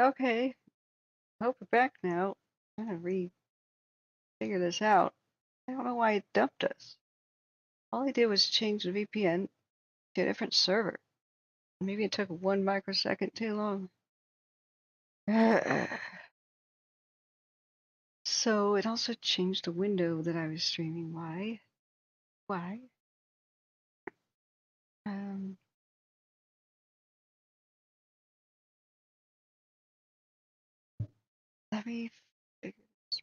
Okay, hope we're back now. I'm gonna figure this out. I don't know why it dumped us. All I did was change the VPN to a different server. Maybe it took 1 microsecond too long. So it also changed the window that I was streaming. Why? Why? Um, Let me figure this.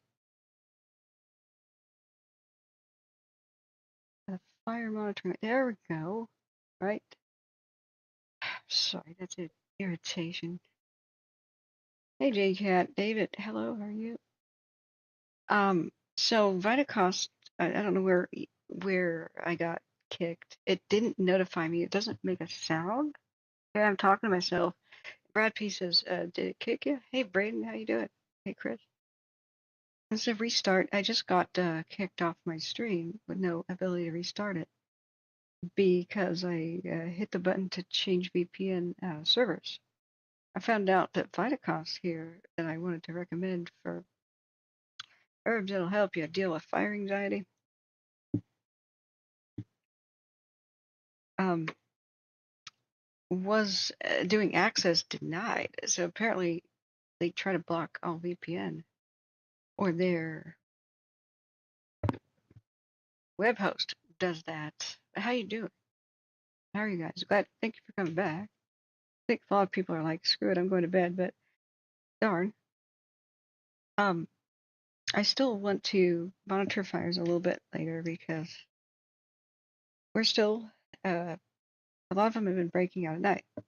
The fire monitoring. There we go. Right. Sorry, that's an irritation. Hey, JCat, David. Hello, how are you? So Vitacost, I don't know where I got kicked. It didn't notify me. It doesn't make a sound. Okay, I'm talking to myself. Brad P says, "Did it kick you?" Hey, Braden, how you doing? Hey, Chris. It's a restart. I just got kicked off my stream with no ability to restart it because I hit the button to change VPN servers. I found out that Vitacost here that I wanted to recommend for herbs that'll help you deal with fire anxiety. Um, was doing access denied. So apparently they try to block all VPN or their web host does that. How you doing? How are you guys? Glad. Thank you for coming back. I think a lot of people are like, screw it, I'm going to bed, but darn. Um, I still want to monitor fires a little bit later because we're still a lot of them have been breaking out at night. I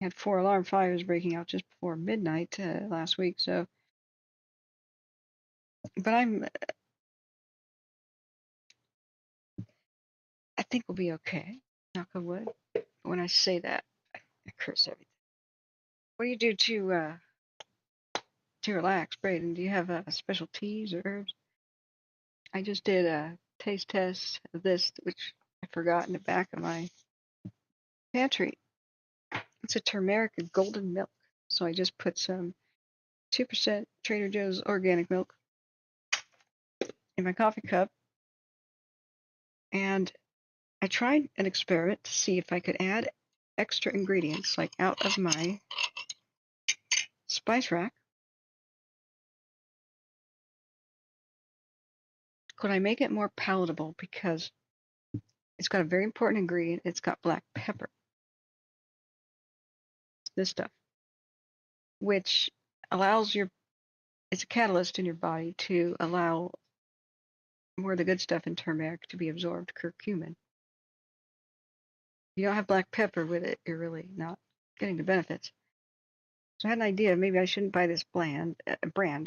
had 4 alarm fires breaking out just before midnight last week, so but I think we'll be okay. Knock on wood. When I say that, I curse everything. What do you do to relax, Braden? Do you have special teas or herbs? I just did a taste test of this, which I forgot in the back of my pantry. It's a turmeric and golden milk. So I just put some 2% Trader Joe's organic milk in my coffee cup, and I tried an experiment to see if I could add extra ingredients, like out of my spice rack. Could I make it more palatable? Because it's got a very important ingredient. It's got black pepper, this stuff, which allows it's a catalyst in your body to allow more of the good stuff in turmeric to be absorbed, curcumin. If you don't have black pepper with it, you're really not getting the benefits. So I had an idea, maybe I shouldn't buy this brand,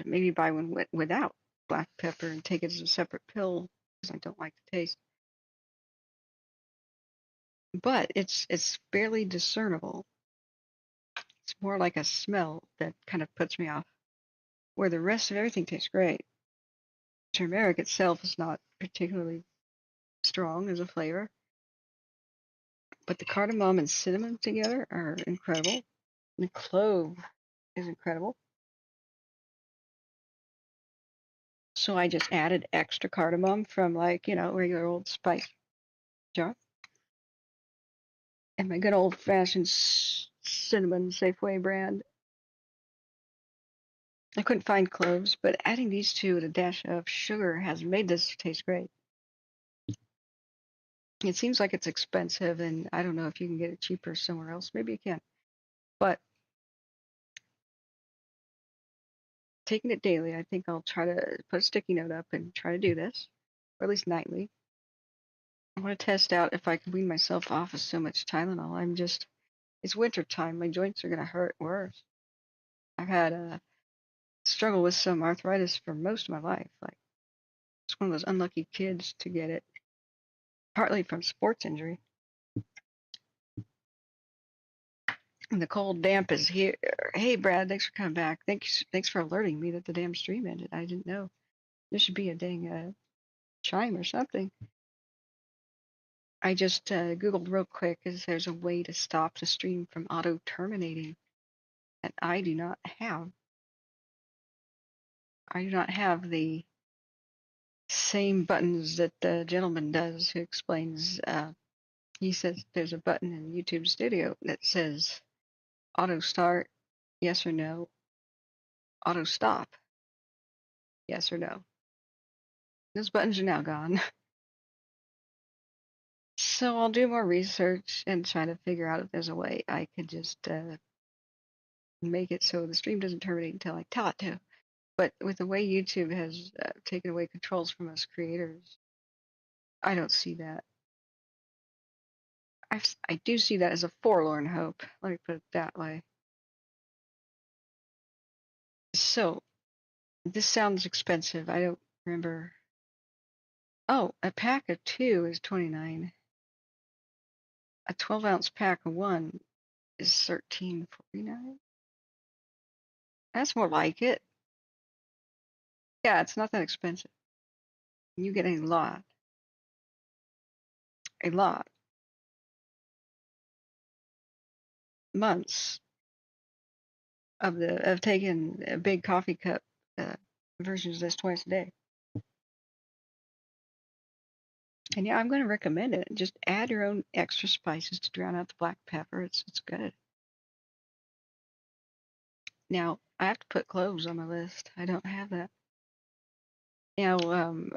maybe buy one without black pepper and take it as a separate pill because I don't like the taste. But it's barely discernible. It's more like a smell that kind of puts me off, where the rest of everything tastes great. Turmeric itself is not particularly strong as a flavor, but the cardamom and cinnamon together are incredible. The clove is incredible. So I just added extra cardamom from, like, regular old spice jar. And my good old fashioned cinnamon Safeway brand. I couldn't find cloves, but adding these two with a dash of sugar has made this taste great. It seems like it's expensive, and I don't know if you can get it cheaper somewhere else. Maybe you can. But taking it daily, I think I'll try to put a sticky note up and try to do this, or at least nightly. I want to test out if I can wean myself off of so much Tylenol. It's winter time. My joints are going to hurt worse. I've had a struggle with some arthritis for most of my life. Like, it's one of those unlucky kids to get it, partly from sports injury. And the cold damp is here. Hey, Brad, thanks for coming back. Thanks for alerting me that the damn stream ended. I didn't know. There should be a dang chime or something. I just Googled real quick, is there's a way to stop the stream from auto terminating. and I do not have the same buttons that the gentleman does who explains. He says there's a button in YouTube Studio that says auto start, yes or no, auto stop, yes or no. Those buttons are now gone. So I'll do more research and try to figure out if there's a way I could just make it so the stream doesn't terminate until I tell it to. But with the way YouTube has taken away controls from us creators, I don't see that. I do see that as a forlorn hope. Let me put it that way. So this sounds expensive. I don't remember. Oh, a pack of 2 is $29. A 12-ounce pack of 1 is $13.49. That's more like it. Yeah, it's not that expensive. You get a lot months of taking a big coffee cup versions of this twice a day. And yeah, I'm going to recommend it. Just add your own extra spices to drown out the black pepper. It's good. Now I have to put cloves on my list. I don't have that. Now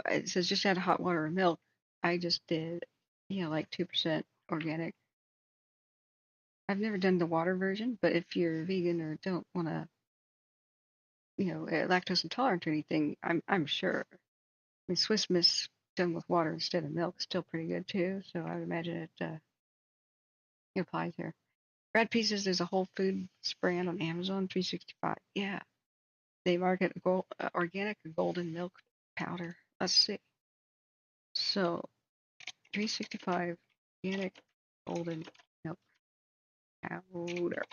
it says just add hot water or milk. I just did, like 2% organic. I've never done the water version, but if you're vegan or don't want to, lactose intolerant or anything, I'm sure. I mean, Swiss Miss done with water instead of milk is still pretty good too. So I would imagine it applies here. Red Pieces, there's a Whole Foods brand on Amazon, $3.65. Yeah, they market organic golden milk powder. Let's see. So $3.65 organic golden milk powder.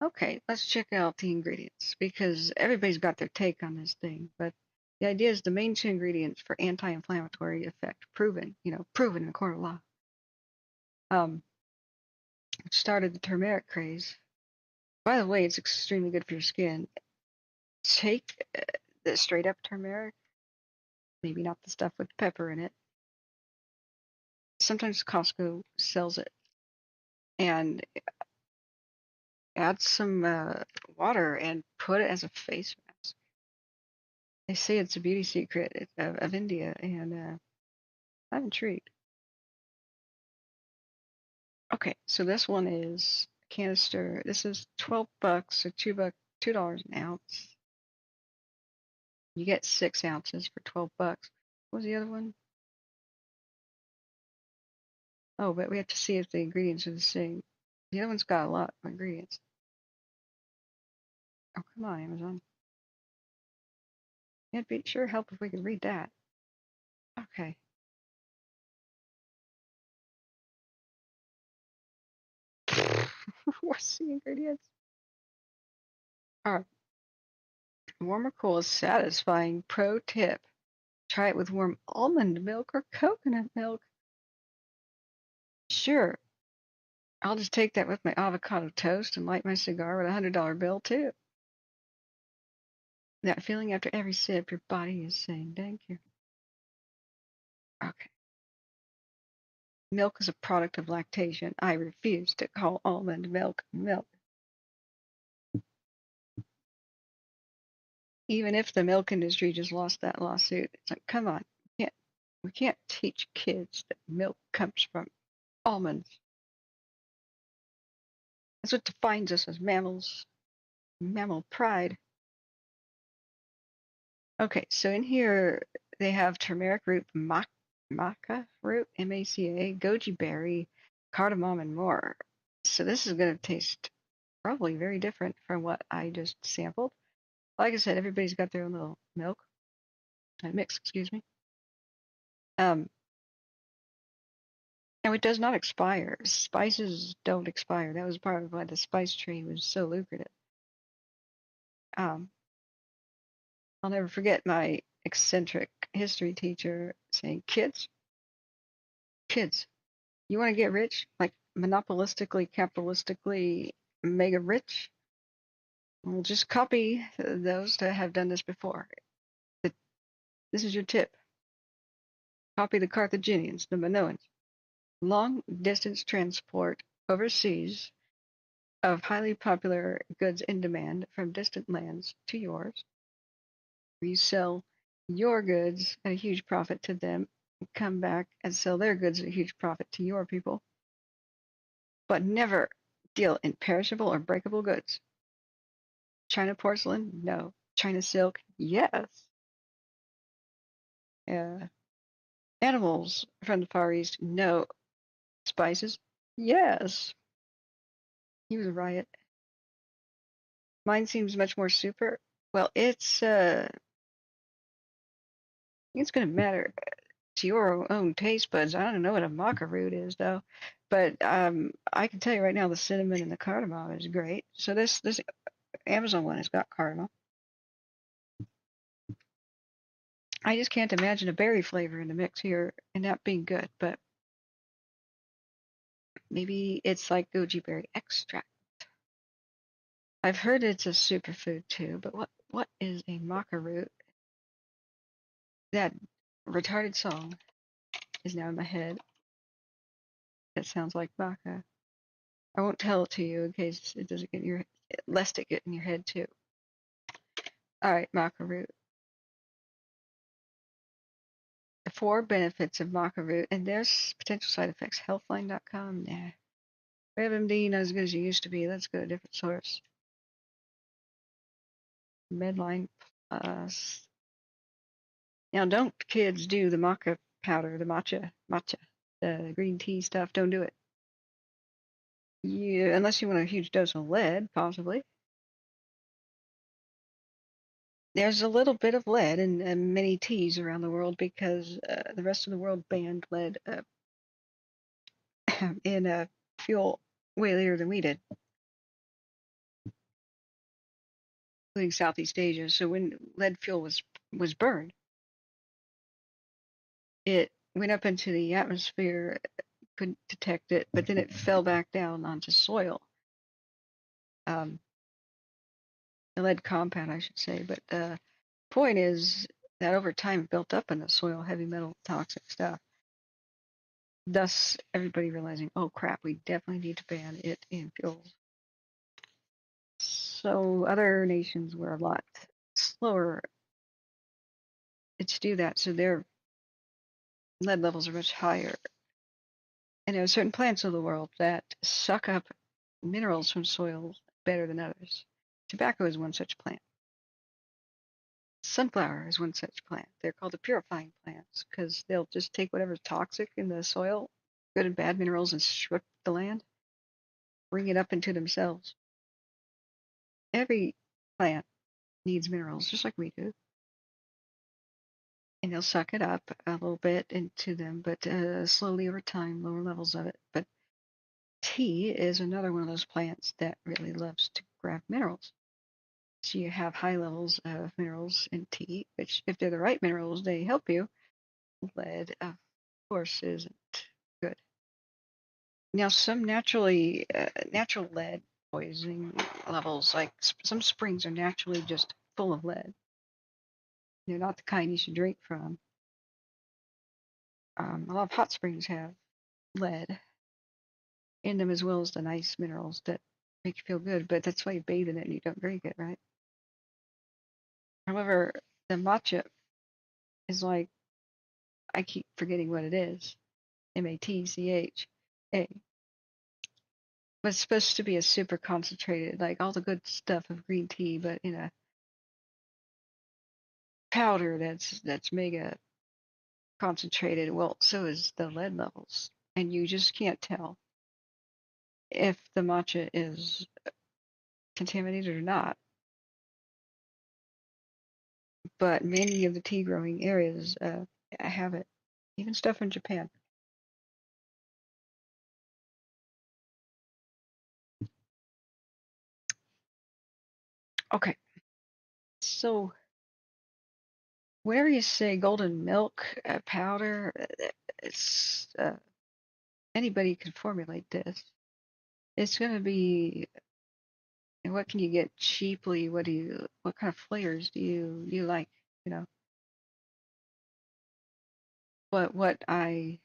Okay, let's check out the ingredients because everybody's got their take on this thing. But the idea is the main 2 ingredients for anti-inflammatory effect, proven in a court of law. Which started the turmeric craze. By the way, it's extremely good for your skin. Take the straight up turmeric, maybe not the stuff with pepper in it. Sometimes Costco sells it, and add some water and put it as a face mask. They say it's a beauty secret of India, and I'm intrigued. Okay, so this one is canister. This is $12, so $2 an ounce. You get 6 ounces for $12. What was the other one? Oh, but we have to see if the ingredients are the same. The other one's got a lot of ingredients. Oh, come on, Amazon. It'd be sure help if we could read that. Okay. What's the ingredients? All right. Warm or cool is satisfying. Pro tip. Try it with warm almond milk or coconut milk. Sure. I'll just take that with my avocado toast and light my cigar with a $100 bill, too. That feeling after every sip, your body is saying thank you. Okay. Milk is a product of lactation. I refuse to call almond milk milk. Even if the milk industry just lost that lawsuit, it's like, come on, we can't teach kids that milk comes from almonds. That's what defines us as mammals. Mammal pride. Okay, so in here they have turmeric root, maca root, MACA, goji berry, cardamom, and more. So this is going to taste probably very different from what I just sampled. Like I said, everybody's got their own little milk mix, excuse me. And it does not expire. Spices don't expire. That was part of why the spice trade was so lucrative. Um, I'll never forget my eccentric history teacher saying, kids, You want to get rich, like monopolistically, capitalistically, mega rich? Well, just copy those that have done this before. This is your tip. Copy the Carthaginians, the Minoans. Long distance transport overseas of highly popular goods in demand from distant lands to yours. You sell your goods at a huge profit to them, come back and sell their goods at a huge profit to your people, but never deal in perishable or breakable goods. China porcelain? No. China silk? Yes. Uh, Animals from the Far East? No. Spices? Yes. He was a riot. Mine seems much more super. Well, it's gonna matter to your own taste buds. I don't know what a maca root is though, but I can tell you right now the cinnamon and the cardamom is great. So this Amazon one has got cardamom. I just can't imagine a berry flavor in the mix here and that being good, but maybe it's like goji berry extract. I've heard it's a superfood too, but what is a maca root? That retarded song is now in my head. That sounds like maca. I won't tell it to you in case it doesn't get in your, lest it get in your head too. All right, maca root. The 4 benefits of maca root and their potential side effects. Healthline.com. Nah. WebMD not as good as you used to be. Let's go to a different source. Medline Plus. Now, don't kids do the maca powder, the matcha, the green tea stuff. Don't do it. Unless you want a huge dose of lead, possibly. There's a little bit of lead in many teas around the world because the rest of the world banned lead in fuel way later than we did, including Southeast Asia. So when lead fuel was burned, it went up into the atmosphere, couldn't detect it, but then it fell back down onto soil. Um, the lead compound, I should say. But the point is that over time it built up in the soil, heavy metal, toxic stuff. Thus, everybody realizing, oh crap, we definitely need to ban it in fuels. So other nations were a lot slower to do that, so their lead levels are much higher. And there are certain plants of the world that suck up minerals from soil better than others. Tobacco is one such plant. Sunflower is one such plant. They're called the purifying plants because they'll just take whatever's toxic in the soil, good and bad minerals, and strip the land, bring it up into themselves. Every plant needs minerals, just like we do. And they'll suck it up a little bit into them, but slowly over time, lower levels of it. But tea is another one of those plants that really loves to grab minerals. So you have high levels of minerals in tea, which, if they're the right minerals, they help you. Lead, of course, isn't good. Now, some natural lead poisoning levels, like some springs, are naturally just full of lead. They're not the kind you should drink from. A lot of hot springs have lead in them as well as the nice minerals that make you feel good, but that's why you bathe in it and you don't drink it, right? However, the matcha is like, I keep forgetting what it is. MATCHA. But it's supposed to be a super concentrated, like all the good stuff of green tea, but in a powder that's mega concentrated. Well, so is the lead levels. And you just can't tell if the matcha is contaminated or not. But many of the tea growing areas have it, even stuff in Japan. Okay, so whenever you say golden milk powder, it's anybody can formulate this. It's going to be, what can you get cheaply? What kind of flavors do you like? You know, what I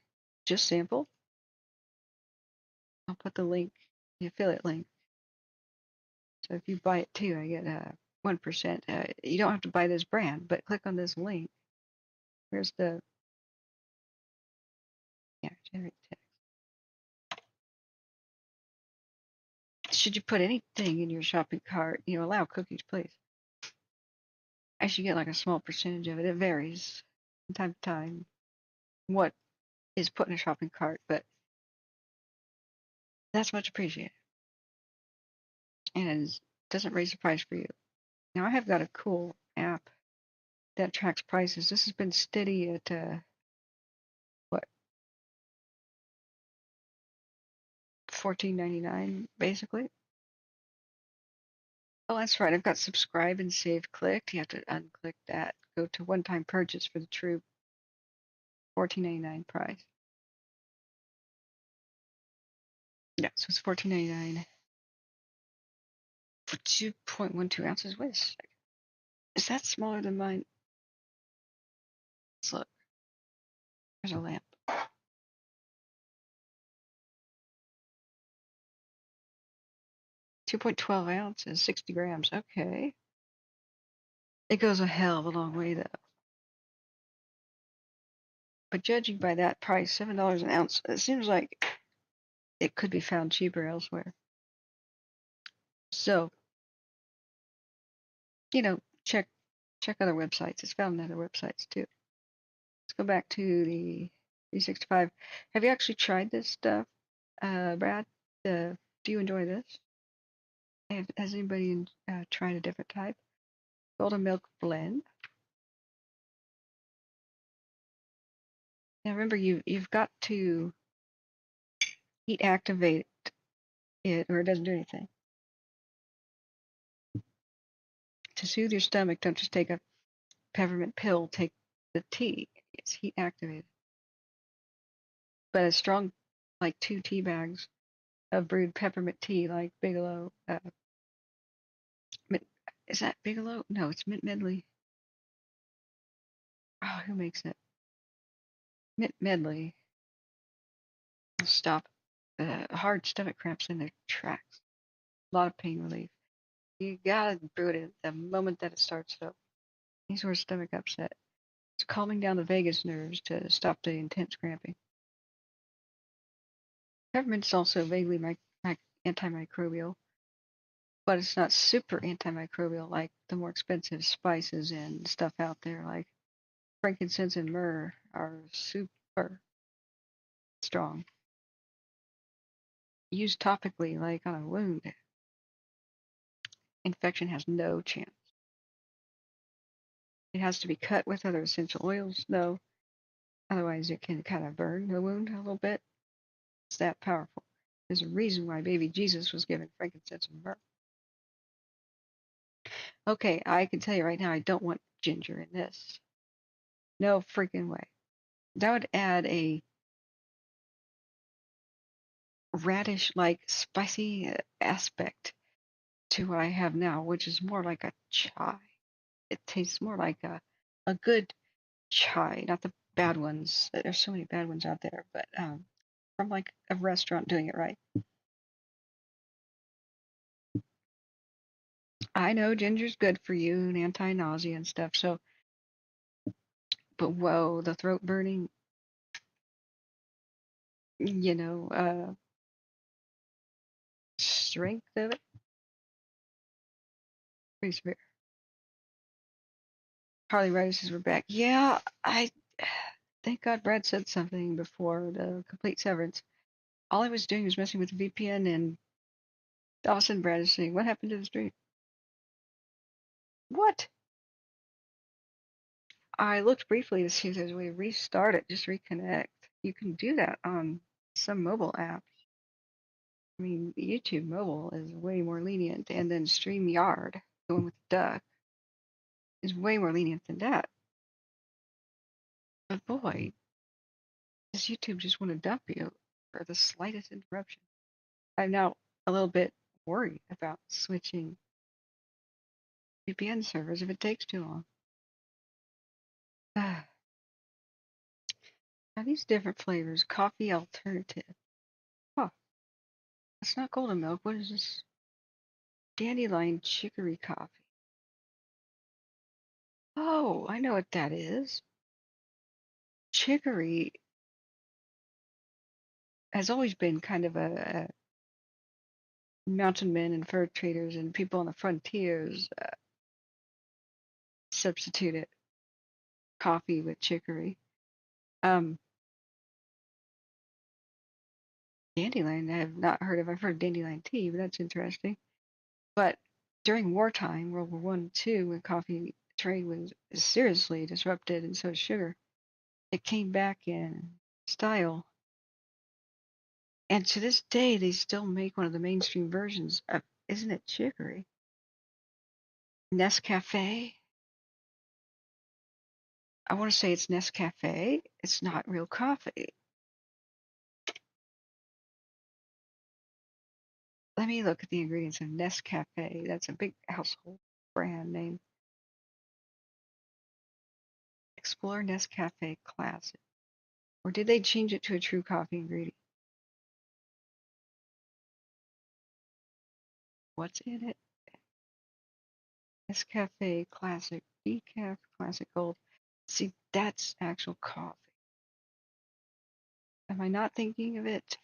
just sampled. I'll put the link, the affiliate link. So if you buy it too, I get 1%. You don't have to buy this brand, but click on this link. Where's the, yeah, generate text. Should you put anything in your shopping cart, allow cookies, please. I should get like a small percentage of it. It varies from time to time what is put in a shopping cart, but that's much appreciated. And it doesn't raise the price for you. Now I have got a cool app that tracks prices. This has been steady at what, $14.99 basically. Oh, that's right. I've got subscribe and save clicked. You have to unclick that. Go to one-time purchase for the true $14.99 price. Yeah, so it's $14.99 for 2.12 ounces. Wait a second. Is that smaller than mine? Let's look. There's a lamp. 2.12 ounces, 60 grams. Okay. It goes a hell of a long way, though. But judging by that price, $7 an ounce, it seems like it could be found cheaper elsewhere. So, check other websites. It's found on other websites too. Let's go back to the 365. Have you actually tried this stuff, Brad? Do you enjoy this? Has anybody tried a different type? Golden milk blend. Now remember, you've got to heat activate it, or it doesn't do anything. To soothe your stomach, don't just take a peppermint pill. Take the tea. It's heat activated. But a strong, like 2 tea bags of brewed peppermint tea, like Bigelow. Is that Bigelow? No, it's Mint Medley. Oh, who makes it? Mint Medley. Stop hard stomach cramps in their tracks. A lot of pain relief. You gotta brew it at the moment that it starts up. Any sort of stomach upset. It's calming down the vagus nerves to stop the intense cramping. Peppermint's also vaguely antimicrobial, but it's not super antimicrobial like the more expensive spices and stuff out there, like frankincense and myrrh are super strong. Used topically, like on a wound, infection has no chance. It has to be cut with other essential oils, though. Otherwise, it can kind of burn the wound a little bit. It's that powerful. There's a reason why baby Jesus was given frankincense and myrrh. Okay, I can tell you right now, I don't want ginger in this. No freaking way. That would add a radish-like spicy aspect to what I have now, which is more like a chai. It tastes more like a good chai, not the bad ones. There's so many bad ones out there, but from like a restaurant doing it right. I know ginger's good for you and anti-nausea and stuff, so, but whoa, the throat burning, strength of it, pretty severe. Harley Ryder says we're back. Yeah, I thank God Brad said something before the complete severance. All I was doing was messing with the VPN, and all of a sudden Brad is saying, "What happened to the stream?" What? I looked briefly to see if there's a way to restart it, just reconnect. You can do that on some mobile apps. I mean, YouTube mobile is way more lenient, and then StreamYard, the one with the duck, is way more lenient than that. But boy, does YouTube just want to dump you? for the slightest interruption. I'm now a little bit worried about switching VPN servers if it takes too long. Now these different flavors, coffee alternative. Oh, it's not golden milk. What is this? Dandelion chicory coffee. Oh, I know what that is. Chicory has always been kind of a mountain men and fur traders and people on the frontiers substituted coffee with chicory. Dandelion, I have not heard of. I've heard dandelion tea, but that's interesting. But during wartime, World War One and Two, when coffee trade was seriously disrupted, and so is sugar, it came back in style. And to this day, they still make one of the mainstream versions of, isn't it chicory? Nescafe. I want to say it's Nescafe. It's not real coffee. Let me look at the ingredients of Nescafe. That's a big household brand name. Explore Nescafe Classic. Or did they change it to a true coffee ingredient? What's in it? Nescafe Classic, Decaf Classic Gold. See, that's actual coffee. Am I not thinking of it?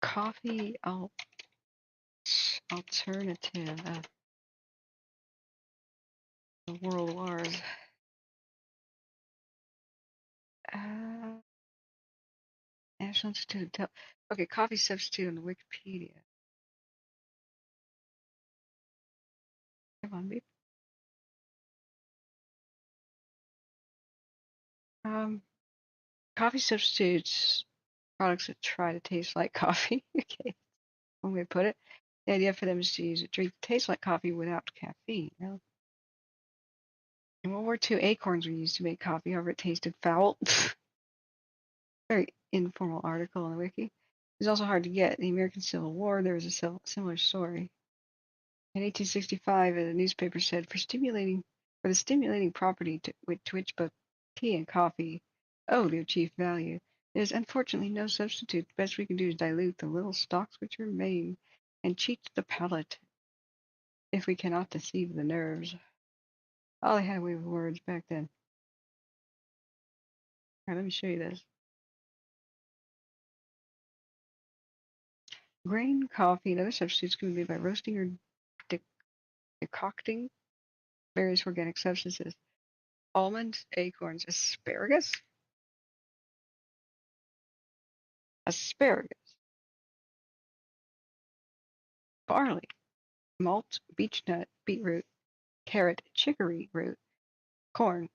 Coffee alternative of the world wars. National Institute of Okay, coffee substitute on the Wikipedia. Come on, babe. Coffee substitutes products that try to taste like coffee. Okay, one way to put it. The idea for them is to use a drink that tastes like coffee without caffeine. In World War II, acorns were used to make coffee, however it tasted foul. Very informal article on the wiki. It was also hard to get. In the American Civil War, there was a similar story. In 1865, a newspaper said, for the stimulating property to which both tea and coffee owe their chief value, there's unfortunately no substitute. The best we can do is dilute the little stalks which remain and cheat the palate if we cannot deceive the nerves. Oh, they had a way with words back then. All right, let me show you this. Grain, coffee, and other substitutes can be made by roasting or decocting various organic substances. Almonds, acorns, asparagus, barley, malt, beechnut, beetroot, carrot, chicory root, corn,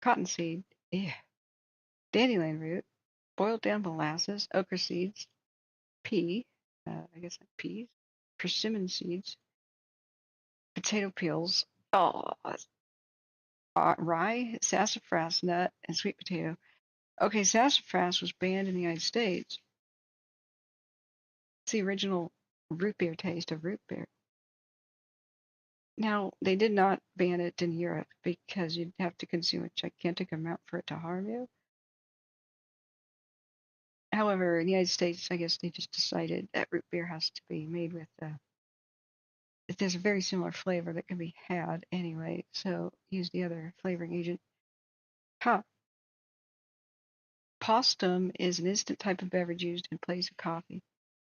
cottonseed, dandelion root, boiled down molasses, okra seeds, pea, I guess like peas, persimmon seeds, potato peels, rye, sassafras nut, and sweet potato. Okay, sassafras was banned in the United States. It's the original root beer taste of root beer. Now, they did not ban it in Europe because you'd have to consume a gigantic amount for it to harm you. However, in the United States, I guess they just decided that root beer has to be made with, there's a very similar flavor that can be had anyway, so use the other flavoring agent. Postum is an instant type of beverage used in place of coffee,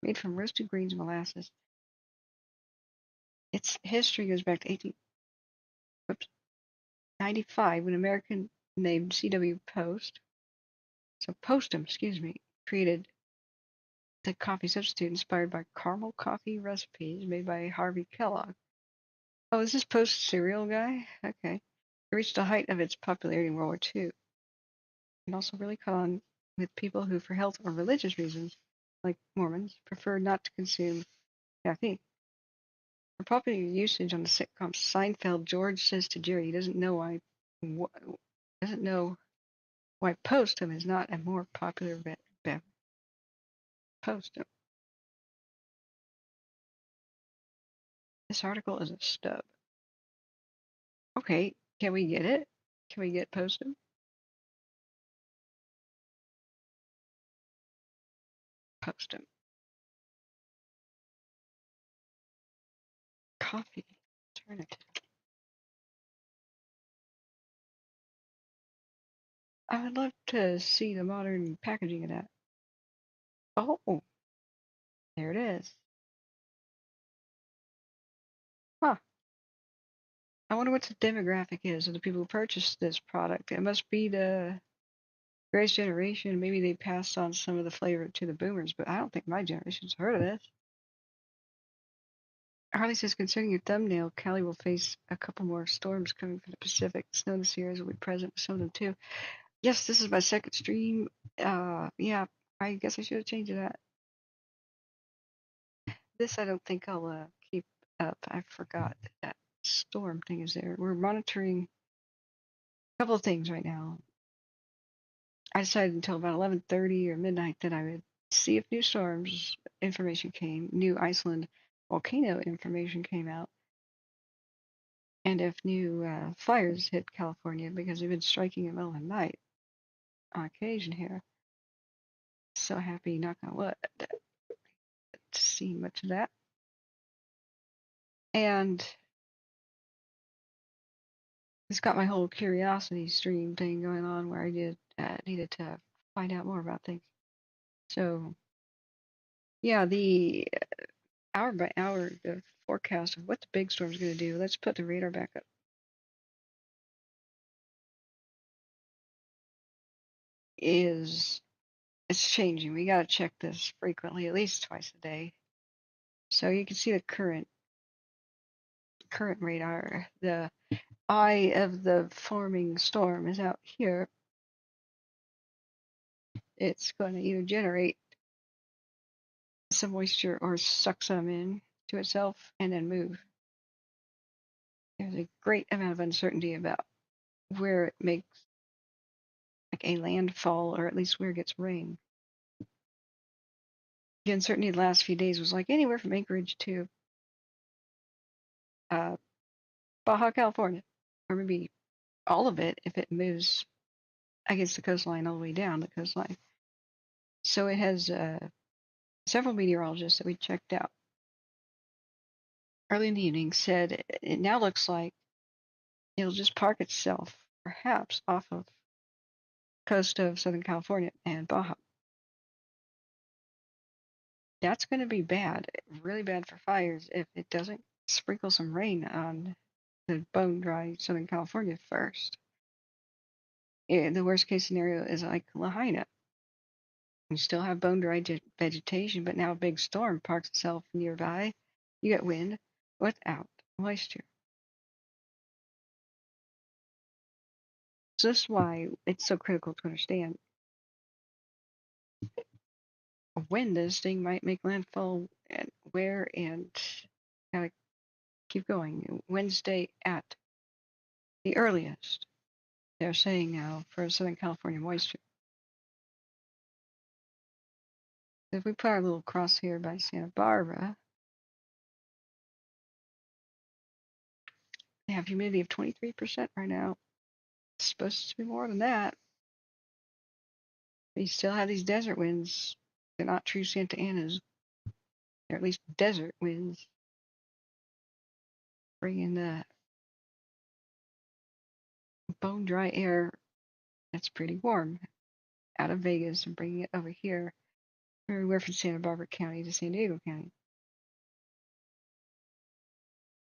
made from roasted grains and molasses. Its history goes back to 1895 when an American named C.W. Postum, created the coffee substitute inspired by caramel coffee recipes made by Harvey Kellogg. Oh, is this Post cereal guy? Okay. It reached the height of its popularity in World War II. And also really caught on with people who, for health or religious reasons, like Mormons, prefer not to consume caffeine. For popular usage on the sitcom Seinfeld, George says to Jerry he doesn't know why Postum is not a more popular Bev, post them. This article is a stub. Okay, can we get it? Can we get post them? Post them. Coffee alternative. I would love to see the modern packaging of that. Oh, there it is. Huh. I wonder what the demographic is of the people who purchased this product. It must be the greatest generation. Maybe they passed on some of the flavor to the boomers, but I don't think my generation's heard of this. Harley says, concerning your thumbnail, Cali will face a couple more storms coming from the Pacific. Snow in the Sierras will be present with some of them too. Yes, this is my second stream. Yeah, I guess I should have changed that. This I don't think I'll keep up. I forgot that storm thing is there. We're monitoring a couple of things right now. I decided until about 11:30 or midnight that I would see if new storms information came, new Iceland volcano information came out, and if new fires hit California because they've been striking in the middle of the night on occasion here. So happy, knock on wood, to see much of that. And it's got my whole curiosity stream thing going on where I needed to find out more about things. So yeah, the hour by hour the forecast of what the big storm's going to do. Let's put the radar back up. It's changing. We got to check this frequently, at least twice a day. So you can see the current radar. The eye of the forming storm is out here. It's going to either generate some moisture or suck some in to itself and then move. There's a great amount of uncertainty about where it makes like a landfall, or at least where it gets rain. The uncertainty the last few days was like anywhere from Anchorage to Baja California, or maybe all of it if it moves against the coastline all the way down the coastline. So it has several meteorologists that we checked out early in the evening said it now looks like it'll just park itself perhaps off of the coast of Southern California and Baja. That's going to be bad, really bad for fires if it doesn't sprinkle some rain on the bone dry Southern California first. The worst case scenario is like Lahaina. You still have bone dry vegetation, but now a big storm parks itself nearby. You get wind without moisture. So this is why it's so critical to understand when this thing might make landfall and where, and gotta keep going. Wednesday at the earliest, they're saying now for Southern California moisture. If we put our little cross here by Santa Barbara, they have humidity of 23% right now. It's supposed to be more than that. But you still have these desert winds. They're not true Santa Anas. They're at least desert winds. Bringing the bone dry air that's pretty warm out of Vegas and bringing it over here, everywhere from Santa Barbara County to San Diego County.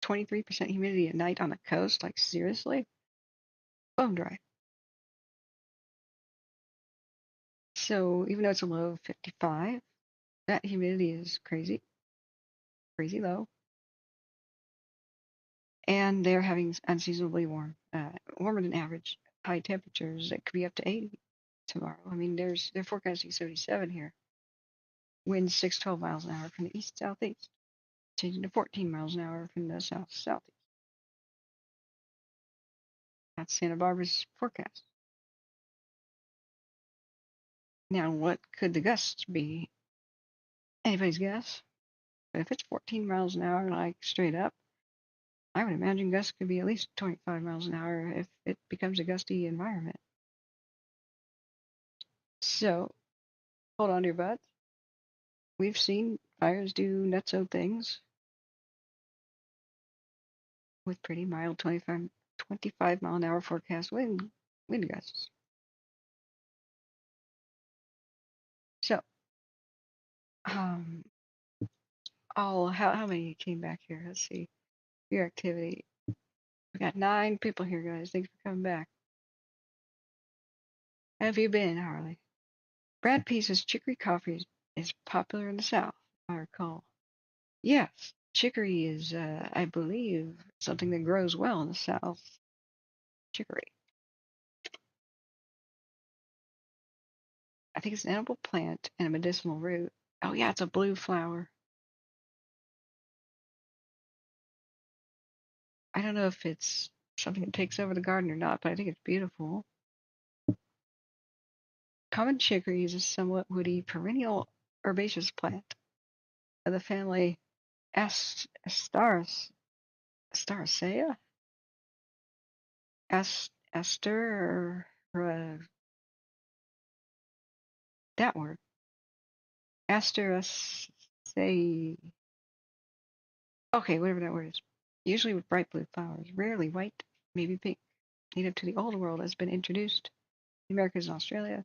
23% humidity at night on the coast, like seriously? Bone dry. So even though it's a low of 55, that humidity is crazy, crazy low. And they're having unseasonably warm, warmer than average high temperatures that could be up to 80 tomorrow. I mean, they're forecasting 77 here. Winds 6-12 miles an hour from the east southeast, changing to 14 miles an hour from the south southeast. That's Santa Barbara's forecast. Now, what could the gusts be? Anybody's guess? But if it's 14 miles an hour, like straight up, I would imagine gusts could be at least 25 miles an hour if it becomes a gusty environment. So, hold on to your butts. We've seen fires do nutso things with pretty mild 25 mile an hour forecast wind gusts. So, um, how many came back here? Let's see. Your activity. We got 9 people here, guys. Thanks for coming back. How have you been, Harley? Brad P says chicory coffee is popular in the South, if I recall. Yes, chicory is, I believe, something that grows well in the South. Chicory. I think it's an edible plant and a medicinal root. Oh, yeah, it's a blue flower. I don't know if it's something that takes over the garden or not, but I think it's beautiful. Common chicory is a somewhat woody perennial herbaceous plant of the family Asteraceae. Aster, that word. Asteraceae. Okay, whatever that word is. Usually with bright blue flowers, rarely white, maybe pink. Native to the Old World, has been introduced to the Americas and Australia.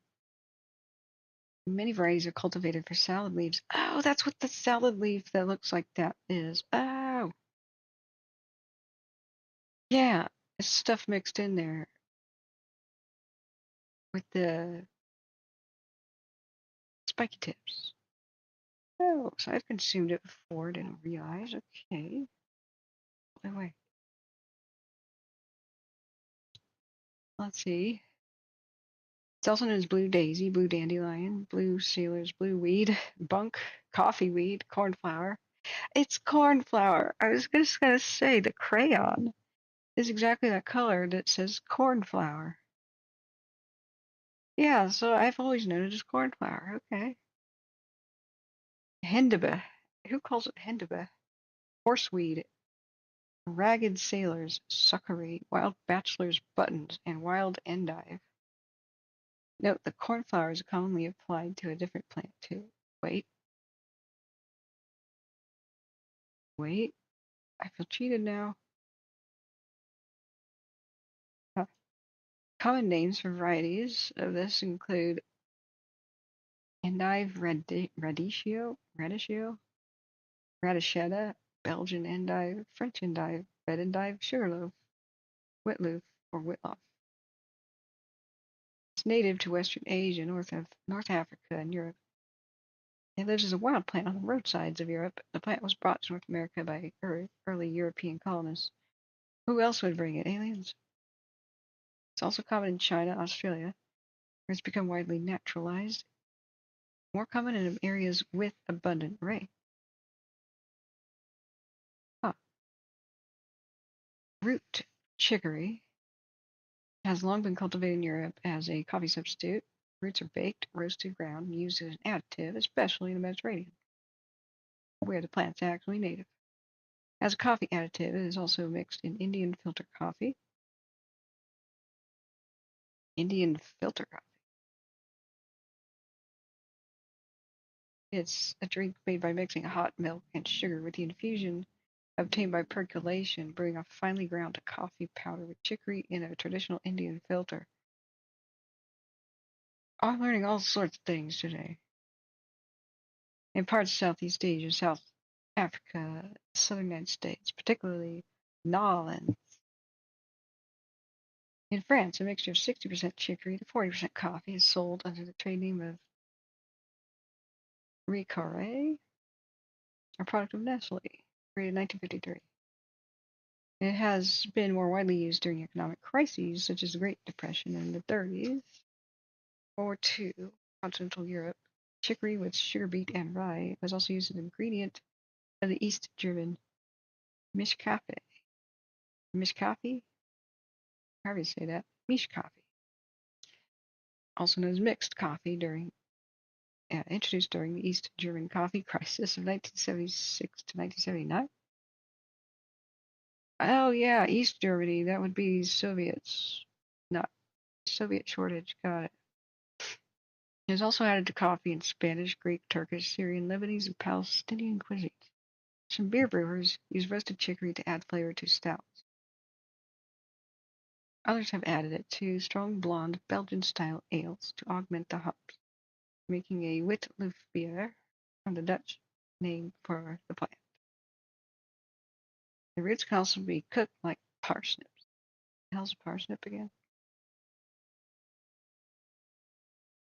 Many varieties are cultivated for salad leaves. Oh, that's what the salad leaf that looks like that is. Oh, yeah. It's stuff mixed in there with the spiky tips. Oh, so I've consumed it before, didn't realize. Okay. Wait. Let's see. It's also known as blue daisy, blue dandelion, blue sailor's blue weed, bunk, coffee weed, cornflower. It's cornflower. I was just gonna say the crayon is exactly that color that says cornflower. Yeah, so I've always known it as cornflower. Okay. Hendiba. Who calls it hendiba? Horseweed, ragged sailors, succory, wild bachelor's buttons, and wild endive. Note the cornflower is commonly applied to a different plant too. Wait, wait. I feel cheated now. Huh. Common names for varieties of this include endive radicchio, Belgian endive, French endive, red endive, sugarloaf, whitloaf, or whitloff. It's native to Western Asia, North Africa, and Europe. It lives as a wild plant on the roadsides of Europe. The plant was brought to North America by early European colonists. Who else would bring it? Aliens? It's also common in China, Australia, where it's become widely naturalized. More common in areas with abundant rain. Huh. Root chicory has long been cultivated in Europe as a coffee substitute. Roots are baked, roasted, ground, and used as an additive, especially in the Mediterranean, where the plant's actually native. As a coffee additive, it is also mixed in Indian filter coffee. Indian filter coffee. It's a drink made by mixing hot milk and sugar with the infusion obtained by percolation, brewing a finely ground coffee powder with chicory in a traditional Indian filter. I'm learning all sorts of things today. In parts of Southeast Asia, South Africa, southern United States, particularly Netherlands. In France, a mixture of 60% chicory to 40% coffee is sold under the trade name of Ricaré, a product of Nestle, created in 1953. It has been more widely used during economic crises such as the Great Depression in the 30s. World War II, continental Europe. Chicory with sugar beet and rye was also used as an ingredient of the East German mishap. Mishkafi? How do you say that? Mish coffee. Also known as mixed coffee during introduced during the East German coffee crisis of 1976 to 1979. Oh yeah, East Germany. That would be Soviets, not Soviet shortage. Got it. It was also added to coffee in Spanish, Greek, Turkish, Syrian, Lebanese, and Palestinian cuisines. Some beer brewers use roasted chicory to add flavor to stouts. Others have added it to strong blonde Belgian-style ales to augment the hops, making a wit loof beer from the Dutch name for the plant. The roots can also be cooked like parsnips. What the hell's a parsnip again?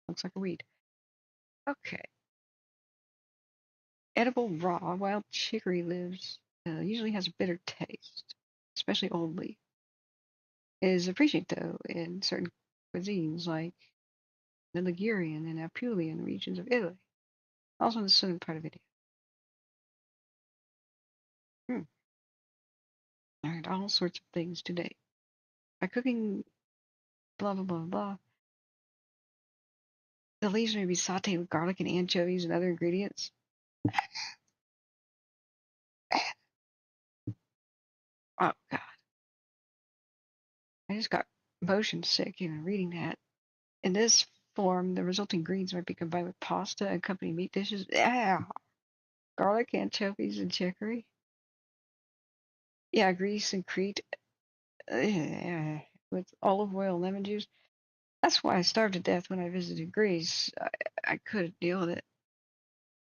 Looks like a weed. Okay. Edible raw wild chicory usually has a bitter taste, especially old leaf. It is appreciated though in certain cuisines like the Ligurian and Apulian regions of Italy, also in the southern part of India. I learned all sorts of things today. By cooking blah blah blah blah, the leaves may be sauteed with garlic and anchovies and other ingredients. Oh God, I just got motion sick even reading that. In this form, the resulting greens might be combined with pasta and company meat dishes. Yeah, garlic, anchovies, and chicory. Yeah, Greece and Crete with olive oil and lemon juice. That's why I starved to death when I visited Greece. I couldn't deal with it.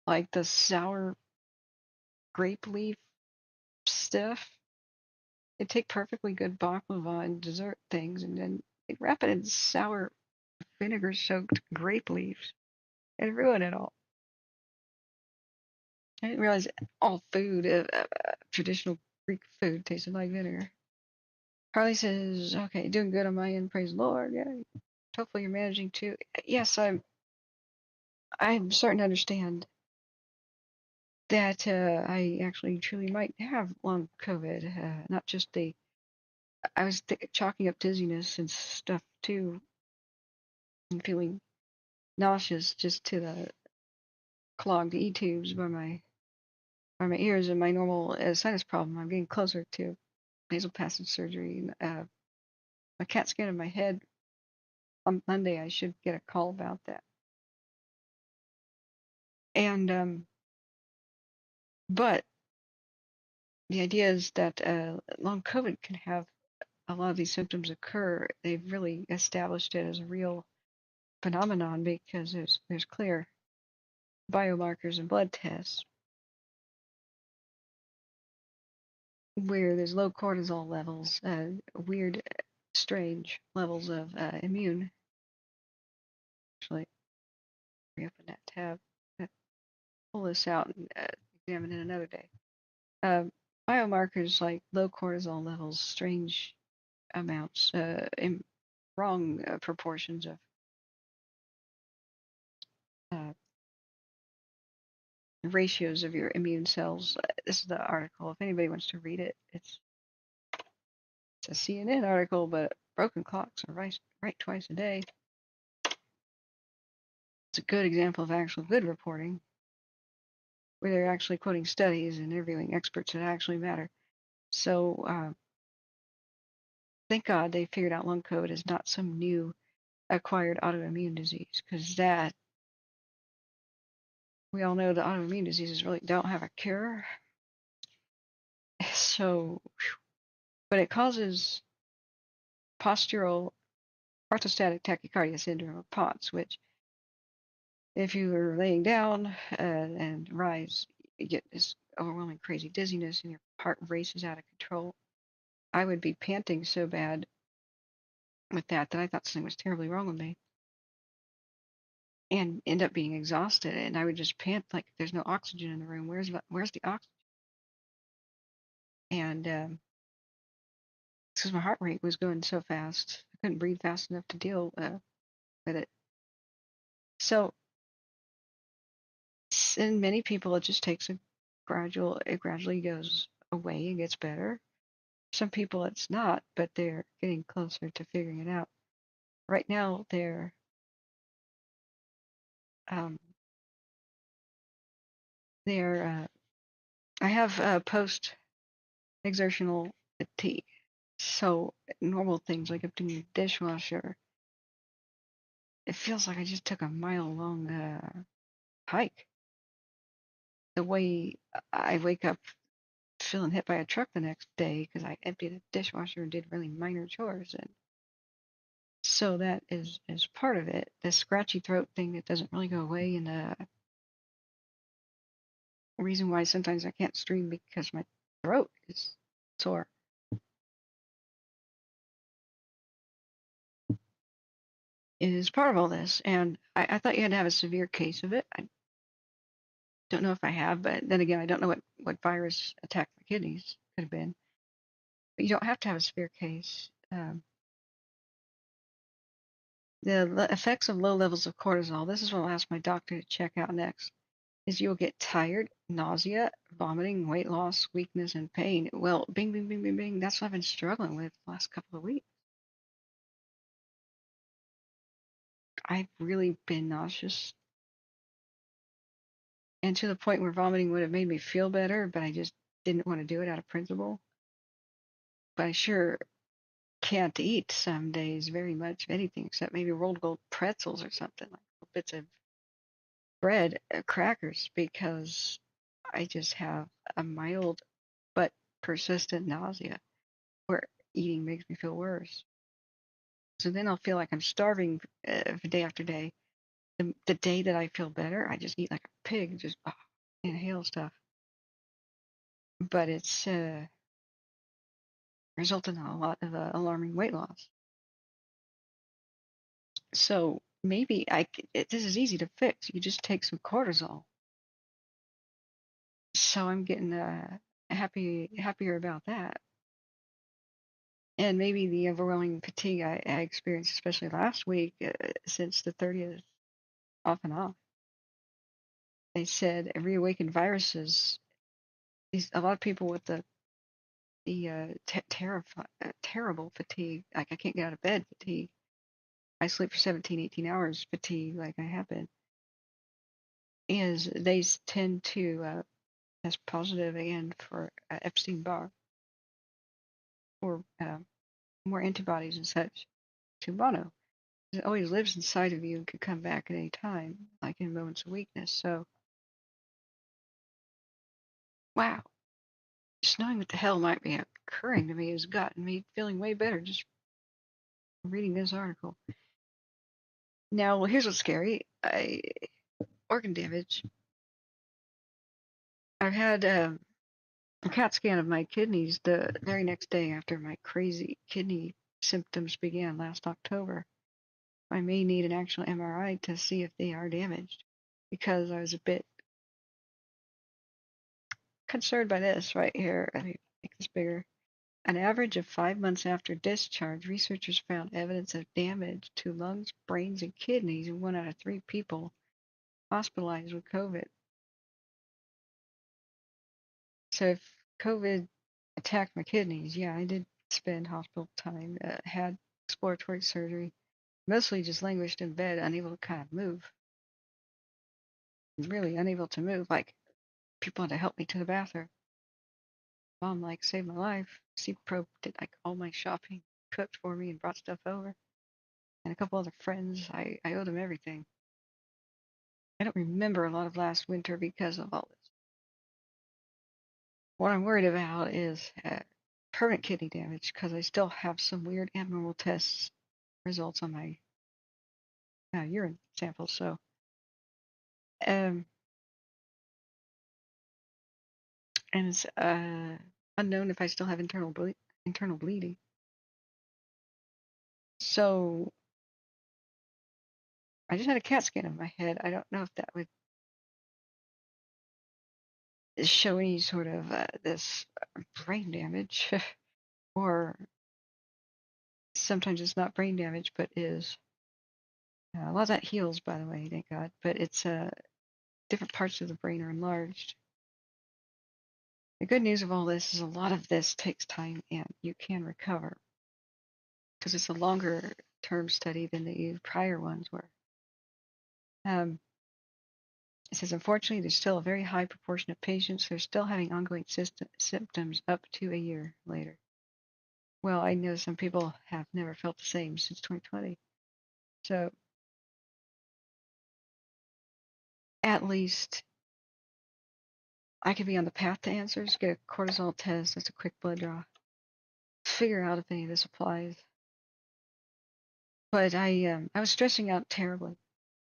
Like the sour grape leaf stuff. They take perfectly good baklava and dessert things, and then they wrap it in sour vinegar-soaked grape leaves and ruin it all. I didn't realize all food, traditional Greek food, tasted like vinegar. Harley says, "Okay, doing good on my end. Praise the Lord. Yeah, hopefully you're managing too." Yes, I'm starting to understand that I actually truly might have long COVID, not just the. I was chalking up dizziness and stuff too, and feeling nauseous just to the clogged E tubes by my ears and my normal sinus problem. I'm getting closer to nasal passage surgery. A CAT scan of my head on Monday. I should get a call about that. And but the idea is that long COVID can have a lot of these symptoms occur. They've really established it as a real phenomenon because there's clear biomarkers and blood tests where there's low cortisol levels, weird, strange levels of immune. Actually, reopen that tab. Pull this out and examine it another day. Biomarkers like low cortisol levels, strange amounts, in wrong proportions of uh, ratios of your immune cells. This is the article. If anybody wants to read it, it's a CNN article, but broken clocks are right twice a day. It's a good example of actual good reporting, where they're actually quoting studies and interviewing experts that actually matter. So thank God they figured out long COVID is not some new acquired autoimmune disease, because that we all know the autoimmune diseases really don't have a cure. So, but it causes postural orthostatic tachycardia syndrome, or POTS, which if you are laying down and rise, you get this overwhelming crazy dizziness and your heart races out of control. I would be panting so bad with that I thought something was terribly wrong with me and end up being exhausted, and I would just pant like there's no oxygen in the room. Where's the oxygen? And because my heart rate was going so fast, I couldn't breathe fast enough to deal with it. So in many people, it just takes it gradually goes away and gets better. Some people it's not, but they're getting closer to figuring it out. Right now, they're They're I have post-exertional fatigue. So normal things like emptying the dishwasher, it feels like I just took a mile-long hike. The way I wake up feeling hit by a truck the next day because I emptied the dishwasher and did really minor chores, and so that is part of it. The scratchy throat thing that doesn't really go away, and the reason why sometimes I can't stream because my throat is sore. It is part of all this, and I thought you had to have a severe case of it. I don't know if I have, but then again, I don't know what virus attacked my kidneys. Could have been, but you don't have to have a severe case. The effects of low levels of cortisol. This is what I'll ask my doctor to check out next. Is you'll get tired, nausea, vomiting, weight loss, weakness, and pain. Well, bing, bing, bing, bing, bing. That's what I've been struggling with the last couple of weeks. I've really been nauseous, and to the point where vomiting would have made me feel better, but I just didn't want to do it out of principle. But I sure can't eat some days very much of anything except maybe rolled gold pretzels or something, like bits of bread, crackers, because I just have a mild but persistent nausea where eating makes me feel worse. So then I'll feel like I'm starving day after day. The day that I feel better, I just eat like a pig, just inhale stuff. But it's resulted in a lot of alarming weight loss. So maybe this is easy to fix. You just take some cortisol. So I'm getting happier about that. And maybe the overwhelming fatigue I experienced, especially last week, since the 30th, off and on. They said reawakened viruses. A lot of people with terrible fatigue, like I can't get out of bed fatigue. I sleep for 17, 18 hours fatigue, like I have been, is they tend to test positive again for Epstein-Barr or more antibodies and such to mono. It always lives inside of you and could come back at any time, like in moments of weakness. So, wow, just knowing what the hell might be occurring to me has gotten me feeling way better just reading this article. Now, well, here's what's scary. Organ damage. I've had a CAT scan of my kidneys the very next day after my crazy kidney symptoms began last October. I may need an actual MRI to see if they are damaged because I was a bit concerned by this right here. Let me make this bigger. An average of 5 months after discharge, researchers found evidence of damage to lungs, brains, and kidneys in 1 out of 3 people hospitalized with COVID. So if COVID attacked my kidneys, yeah, I did spend hospital time, had exploratory surgery, mostly just languished in bed, unable to kind of move, really unable to move. Like people had to help me to the bathroom. Mom like saved my life. C-Pro did like all my shopping, cooked for me, and brought stuff over. And a couple other friends, I owed them everything. I don't remember a lot of last winter because of all this. What I'm worried about is permanent kidney damage because I still have some weird abnormal tests results on my urine samples. So, and it's unknown if I still have internal bleeding. So I just had a CAT scan of my head. I don't know if that would show any sort of this brain damage, or sometimes it's not brain damage, but is a lot of that heals, by the way, thank God. But it's different parts of the brain are enlarged. The good news of all this is a lot of this takes time and you can recover because it's a longer term study than the prior ones were. Um, It says, unfortunately, there's still a very high proportion of patients who are still having ongoing symptoms up to a year later. Well, I know some people have never felt the same since 2020. So at least I could be on the path to answers, get a cortisol test, that's a quick blood draw, figure out if any of this applies. But I was stressing out terribly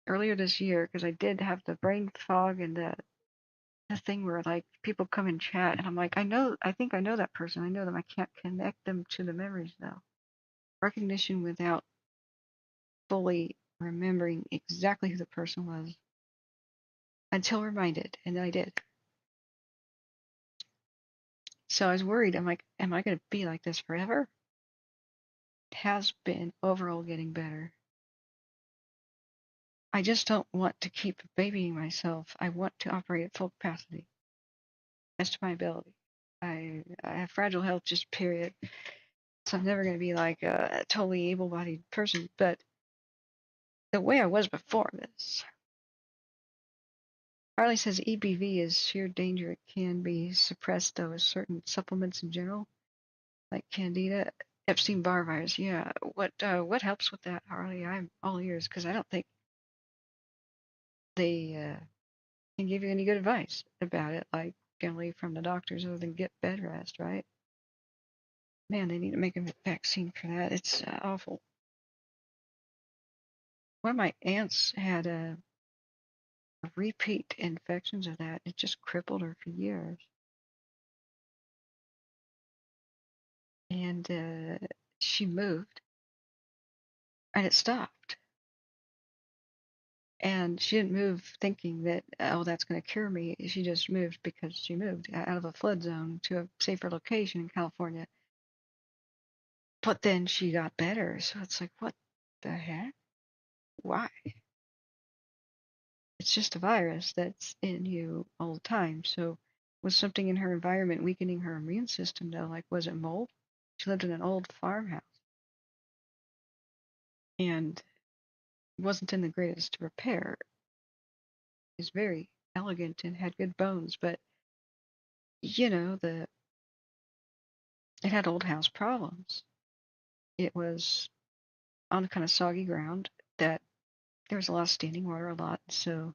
earlier this year because I did have the brain fog and the thing where like people come and chat and I'm like, I think I know that person. I know them. I can't connect them to the memories though. Recognition without fully remembering exactly who the person was until reminded, and I did. So I was worried. I'm like, am I going to be like this forever? It has been overall getting better. I just don't want to keep babying myself. I want to operate at full capacity, best of my ability. I have fragile health, just period. So I'm never going to be like a totally able-bodied person. But the way I was before this, Harley says EBV is sheer danger. It can be suppressed though with certain supplements in general, like Candida, Epstein-Barr virus. Yeah, what helps with that, Harley? I'm all ears because I don't think they can give you any good advice about it, like generally from the doctors, other than get bed rest, right? Man, they need to make a vaccine for that. It's awful. One of my aunts had a repeat infections of that. It just crippled her for years. And she moved and it stopped. And she didn't move thinking that, oh, that's going to cure me. She just moved because she moved out of a flood zone to a safer location in California. But then she got better. So it's like, what the heck? Why? It's just a virus that's in you all the time. So was something in her environment weakening her immune system though? Like, was it mold? She lived in an old farmhouse and wasn't in the greatest repair. It was very elegant and had good bones, but you know, it had old house problems. It was on kind of soggy ground that there was a lot of standing water, a lot. So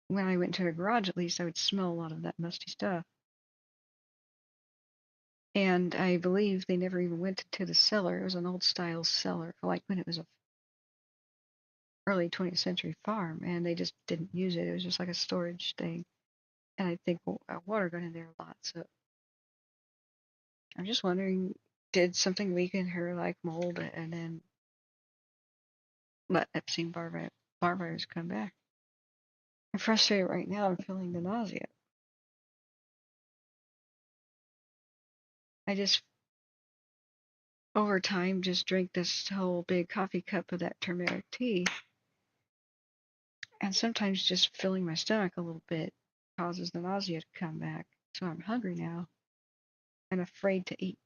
when I went to the garage, at least I would smell a lot of that musty stuff. And I believe they never even went to the cellar. It was an old style cellar, like when it was a early 20th century farm, and they just didn't use it. It was just like a storage thing. And I think water got in there a lot. So I'm just wondering, did something weaken her like mold and then let Epstein-Barr virus come back? I'm frustrated right now. I'm feeling the nausea. I just, over time, just drink this whole big coffee cup of that turmeric tea. And sometimes just filling my stomach a little bit causes the nausea to come back. So I'm hungry now and afraid to eat.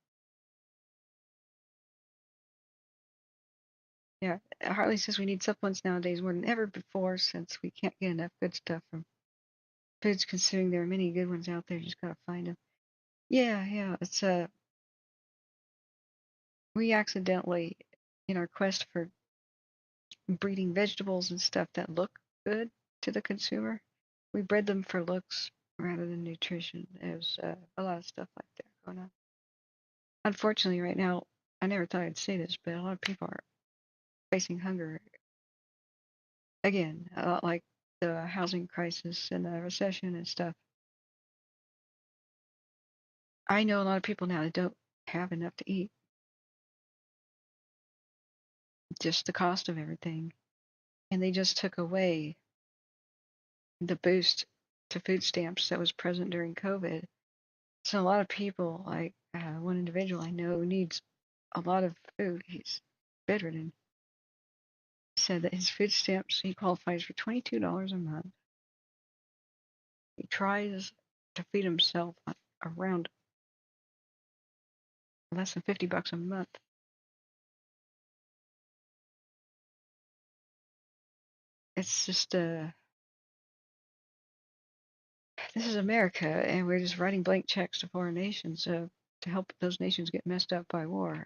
Yeah, Harley says we need supplements nowadays more than ever before since we can't get enough good stuff from foods, considering there are many good ones out there. Just gotta find them. Yeah, it's we accidentally, in our quest for breeding vegetables and stuff that look good to the consumer, we bred them for looks rather than nutrition. There's a lot of stuff like that going on. Unfortunately, right now, I never thought I'd say this, but a lot of people are facing hunger again, a lot like the housing crisis and the recession and stuff. I know a lot of people now that don't have enough to eat, just the cost of everything. And they just took away the boost to food stamps that was present during COVID. So a lot of people, like one individual I know, needs a lot of food. He's bedridden. Said that his food stamps, he qualifies for $22 a month. He tries to feed himself around less than $50 a month. It's just This is America, and we're just writing blank checks to foreign nations to help those nations get messed up by war.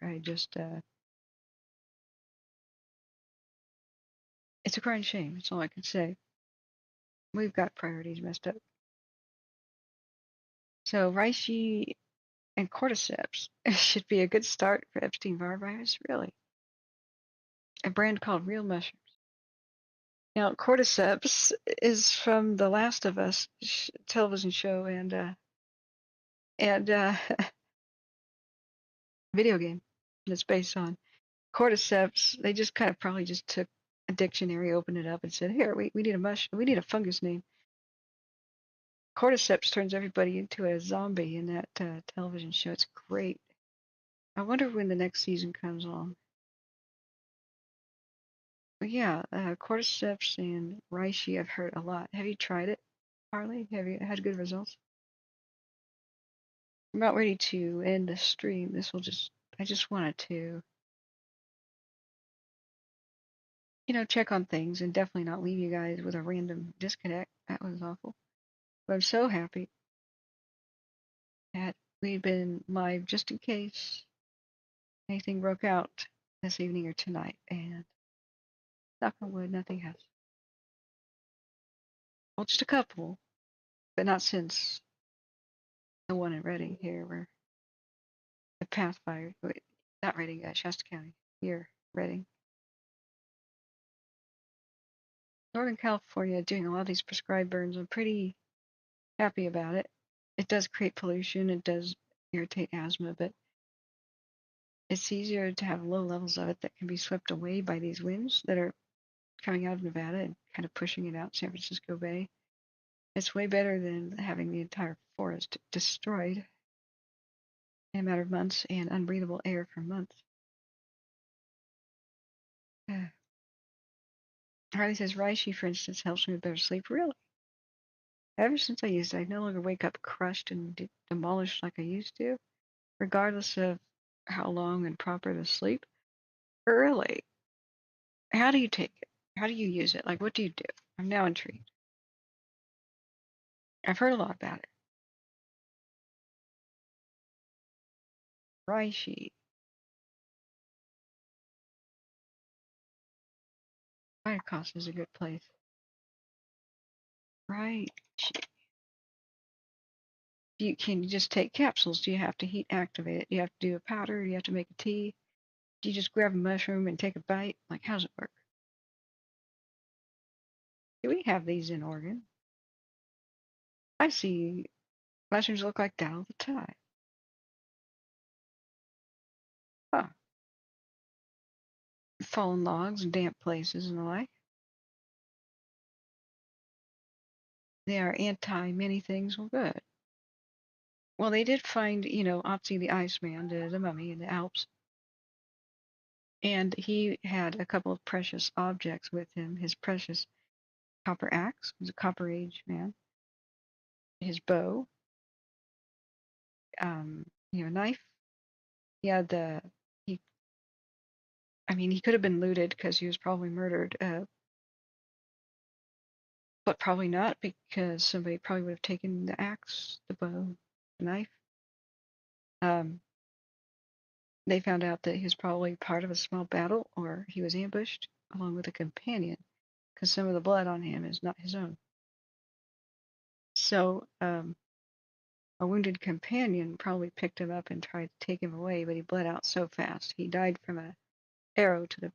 It's a crying shame. That's all I can say. We've got priorities messed up. So reishi and cordyceps should be a good start for Epstein-Barr virus, really. A brand called Real Mushrooms. Now, cordyceps is from The Last of Us television show and video game that's based on. Cordyceps, they just kind of probably just took a dictionary, opened it up, and said, "Here, we need we need a fungus name." Cordyceps turns everybody into a zombie in that television show. It's great. I wonder when the next season comes on. But yeah, cordyceps and reishi I've heard a lot. Have you tried it, Harley? Have you had good results? I'm about ready to end the stream. I just wanted to, check on things and definitely not leave you guys with a random disconnect. That was awful. But I'm so happy that we've been live just in case anything broke out this evening or tonight. And knock on wood, nothing has. Well, just a couple, but not since the one in Reading here, where the past fire, wait, not Reading, Shasta County, here, Reading. Northern California doing a lot of these prescribed burns. I'm pretty happy about it. It does create pollution, it does irritate asthma, but it's easier to have low levels of it that can be swept away by these winds that are coming out of Nevada and kind of pushing it out San Francisco Bay. It's way better than having the entire forest destroyed in a matter of months and unbreathable air for months. Harley says reishi, for instance, helps me with better sleep. Really? Ever since I used it, I no longer wake up crushed and demolished like I used to, regardless of how long and proper the sleep. Really? How do you take it? How do you use it? Like, what do you do? I'm now intrigued. I've heard a lot about it. Reishi. Vitacost is a good place. Right. Can you just take capsules? Do you have to heat activate it? Do you have to do a powder? Do you have to make a tea? Do you just grab a mushroom and take a bite? Like, how's it work? Do we have these in Oregon? I see mushrooms look like that all the time. Huh. Fallen logs, damp places, and the like. They are anti many things. Well, good. Well, they did find, Otzi the Iceman, the mummy in the Alps, and he had a couple of precious objects with him. His precious copper axe, he was a Copper Age man. His bow, knife. He had he. I mean, he could have been looted because he was probably murdered, but probably not because somebody probably would have taken the axe, the bow, the knife. Um, they found out that he was probably part of a small battle or he was ambushed along with a companion because some of the blood on him is not his own. So a wounded companion probably picked him up and tried to take him away, but he bled out so fast. He died from an arrow to the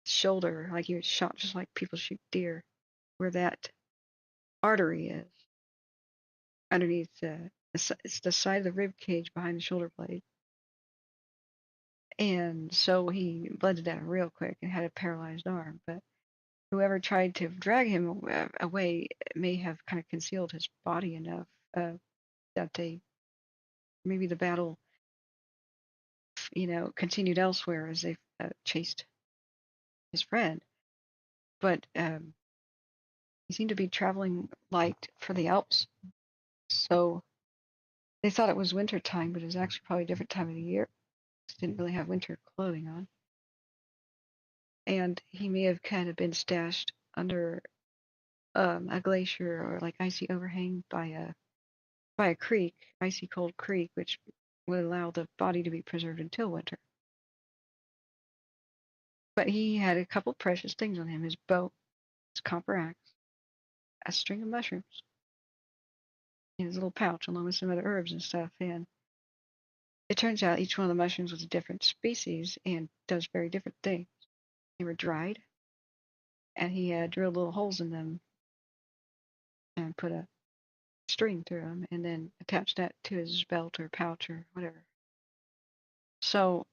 shoulder, like he was shot just like people shoot deer, where that artery is underneath it's the side of the rib cage behind the shoulder blade. And so he bled to death real quick and had a paralyzed arm. But whoever tried to drag him away may have kind of concealed his body enough that maybe the battle, continued elsewhere as they chased his friend. But he seemed to be traveling light for the Alps, so they thought it was winter time, but it was actually probably a different time of the year. He didn't really have winter clothing on, and he may have kind of been stashed under a glacier or like icy overhang by by a creek, icy cold creek, which would allow the body to be preserved until winter. But he had a couple precious things on him: his bow, his copper axe, a string of mushrooms in his little pouch, along with some other herbs and stuff. And it turns out each one of the mushrooms was a different species and does very different things. They were dried, and he had drilled little holes in them and put a string through them, and then attached that to his belt or pouch or whatever. So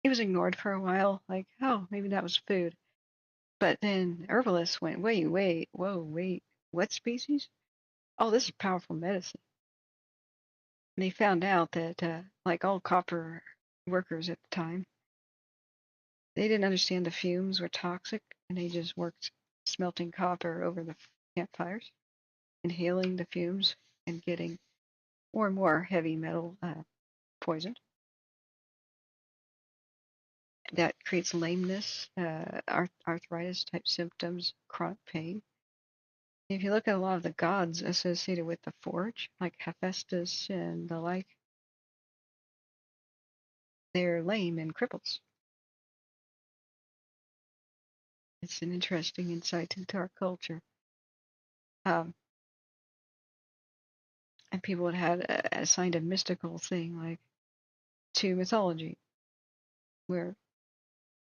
it was ignored for a while, like, oh, maybe that was food. But then herbalists went, wait, what species? Oh, this is powerful medicine. And they found out that, like all copper workers at the time, they didn't understand the fumes were toxic, and they just worked smelting copper over the campfires, inhaling the fumes, and getting more and more heavy metal poisoned. That creates lameness, arthritis type symptoms, chronic pain. If you look at a lot of the gods associated with the forge, like Hephaestus and the like, they're lame and cripples. It's an interesting insight into our culture. And people had assigned a mystical thing, like, to mythology, where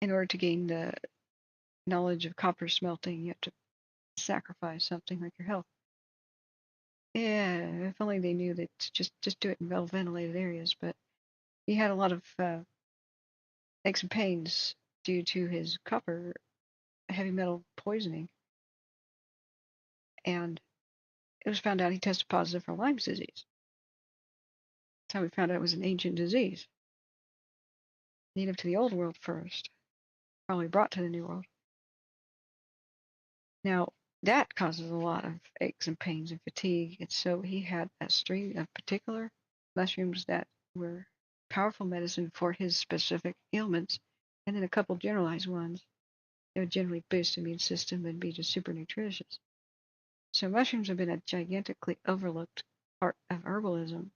in order to gain the knowledge of copper smelting, you have to sacrifice something like your health. Yeah, if only they knew that just do it in well-ventilated areas. But he had a lot of aches and pains due to his copper heavy metal poisoning, and it was found out he tested positive for Lyme's disease. That's how we found out it was an ancient disease, native to the old world first, probably brought to the new world. Now, that causes a lot of aches and pains and fatigue, and so he had a string of particular mushrooms that were powerful medicine for his specific ailments, and then a couple generalized ones that would generally boost the immune system and be just super nutritious. So mushrooms have been a gigantically overlooked part of herbalism,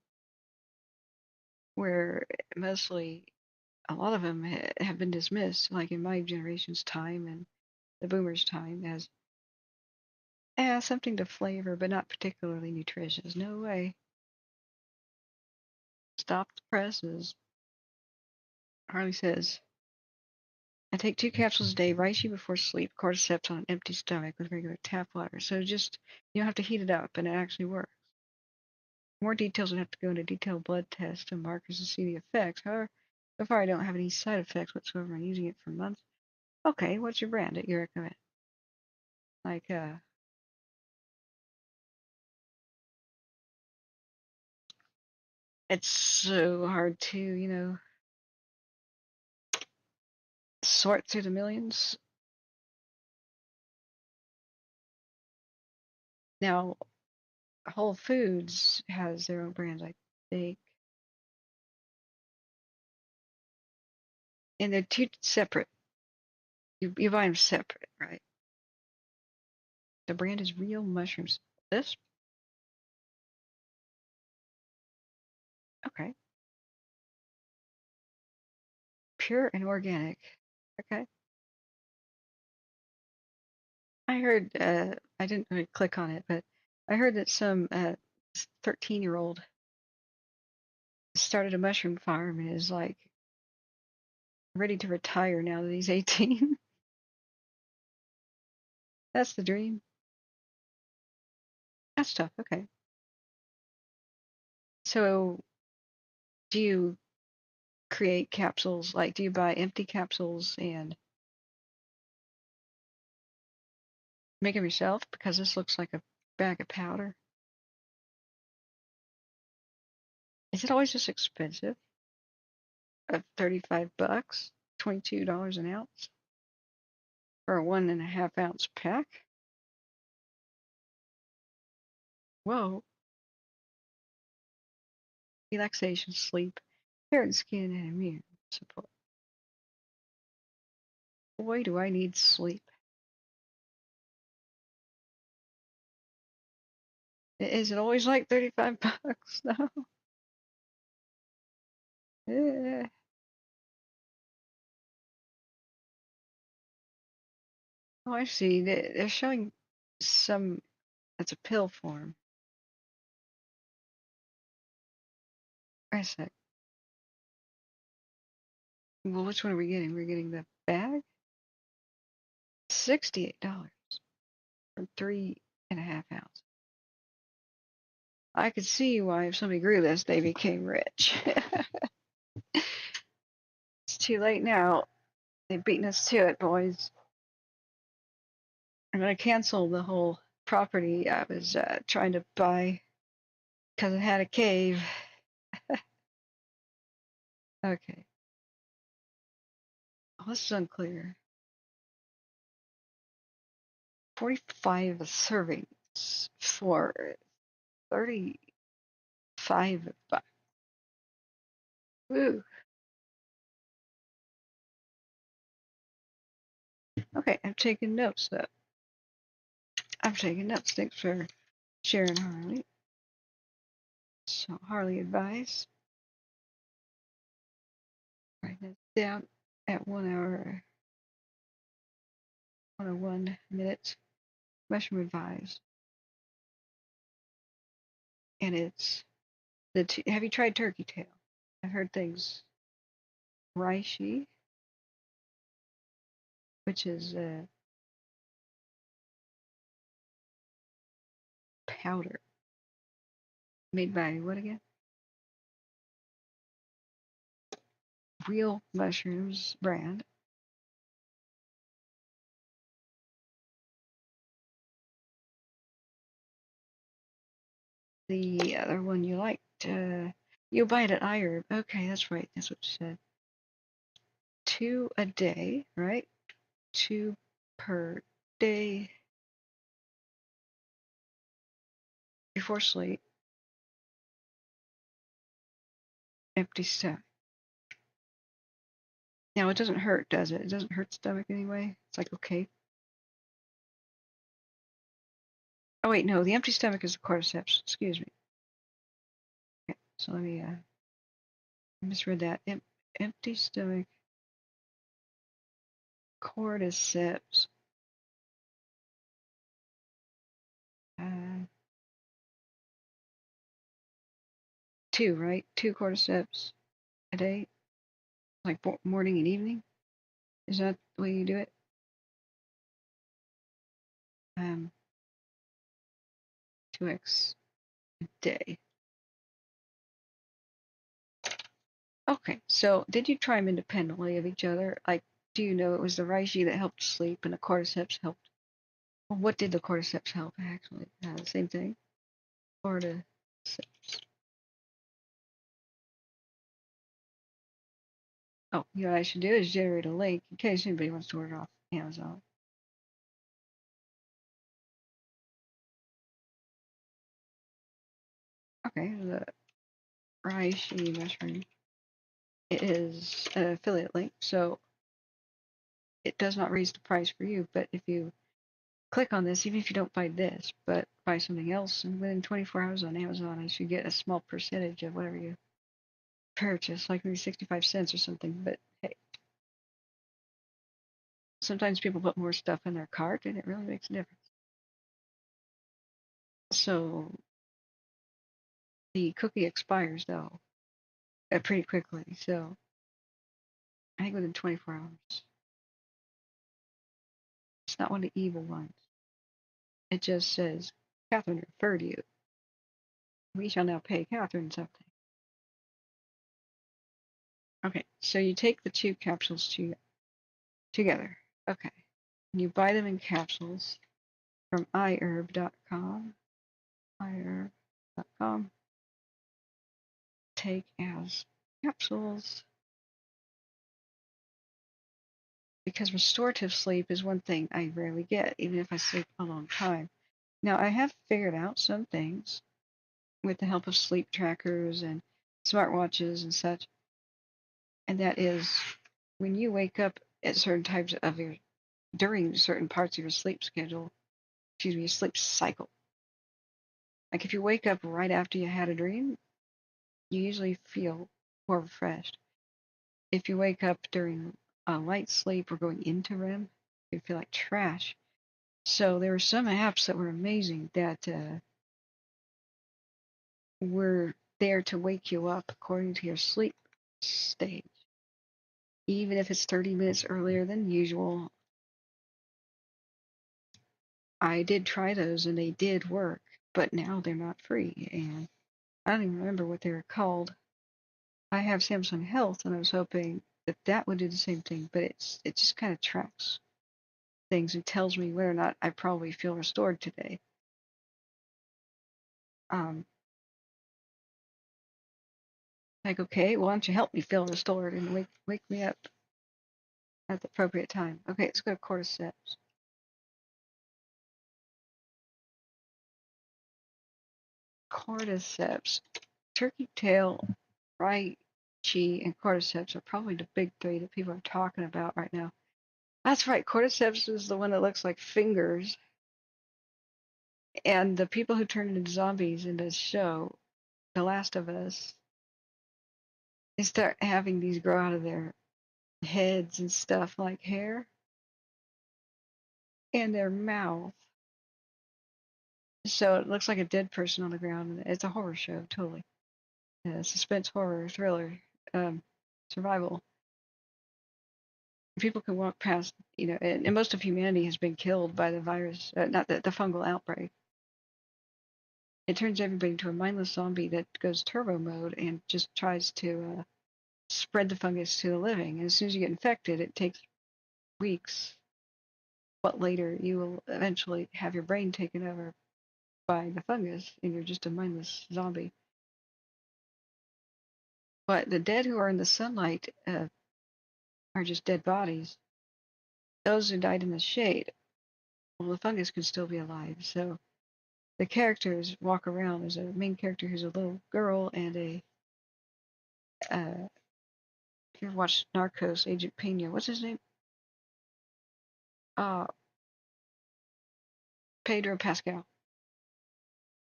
where mostly a lot of them have been dismissed, like in my generation's time and the boomers' time, as something to flavor, but not particularly nutritious. No way. Stop the presses. Harley says, I take 2 capsules a day, reishi before sleep, cordyceps on an empty stomach with regular tap water. So just, you don't have to heat it up, and it actually works. More details would have to go into detailed blood tests and markers to see the effects. However, so far I don't have any side effects whatsoever. I'm using it for months. Okay, what's your brand that you recommend? Like, it's so hard to, sort through the millions. Now, Whole Foods has their own brands, I think. And they're two separate. You buy them separate, right? The brand is Real Mushrooms. This? Okay. Pure and organic. Okay. I heard, I didn't really click on it, but I heard that some 13-year-old started a mushroom farm and is like ready to retire now that he's 18. That's the dream. That's tough. Okay. So, do you create capsules? Like, do you buy empty capsules and make them yourself? Because this looks like a bag of powder. Is it always this expensive? Of $35, $22 an ounce for a 1.5 ounce pack? Whoa. Relaxation, sleep, hair and skin, and immune support. Boy, do I need sleep. Is it always like 35 bucks? No. Yeah. Oh, I see. They're showing some. That's a pill form. Wait a sec. Well, which one are we getting? We're getting the bag? $68 for 3.5 ounces. I could see why if somebody grew this, they became rich. It's too late now. They've beaten us to it, boys. I'm going to cancel the whole property I was trying to buy because it had a cave. Okay. Oh, this is unclear. 45 servings for 35 bucks. Ooh. Okay, I'm taking notes though. I'm taking notes. Thanks for sharing, Harley. So Harley advice. Write this down at 1 hour, 101 minutes. Mushroom advice. And it's have you tried turkey tail? I've heard things. Reishi, which is powder made by what again? Real Mushrooms brand. The other one you liked, you'll buy it at iHerb. Okay, that's right. That's what you said. 2 a day, right? 2 per day before sleep. Empty stomach. Now it doesn't hurt, does it? It doesn't hurt the stomach anyway. It's like okay. Oh wait, no, the empty stomach is the cordyceps. Excuse me. Okay, so let me. I misread that. Empty stomach. Cordyceps. 2, right? 2 cordyceps a day, like morning and evening. Is that the way you do it? 2x a day. Okay, so did you try them independently of each other? Like, do you know it was the reishi that helped sleep and the cordyceps helped? Well, what did the cordyceps help actually? Same thing. Cordyceps. Oh, you know what I should do is generate a link in case anybody wants to order off Amazon. Okay, the reishi mushroom. It is an affiliate link, so it does not raise the price for you. But if you click on this, even if you don't buy this, but buy something else, and within 24 hours on Amazon, I should get a small percentage of whatever you purchase, like maybe 65 cents or something. But hey, sometimes people put more stuff in their cart, and it really makes a difference. So the cookie expires though pretty quickly. So I think within 24 hours. It's not one of the evil ones. It just says, Kathryn referred you. We shall now pay Kathryn something. Okay, so you take the 2 capsules together. Okay. And you buy them in capsules from iherb.com. iherb.com. Take as capsules. Because restorative sleep is one thing I rarely get, even if I sleep a long time. Now, I have figured out some things with the help of sleep trackers and smartwatches and such. And that is when you wake up at certain times of during certain parts of your sleep schedule, excuse me, your sleep cycle, Like if you wake up right after you had a dream, you usually feel more refreshed. If you wake up during a light sleep or going into REM, you feel like trash. So there were some apps that were amazing that were there to wake you up according to your sleep stage. Even if it's 30 minutes earlier than usual, I did try those and they did work, but now they're not free. And I don't even remember what they were called. I have Samsung Health and I was hoping that that would do the same thing, but it just kind of tracks things and tells me whether or not I probably feel restored today. Um, like, okay, well, why don't you help me feel restored and wake me up at the appropriate time? Okay, let's go to cordyceps. Cordyceps, turkey tail, reishi, and cordyceps are probably the big three that people are talking about right now. That's right, cordyceps is the one that looks like fingers. And the people who turn into zombies in this show, The Last of Us, they start having these grow out of their heads and stuff like hair and their mouth. So it looks like a dead person on the ground. It's a horror show, totally. Suspense, horror, thriller, um, survival. People can walk past, and most of humanity has been killed by the virus, not the fungal outbreak. It turns everybody into a mindless zombie that goes turbo mode and just tries to spread the fungus to the living. And as soon as you get infected, it takes weeks, but later you will eventually have your brain taken over by the fungus and you're just a mindless zombie. But the dead who are in the sunlight are just dead bodies. Those who died in the shade, well, the fungus could still be alive. So the characters walk around. There's a main character who's a little girl and if you ever watched Narcos, Agent Pena, what's his name? Uh, Pedro Pascal.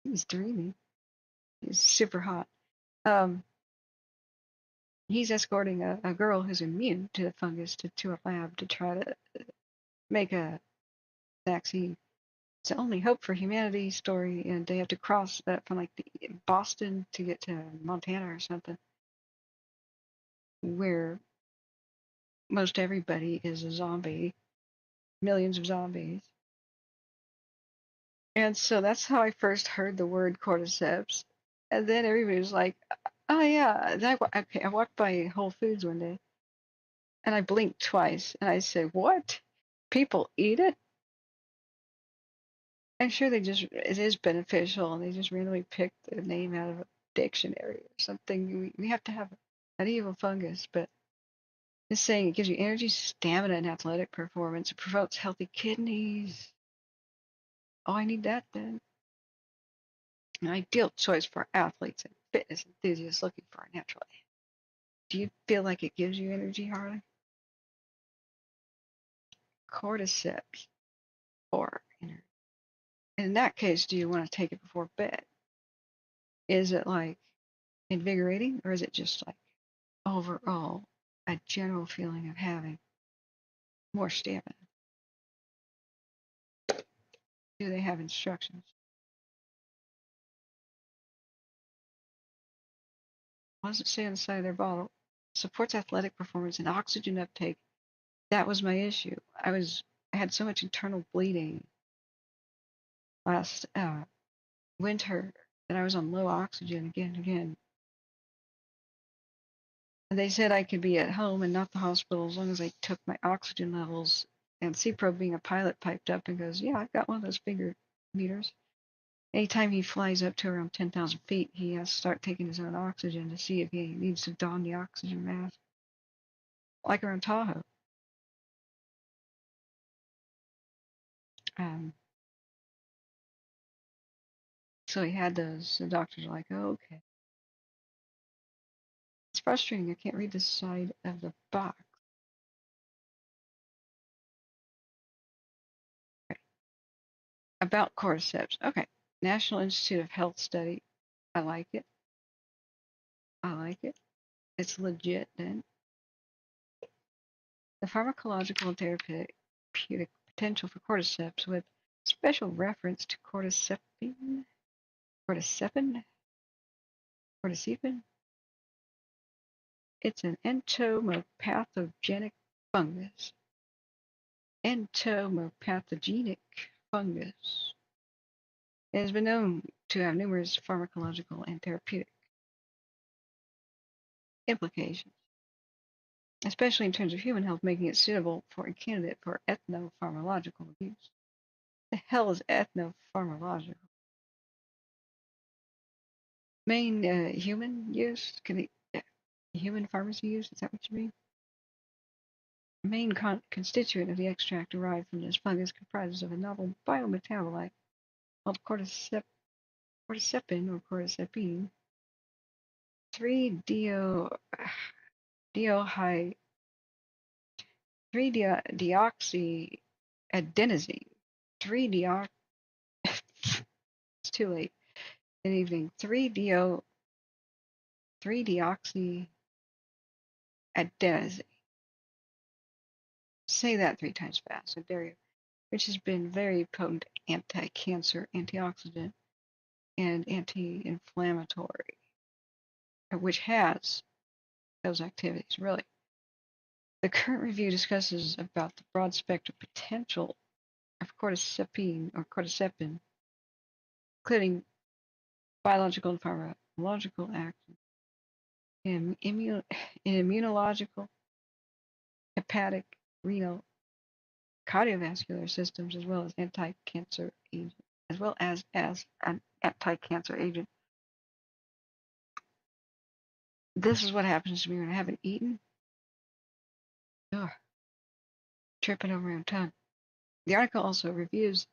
He's dreamy. He's super hot. Um, he's escorting a girl who's immune to the fungus to a lab to try to make a vaccine. It's the only hope for humanity story, and they have to cross that from like Boston to get to Montana or something, where most everybody is a zombie, millions of zombies. And so that's how I first heard the word cordyceps. And then everybody was like, oh yeah. I walked by Whole Foods one day and I blinked twice and I said, what? People eat it? I'm sure it is beneficial and they just randomly picked the name out of a dictionary or something. We have to have an evil fungus, but it's saying it gives you energy, stamina, and athletic performance. It promotes healthy kidneys. Oh, I need that then. An ideal choice for athletes and fitness enthusiasts looking for a natural edge. Do you feel like it gives you energy, Harley? Cordyceps or energy. In that case, do you want to take it before bed? Is it like invigorating or is it just like overall a general feeling of having more stamina? Do they have instructions? What does it say on the side of their bottle? Supports athletic performance and oxygen uptake. That was my issue. I had so much internal bleeding last winter that I was on low oxygen again and again. And they said I could be at home and not the hospital as long as I took my oxygen levels. And CPRO, being a pilot, piped up and goes, yeah, I've got one of those finger meters. Anytime he flies up to around 10,000 feet, he has to start taking his own oxygen to see if he needs to don the oxygen mask, like around Tahoe. Um, so he had those. The doctors are like, oh, okay. It's frustrating. I can't read the side of the box. Okay. About cordyceps. Okay. National Institute of Health study. I like it. I like it. It's legit then. The pharmacological and therapeutic potential for cordyceps with special reference to cordycepin, cordycepin, cordycepin. It's an entomopathogenic fungus. Entomopathogenic fungus. It has been known to have numerous pharmacological and therapeutic implications, especially in terms of human health, making it suitable for a candidate for ethnopharmacological use. The hell is ethnopharmacological? Main human use? Human pharmacy use? Is that what you mean? The main constituent of the extract derived from this fungus comprises of a novel biometabolite called cordycepin or cordycepin, 3-deoxyadenosine, 3-deoxyadenosine, 3-deox. It's too late in the evening. 3-deoxyadenosine. Say that 3 times fast, I dare you. Which has been very potent anti-cancer, antioxidant, and anti-inflammatory, which has those activities, really. The current review discusses about the broad spectrum potential of cordycepin or cordycepin, including biological and pharmacological action in immunological, hepatic, renal, cardiovascular systems, as well as anti-cancer agent, an anti-cancer agent. This is what happens to me when I haven't eaten. Ugh, tripping over my own tongue. The article also reviews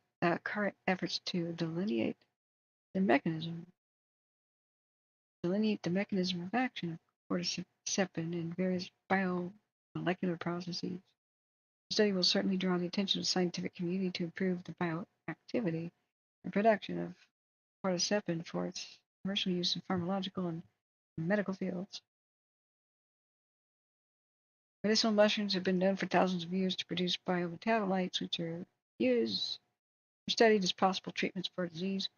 current efforts to delineate the mechanism of action of cordycepin in various biomolecular processes. The study will certainly draw the attention of the scientific community to improve the bioactivity and production of cordycepin for its commercial use in pharmacological and medical fields. Medicinal mushrooms have been known for thousands of years to produce biometabolites, which are used or studied as possible treatments for disease.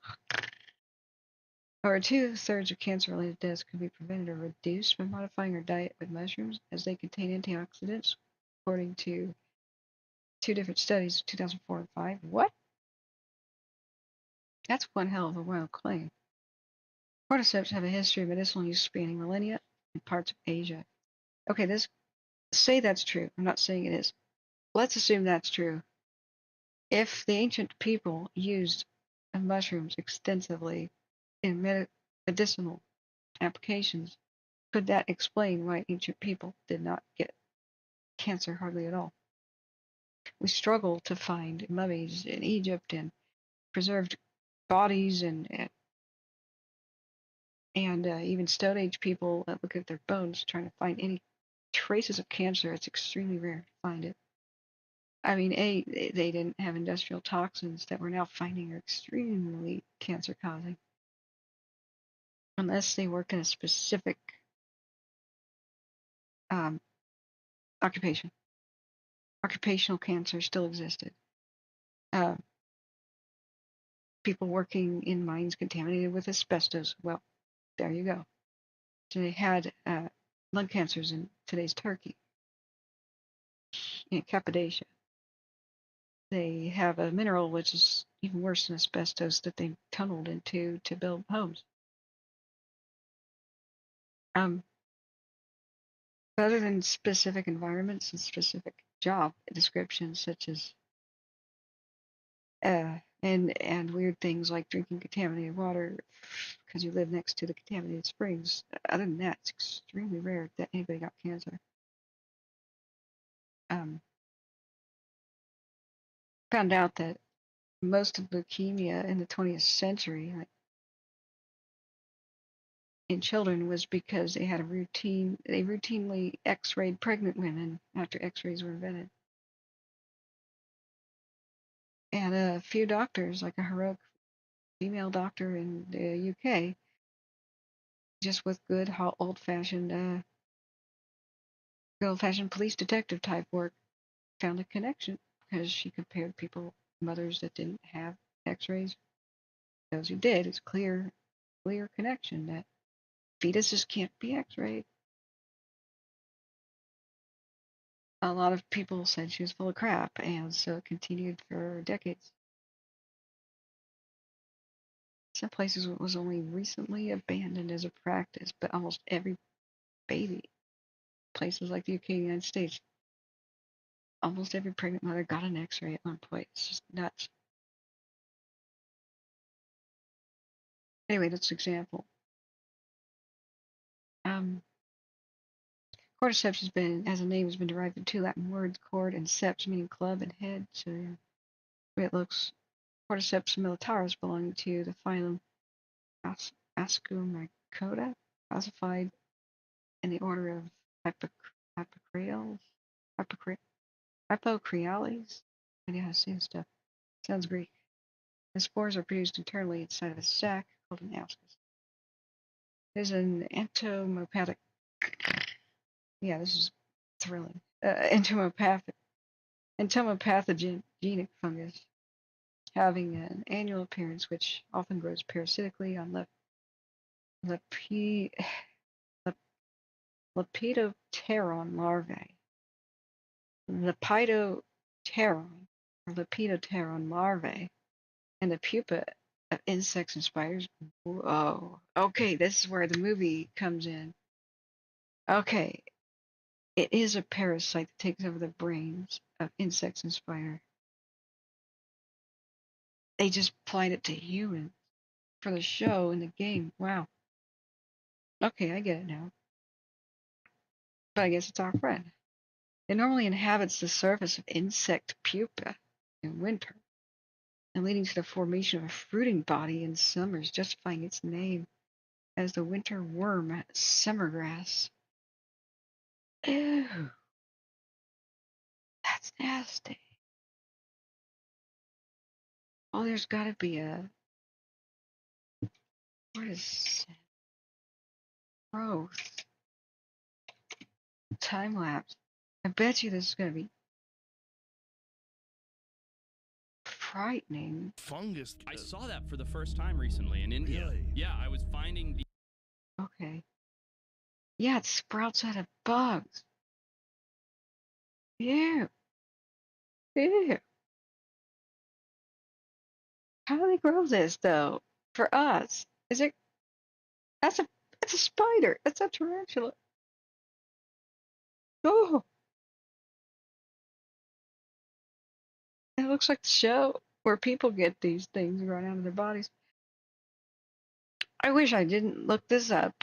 Over 2/3 of cancer-related deaths can be prevented or reduced by modifying our diet with mushrooms, as they contain antioxidants, according to 2 different studies, 2004 and 2005. What? That's one hell of a wild claim. Cordyceps have a history of medicinal use spanning millennia in parts of Asia. Okay, say that's true. I'm not saying it is. Let's assume that's true. If the ancient people used mushrooms extensively in medicinal applications, could that explain why ancient people did not get cancer hardly at all? We struggle to find mummies in Egypt and preserved bodies and even Stone Age people that look at their bones trying to find any traces of cancer. It's extremely rare to find it. I mean, they didn't have industrial toxins that we're now finding are extremely cancer-causing, unless they work in a specific occupation. Occupational cancer still existed. People working in mines contaminated with asbestos. Well, there you go. So they had lung cancers in today's Turkey, in Cappadocia. They have a mineral which is even worse than asbestos that they tunneled into to build homes. Other than specific environments and specific job descriptions, such as and weird things like drinking contaminated water because you live next to the contaminated springs. Other than that, it's extremely rare that anybody got cancer. Found out that most of leukemia in the 20th century, like in children, was because they routinely x-rayed pregnant women after x-rays were invented. And a few doctors, like a heroic female doctor in the UK, just with good old-fashioned police detective type work, found a connection because she compared mothers that didn't have X-rays, those who did. It's clear connection that fetuses can't be X-rayed. A lot of people said she was full of crap, and so it continued for decades. Some places it was only recently abandoned as a practice, but almost every baby, places like the UK and the United States, almost every pregnant mother got an X-ray at one point. It's just nuts. Anyway, that's an example. Cordyceps as a name, has been derived from two Latin words, cord and seps, meaning club and head. So the way it looks, Cordyceps militaris, belonging to the phylum Ascomycota, classified in the order of Hypocreales. Hypocreales. I know how to say this stuff. Sounds Greek. The spores are produced internally inside of a sac called an ascus. There's an entomopathic. Yeah, this is thrilling. Entomopathogenic fungus having an annual appearance which often grows parasitically on Lepidopteron larvae. Lepidopteron or Lepidopteron larvae and the pupa of insects and spiders. Whoa. Okay, this is where the movie comes in. Okay, it is a parasite that takes over the brains of insects and spiders. They just applied it to humans for the show and the game. Wow. Okay, I get it now. But I guess it's our friend. It normally inhabits the surface of insect pupa in winter, and leading to the formation of a fruiting body in summers, justifying its name as the winter worm summergrass. Ew, that's nasty. Oh, there's got to be what is growth time lapse. I bet you this is going to be frightening. Fungus. I saw that for the first time recently in India. Really? Yeah, I was finding the. Okay. Yeah, it sprouts out of bugs. Ew. Ew. How do they grow this though? For us, is it? That's a spider. That's a tarantula. Oh, it looks like the show where people get these things growing out of their bodies. I wish I didn't look this up.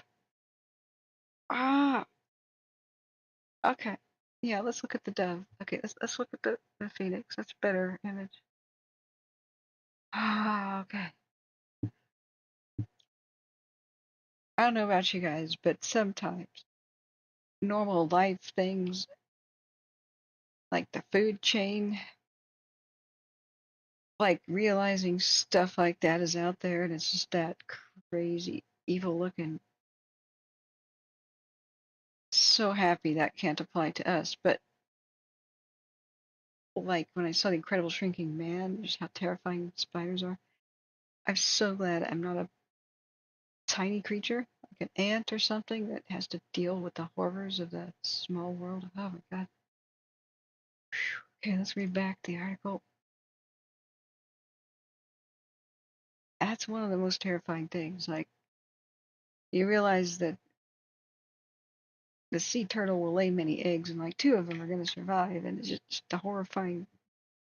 Ah, okay. Yeah, let's look at the dove. Okay, let's look at the phoenix. That's a better image. Ah, okay. I don't know about you guys, but sometimes normal life things like the food chain, like realizing stuff like that is out there and it's just that crazy, evil looking. So happy that can't apply to us, but like when I saw The Incredible Shrinking Man, just how terrifying spiders are. I'm so glad I'm not a tiny creature, like an ant or something, that has to deal with the horrors of the small world. Oh my God. Okay, let's read back the article. That's one of the most terrifying things. Like, you realize that the sea turtle will lay many eggs, and like two of them are going to survive, and it's just the horrifying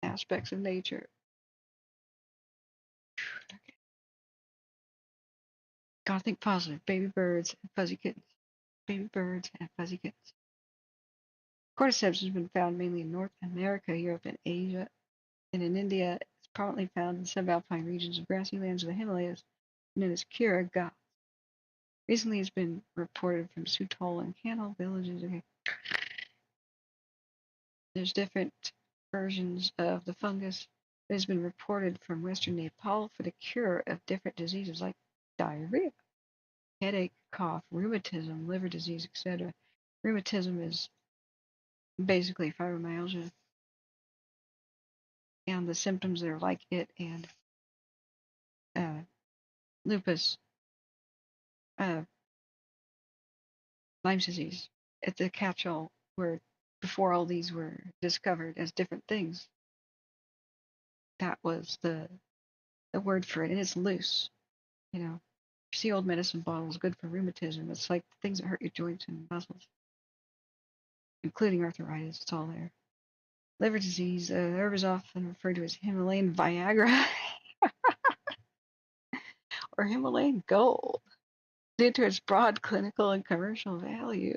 aspects of nature. Okay. Gotta think positive. Baby birds and fuzzy kittens. Baby birds and fuzzy kittens. Cordyceps has been found mainly in North America, Europe, and Asia, and in India it's prominently found in subalpine regions of grassy lands of the Himalayas, known as Kira Ghats. Recently, it's been reported from Sutol and Kanal villages. Okay. There's different versions of the fungus. It has been reported from western Nepal for the cure of different diseases like diarrhea, headache, cough, rheumatism, liver disease, etc. Rheumatism is basically fibromyalgia, and the symptoms that are like it, and uh, lupus, uh, Lyme's disease. It's a catch-all where before all these were discovered as different things, that was the word for it, and it's loose. You know, you see old medicine bottles good for rheumatism. It's like things that hurt your joints and muscles, including arthritis. It's all there. Liver disease. The herb is often referred to as Himalayan Viagra or Himalayan Gold due to its broad clinical and commercial value.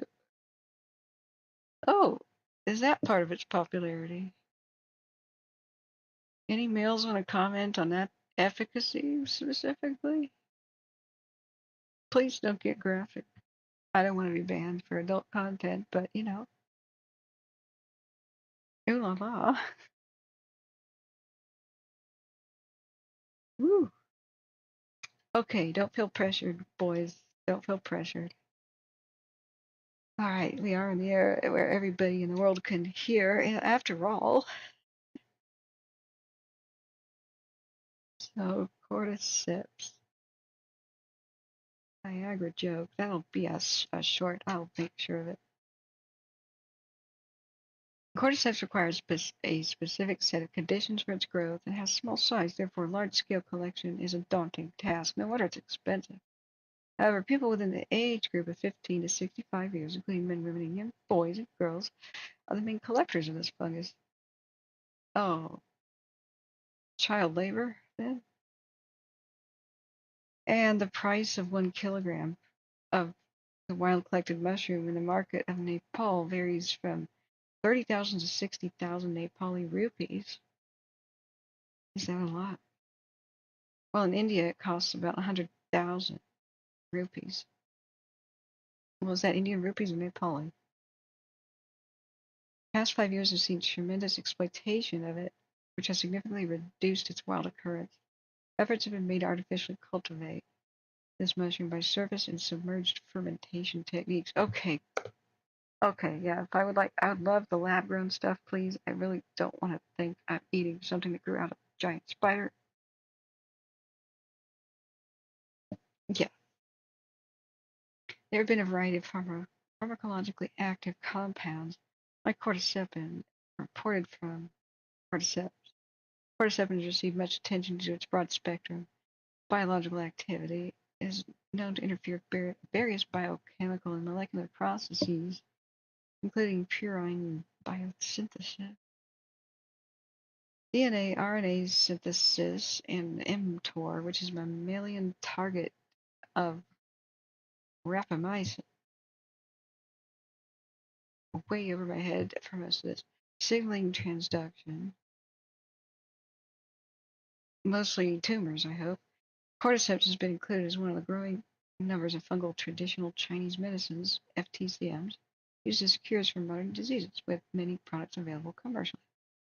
Oh, is that part of its popularity? Any males want to comment on that efficacy specifically? Please don't get graphic. I don't want to be banned for adult content, but you know, ooh la la. Woo. Okay, don't feel pressured, boys. Don't feel pressured. All right, we are in the air where everybody in the world can hear, after all. So, cordyceps. Viagra joke. That'll be a short. I'll make sure of it. Cordyceps requires a specific set of conditions for its growth and has small size, therefore large-scale collection is a daunting task. No wonder it's expensive. However, people within the age group of 15 to 65 years, including men, women, and young boys and girls, are the main collectors of this fungus. Oh, child labor, then? And the price of 1 kilogram of the wild collected mushroom in the market of Nepal varies from 30,000 to 60,000 Nepali rupees. Is that a lot? Well, in India, it costs about 100,000 rupees. Well, is that Indian rupees or Nepali? The past 5 years have seen tremendous exploitation of it, which has significantly reduced its wild occurrence. Efforts have been made to artificially cultivate this mushroom by surface and submerged fermentation techniques. Okay, yeah. If I would love the lab-grown stuff, please. I really don't want to think I'm eating something that grew out of a giant spider. Yeah, there have been a variety of pharmacologically active compounds like cordycepin reported from cordyceps. Cordycepin has received much attention due to its broad spectrum biological activity. It is known to interfere with various biochemical and molecular processes, including purine biosynthesis, DNA, RNA synthesis, and mTOR, which is a mammalian target of rapamycin. Way over my head for most of this. Signaling transduction, mostly tumors, I hope. Cordyceps has been included as one of the growing numbers of fungal traditional Chinese medicines, FTCMs, used as cures for modern diseases, with many products available commercially.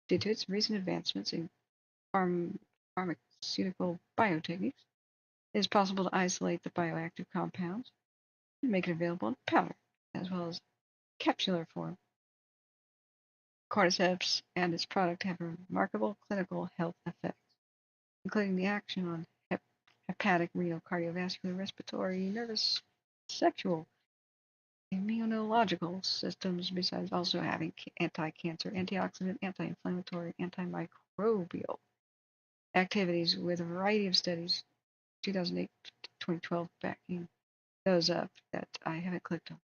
Due to its recent advancements in pharmaceutical biotechniques, it is possible to isolate the bioactive compounds and make it available in powder, as well as capsular form. Cordyceps and its product have remarkable clinical health effects, including the action on hepatic, renal, cardiovascular, respiratory, nervous, sexual, immunological systems, besides also having anti-cancer, antioxidant, anti-inflammatory, antimicrobial activities with a variety of studies, 2008 to 2012, backing those up that I haven't clicked on.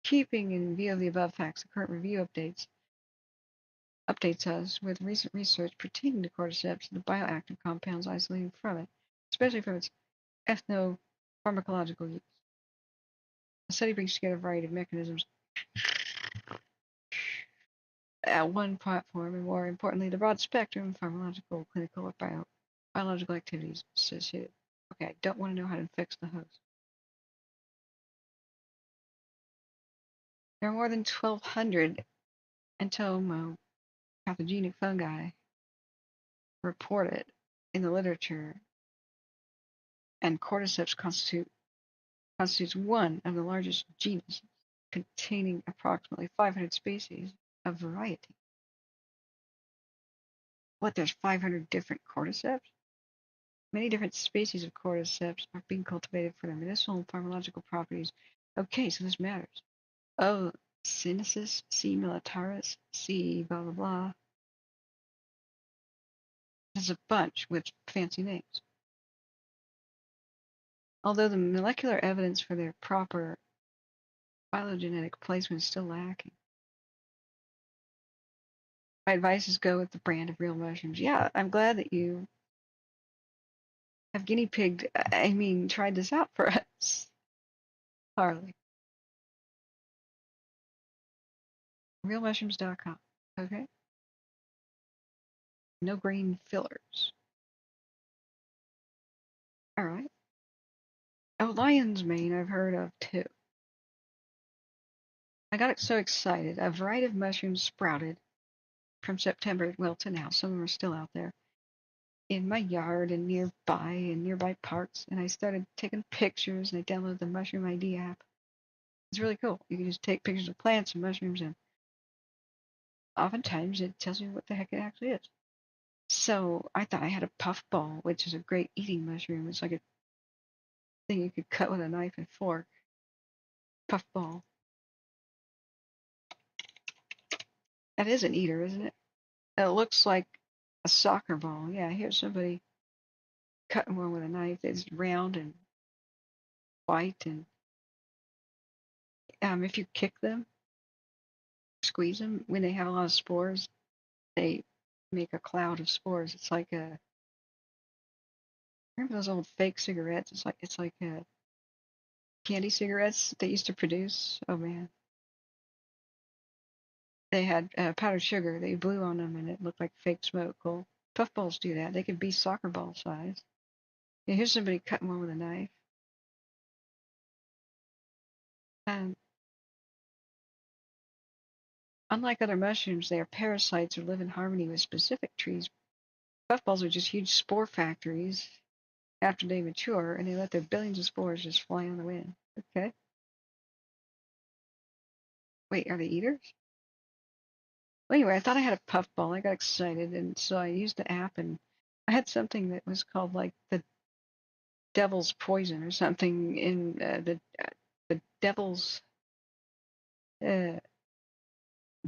Keeping in view of the above facts, the current review updates us with recent research pertaining to cordyceps and the bioactive compounds isolated from it, especially from its ethnopharmacological use. The study brings together a variety of mechanisms at one platform, and more importantly, the broad spectrum pharmacological, clinical, or biological activities associated. Okay, I don't want to know how to infect the host. There are more than 1,200 entomopathogenic fungi reported in the literature, and cordyceps constitutes one of the largest genus, containing approximately 500 species of variety. What, there's 500 different cordyceps? Many different species of cordyceps are being cultivated for their medicinal and pharmacological properties. Okay, so this matters. Oh, Sinensis, C. militaris, C. blah blah blah. There's a bunch with fancy names. Although the molecular evidence for their proper phylogenetic placement is still lacking. My advice is go with the brand of real mushrooms. Yeah, I'm glad that you have tried this out for us, Harley. Realmushrooms.com. Okay? No green fillers. All right. Oh, lion's mane I've heard of too. I got so excited. A variety of mushrooms sprouted from September, well, to now. Some of them are still out there in my yard and nearby parks. And I started taking pictures, and I downloaded the Mushroom ID app. It's really cool. You can just take pictures of plants and mushrooms, and oftentimes it tells you what the heck it actually is. So I thought I had a puffball, which is a great eating mushroom. It's like a thing you could cut with a knife and fork. Puffball. That is an eater, isn't it? It looks like a soccer ball. Yeah, here's somebody cutting one with a knife. It's round and white, and if you kick them, squeeze them, when they have a lot of spores, they make a cloud of spores. It's like remember those old fake cigarettes? It's like candy cigarettes they used to produce. Oh man, they had powdered sugar. They blew on them, and it looked like fake smoke. Well, puffballs do that. They could be soccer ball size. Yeah, here's somebody cutting one with a knife. And unlike other mushrooms, they are parasites or live in harmony with specific trees. Puffballs are just huge spore factories after they mature, and they let their billions of spores just fly on the wind. Okay. Wait, are they eaters? Well, anyway, I thought I had a puffball. I got excited, and so I used the app, and I had something that was called like the devil's poison or something in the devil's uh,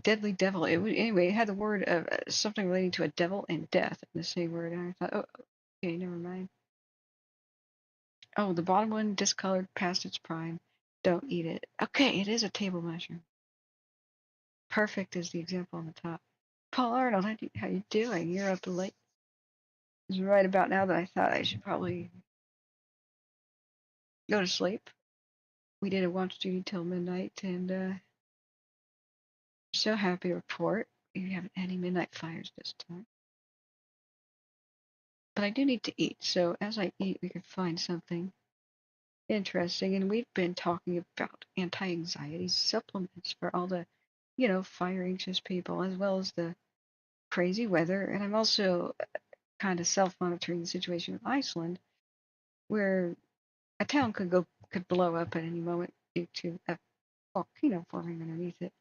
deadly devil. Anyway, it had the word of something relating to a devil and death in the same word, and I thought, oh, okay, never mind. Oh, the bottom one, discolored past its prime. Don't eat it. Okay, it is a table mushroom. Perfect is the example on the top. Paul Arnold, how you doing? You're up late. It's right about now that I thought I should probably go to sleep. We did a watch duty till midnight, and so happy to report we haven't had any midnight fires this time. But I do need to eat, so as I eat, we can find something interesting. And we've been talking about anti-anxiety supplements for all the, fire-anxious people, as well as the crazy weather. And I'm also kind of self-monitoring the situation with Iceland, where a town could blow up at any moment due to a volcano forming underneath it.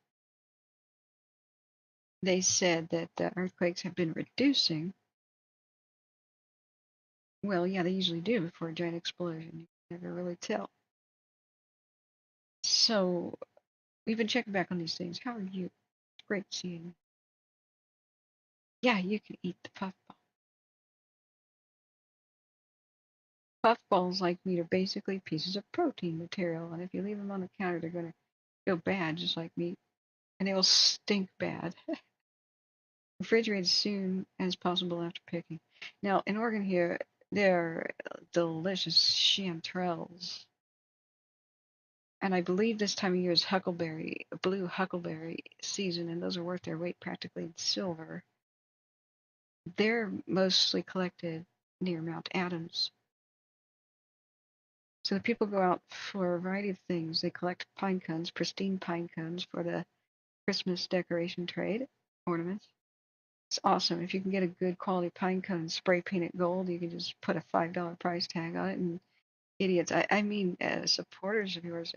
They said that the earthquakes have been reducing. Well, yeah, they usually do before a giant explosion. You can never really tell. So we've been checking back on these things. How are you? Great seeing you. Yeah, you can eat the puffball. Puffballs, like meat, are basically pieces of protein material, and if you leave them on the counter, they're going to go bad, just like meat, and they will stink bad. Refrigerate as soon as possible after picking. Now, in Oregon here, there are delicious chanterelles. And I believe this time of year is blue huckleberry season, and those are worth their weight practically in silver. They're mostly collected near Mount Adams. So the people go out for a variety of things. They collect pine cones, pristine pine cones for the Christmas decoration trade ornaments. It's awesome. If you can get a good quality pine cone and spray paint it gold, you can just put a $5 price tag on it. And idiots, I mean, supporters of yours,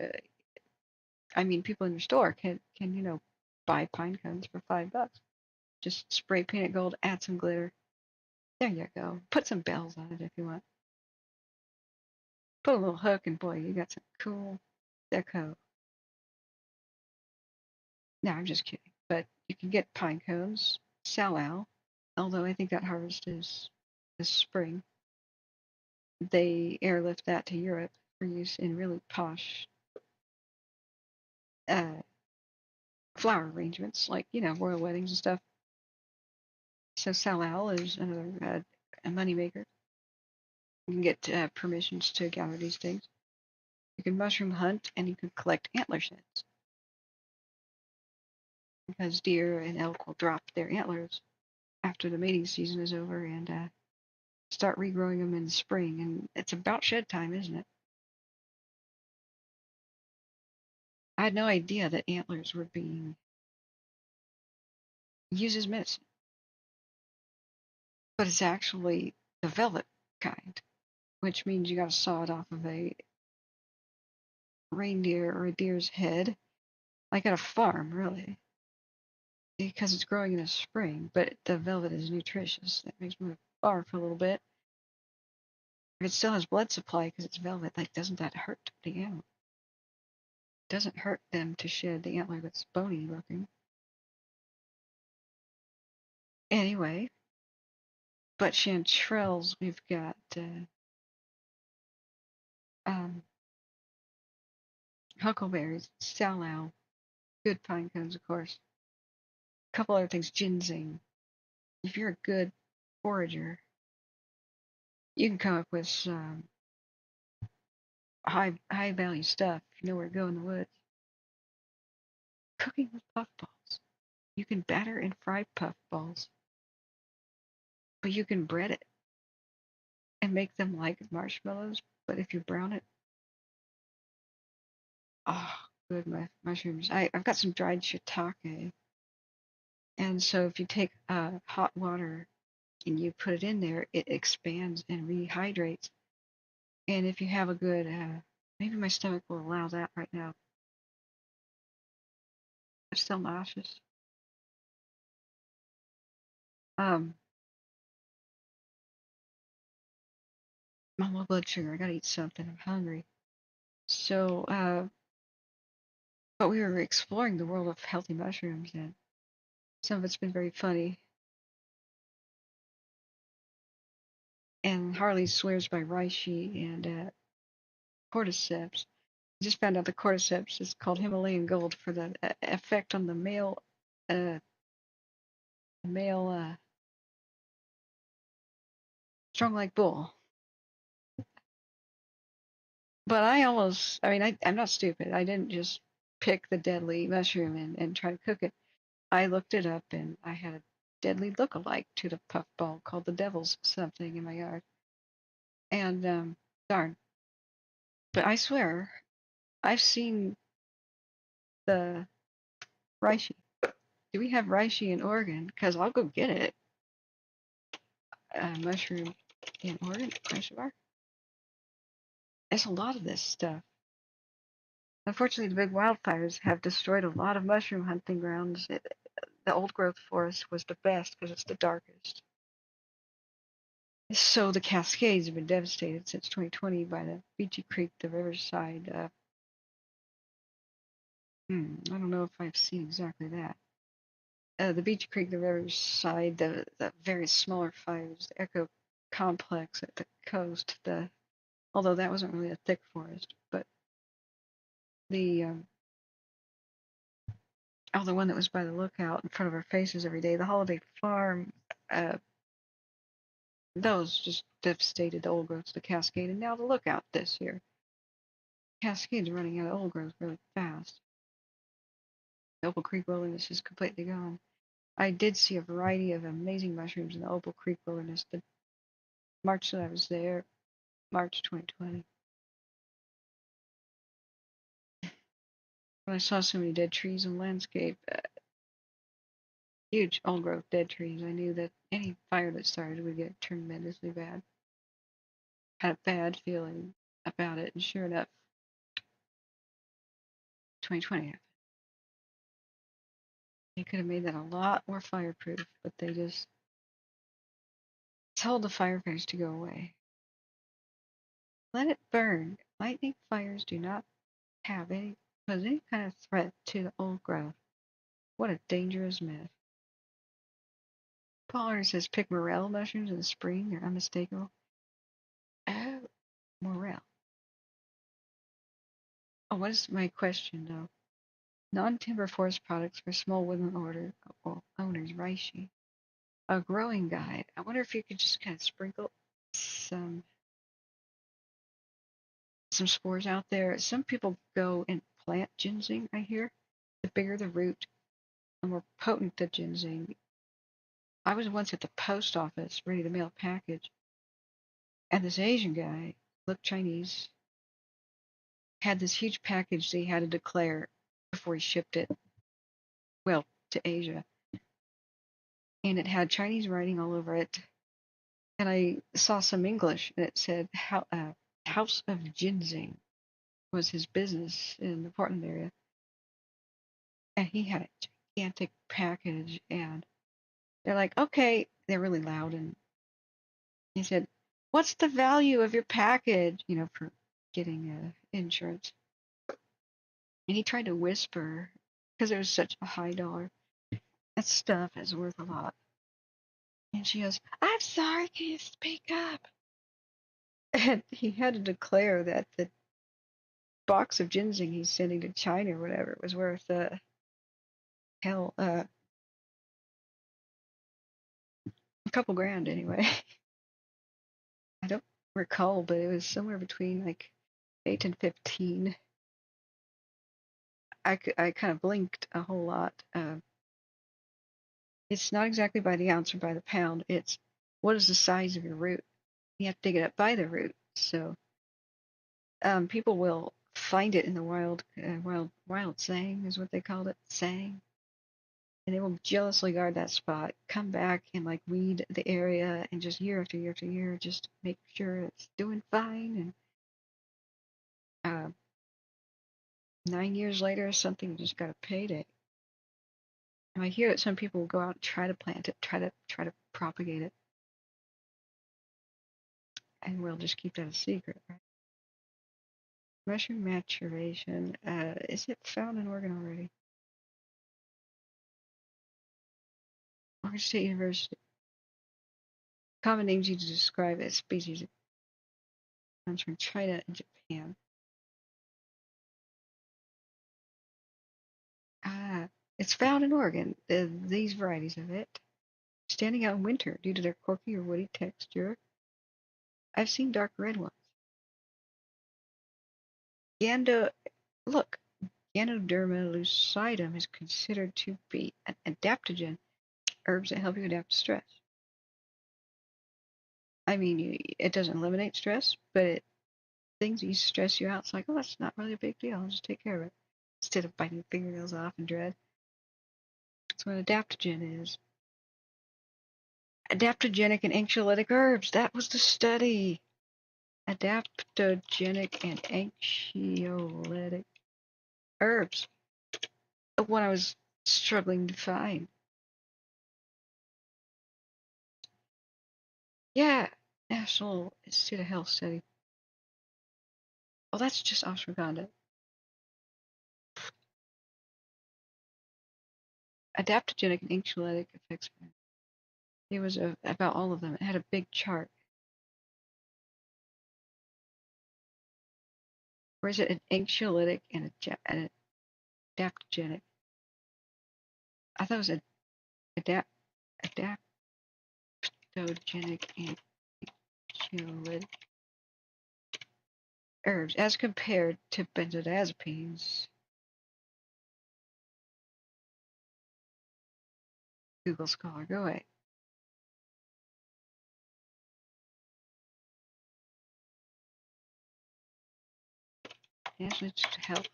I mean, people in your store can buy pine cones for $5. Just spray paint it gold, add some glitter. There you go. Put some bells on it if you want. Put a little hook, and boy, you got some cool deco. No, I'm just kidding. But you can get pine cones, salal, although I think that harvest is this spring. They airlift that to Europe for use in really posh uh, flower arrangements, like, royal weddings and stuff. So salal is another a moneymaker. You can get permissions to gather these things. You can mushroom hunt, and you can collect antler sheds, because deer and elk will drop their antlers after the mating season is over and start regrowing them in the spring. And it's about shed time, isn't it? I had no idea that antlers were being used as medicine, but it's actually the velvet kind, which means you got to saw it off of a reindeer or a deer's head, like at a farm, really, because it's growing in the spring. But the velvet is nutritious. That makes me barf a little bit. If it still has blood supply because it's velvet, like, doesn't that hurt the animal? It doesn't hurt them to shed the antler that's bony looking. Anyway, but chanterelles, we've got um, huckleberries, salal, good pine cones, of course. A couple other things, ginseng. If you're a good forager, you can come up with some high value stuff if you know where to go in the woods. Cooking with puffballs. You can batter and fry puffballs, but you can bread it and make them like marshmallows. But if you brown it, oh, good mushrooms. I've got some dried shiitake, and so if you take hot water and you put it in there, it expands and rehydrates. And if you have a good, maybe my stomach will allow that right now. It's still nauseous. My low blood sugar. I gotta eat something. I'm hungry. So, but we were exploring the world of healthy mushrooms, and some of it's been very funny. And Harley swears by reishi and cordyceps. I just found out the cordyceps is called Himalayan gold for the effect on the uh, male strong like bull. But I mean, I'm not stupid. I didn't just pick the deadly mushroom and try to cook it. I looked it up, and I had a deadly look-alike to the puffball called the devil's something in my yard. And darn. But I swear, I've seen the reishi. Do we have reishi in Oregon? Because I'll go get it. Mushroom in Oregon? Question mark. There's a lot of this stuff. Unfortunately, the big wildfires have destroyed a lot of mushroom hunting grounds. The old growth forest was the best because it's the darkest. So the Cascades have been devastated since 2020 by the Beachy Creek, the riverside. I don't know if I've seen exactly that. The Beachy Creek, the riverside, the various smaller fires, the Echo Complex at the coast, although that wasn't really a thick forest, but the the one that was by the lookout in front of our faces every day, the Holiday Farm, those just devastated the old growth, the Cascade, and now the lookout this year. Cascade's running out of old growth really fast. The Opal Creek Wilderness is completely gone. I did see a variety of amazing mushrooms in the Opal Creek Wilderness the March that I was there, March 2020. When I saw so many dead trees and landscape, huge old growth dead trees. I knew that any fire that started would get tremendously bad. Had a bad feeling about it, and sure enough, 2020 happened. They could have made that a lot more fireproof, but they just told the firefighters to go away. Let it burn. Lightning fires do not pose any kind of threat to the old growth. What a dangerous myth. Paul Arner says pick morel mushrooms in the spring. They're unmistakable. Oh, morel. Oh, what is my question though? Non-timber forest products for small woodland owners. Reishi. A growing guide. I wonder if you could just kind of sprinkle some spores out there. Some people go and plant ginseng, I hear. The bigger the root, the more potent the ginseng. I was once at the post office ready to mail a package, and this Asian guy, looked Chinese, had this huge package that he had to declare before he shipped it, well, to Asia. And it had Chinese writing all over it. And I saw some English, and it said House of Ginseng was his business in the Portland area. And he had a gigantic package, and they're like, okay, they're really loud. And he said, what's the value of your package, for getting insurance? And he tried to whisper, because it was such a high dollar. That stuff is worth a lot. And she goes, I'm sorry, can you speak up? And he had to declare that the box of ginseng he's sending to China or whatever was worth, hell, a couple grand anyway. I don't recall, but it was somewhere between like 8 and 15. I kind of blinked a whole lot. It's not exactly by the ounce or by the pound. It's what is the size of your root. You have to dig it up by the root. So people will find it in the wild. Wild sang is what they called it, sang, and they will jealously guard that spot. Come back and like weed the area, and just year after year after year, just make sure it's doing fine. And 9 years later, something just got a payday. And I hear that some people will go out and try to plant it, try to propagate it, and we'll just keep that a secret, right? Mushroom maturation. Is it found in Oregon already? Oregon State University. Common names used to describe a species that comes from China and Japan. It's found in Oregon. These varieties of it, standing out in winter due to their corky or woody texture. I've seen dark red ones. Look, Ganoderma lucidum is considered to be an adaptogen, herbs that help you adapt to stress. I mean, it doesn't eliminate stress, but things that stress you out, it's like, oh, that's not really a big deal. I'll just take care of it. Instead of biting your fingernails off in dread. That's what an adaptogen is. Adaptogenic and anxiolytic herbs. That was the study. Adaptogenic and anxiolytic herbs. What I was struggling to find. Yeah, National Institute of Health study. Oh, that's just ashwagandha. Adaptogenic and anxiolytic effects. It was about all of them. It had a big chart. Or is it an anxiolytic and an adaptogenic? I thought it was adaptogenic and anxiolytic herbs as compared to benzodiazepines. Google Scholar, go away. Yes, it's to help.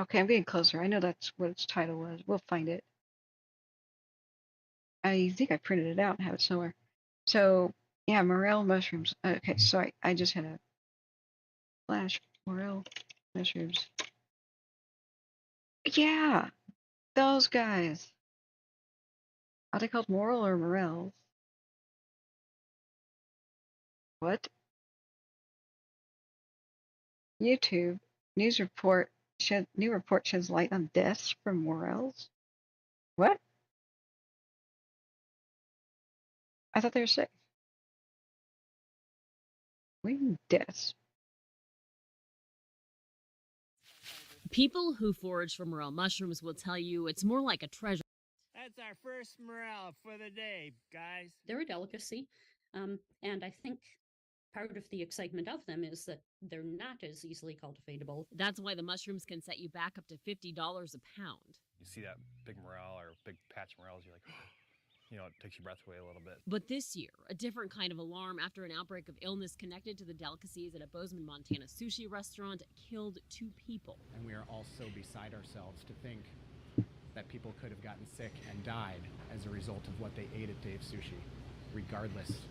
Okay, I'm getting closer. I know that's what its title was. We'll find it. I think I printed it out and have it somewhere. So, yeah, morel mushrooms. Okay, sorry. I just had a flash. Morel mushrooms. Yeah, those guys. Are they called morel or morels? What? YouTube new report sheds light on deaths from morels. What? I thought they were sick. What do you mean deaths? People who forage for morel mushrooms will tell you it's more like a treasure. That's our first morel for the day, guys. They're a delicacy, and I think part of the excitement of them is that they're not as easily cultivatable. That's why the mushrooms can set you back up to $50 a pound. You see that big morel or big patch of morels, you're like, it takes your breath away a little bit. But this year, a different kind of alarm after an outbreak of illness connected to the delicacies at a Bozeman, Montana sushi restaurant killed 2 people. And we are all so beside ourselves to think that people could have gotten sick and died as a result of what they ate at Dave's Sushi, regardless,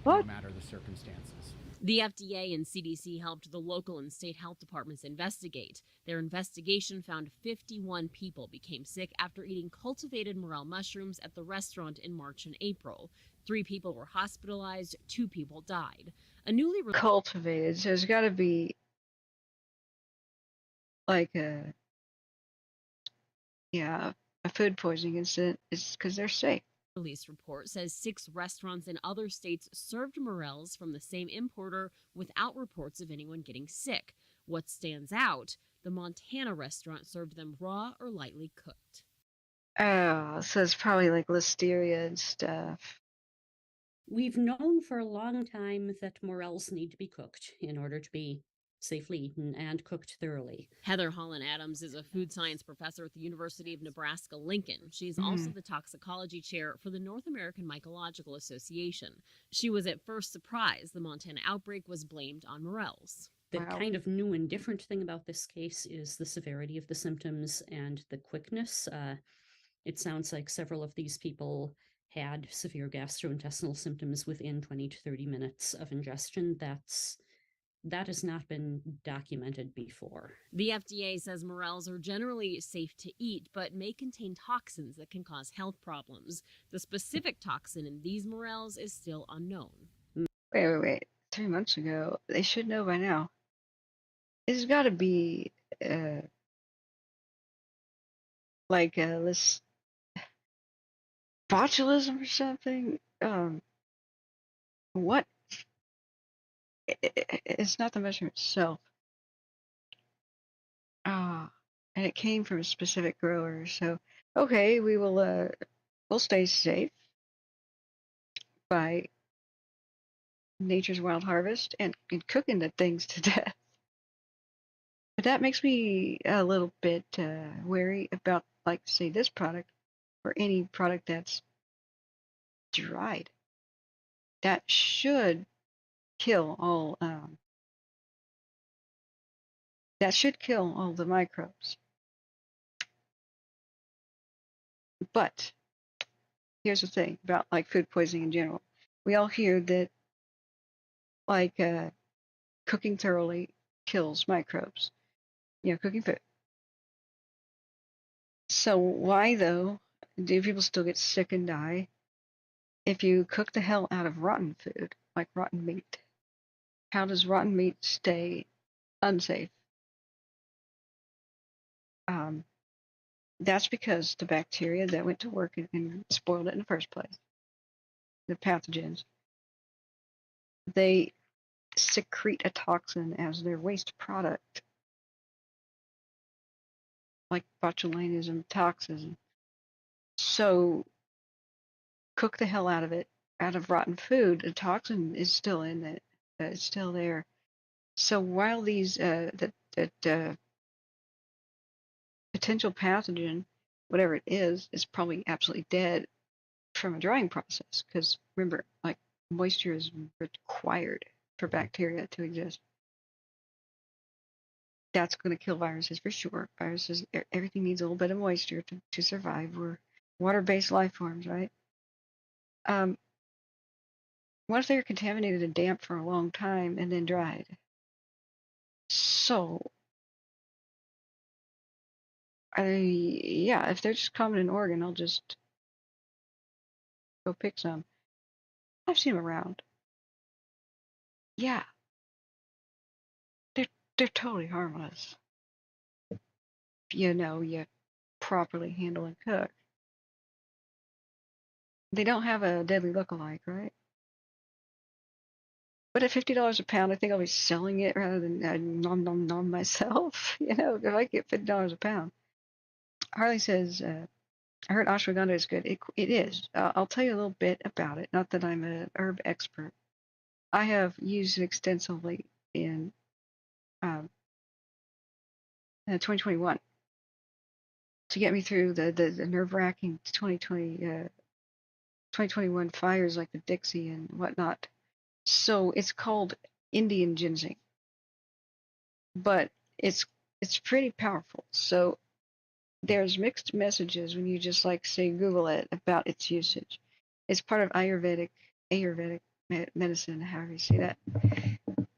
no matter the circumstances. The FDA and CDC helped the local and state health departments investigate. Their investigation found 51 people became sick after eating cultivated morel mushrooms at the restaurant in March and April. 3 people were hospitalized, 2 people died. A newly cultivated, so there's got to be like a food poisoning incident. It's because they're safe. Release report says 6 restaurants in other states served morels from the same importer without reports of anyone getting sick. What stands out, the Montana restaurant served them raw or lightly cooked. Oh, so it's probably like listeria and stuff. We've known for a long time that morels need to be cooked in order to be safely eaten and cooked thoroughly. Heather Holland-Adams is a food science professor at the University of Nebraska-Lincoln. She's also the toxicology chair for the North American Mycological Association. She was at first surprised the Montana outbreak was blamed on morels. The kind of new and different thing about this case is the severity of the symptoms and the quickness. It sounds like several of these people had severe gastrointestinal symptoms within 20 to 30 minutes of ingestion. That has not been documented before. The FDA says morels are generally safe to eat, but may contain toxins that can cause health problems. The specific toxin in these morels is still unknown. Wait. 3 months ago, they should know by now. It's got to be like this botulism or something. What? It's not the mushroom itself. And it came from a specific grower. So, okay, we'll stay safe by nature's wild harvest and cooking the things to death. But that makes me a little bit wary about, like, say, this product or any product that's dried. That should kill all. That should kill all the microbes. But here's the thing about like food poisoning in general. We all hear that like cooking thoroughly kills microbes. Cooking food. So why though do people still get sick and die if you cook the hell out of rotten food, like rotten meat? How does rotten meat stay unsafe? That's because the bacteria that went to work and spoiled it in the first place, the pathogens, they secrete a toxin as their waste product, like botulinum toxin. So cook the hell out of it, out of rotten food. The toxin is still in it. It's still there. So while these potential pathogen, whatever it is probably absolutely dead from a drying process. Because remember, like moisture is required for bacteria to exist. that's going to kill viruses for sure. Viruses, everything needs a little bit of moisture to survive. We're water-based life forms, right? What if they're contaminated and damp for a long time and then dried? So, yeah, if they're just common in Oregon, I'll just go pick some. I've seen them around. Yeah, they're totally harmless. You properly handle and cook. They don't have a deadly look-alike, right? But at $50 a pound, I think I'll be selling it rather than nom nom nom myself. If I get $50 a pound. Harley says, I heard ashwagandha is good. It is. I'll tell you a little bit about it. Not that I'm an herb expert. I have used it extensively in 2021 to get me through the nerve-wracking 2021 fires like the Dixie and whatnot. So it's called Indian ginseng, but it's pretty powerful. So there's mixed messages when you just say Google it about its usage. It's part of Ayurvedic medicine, however you say that,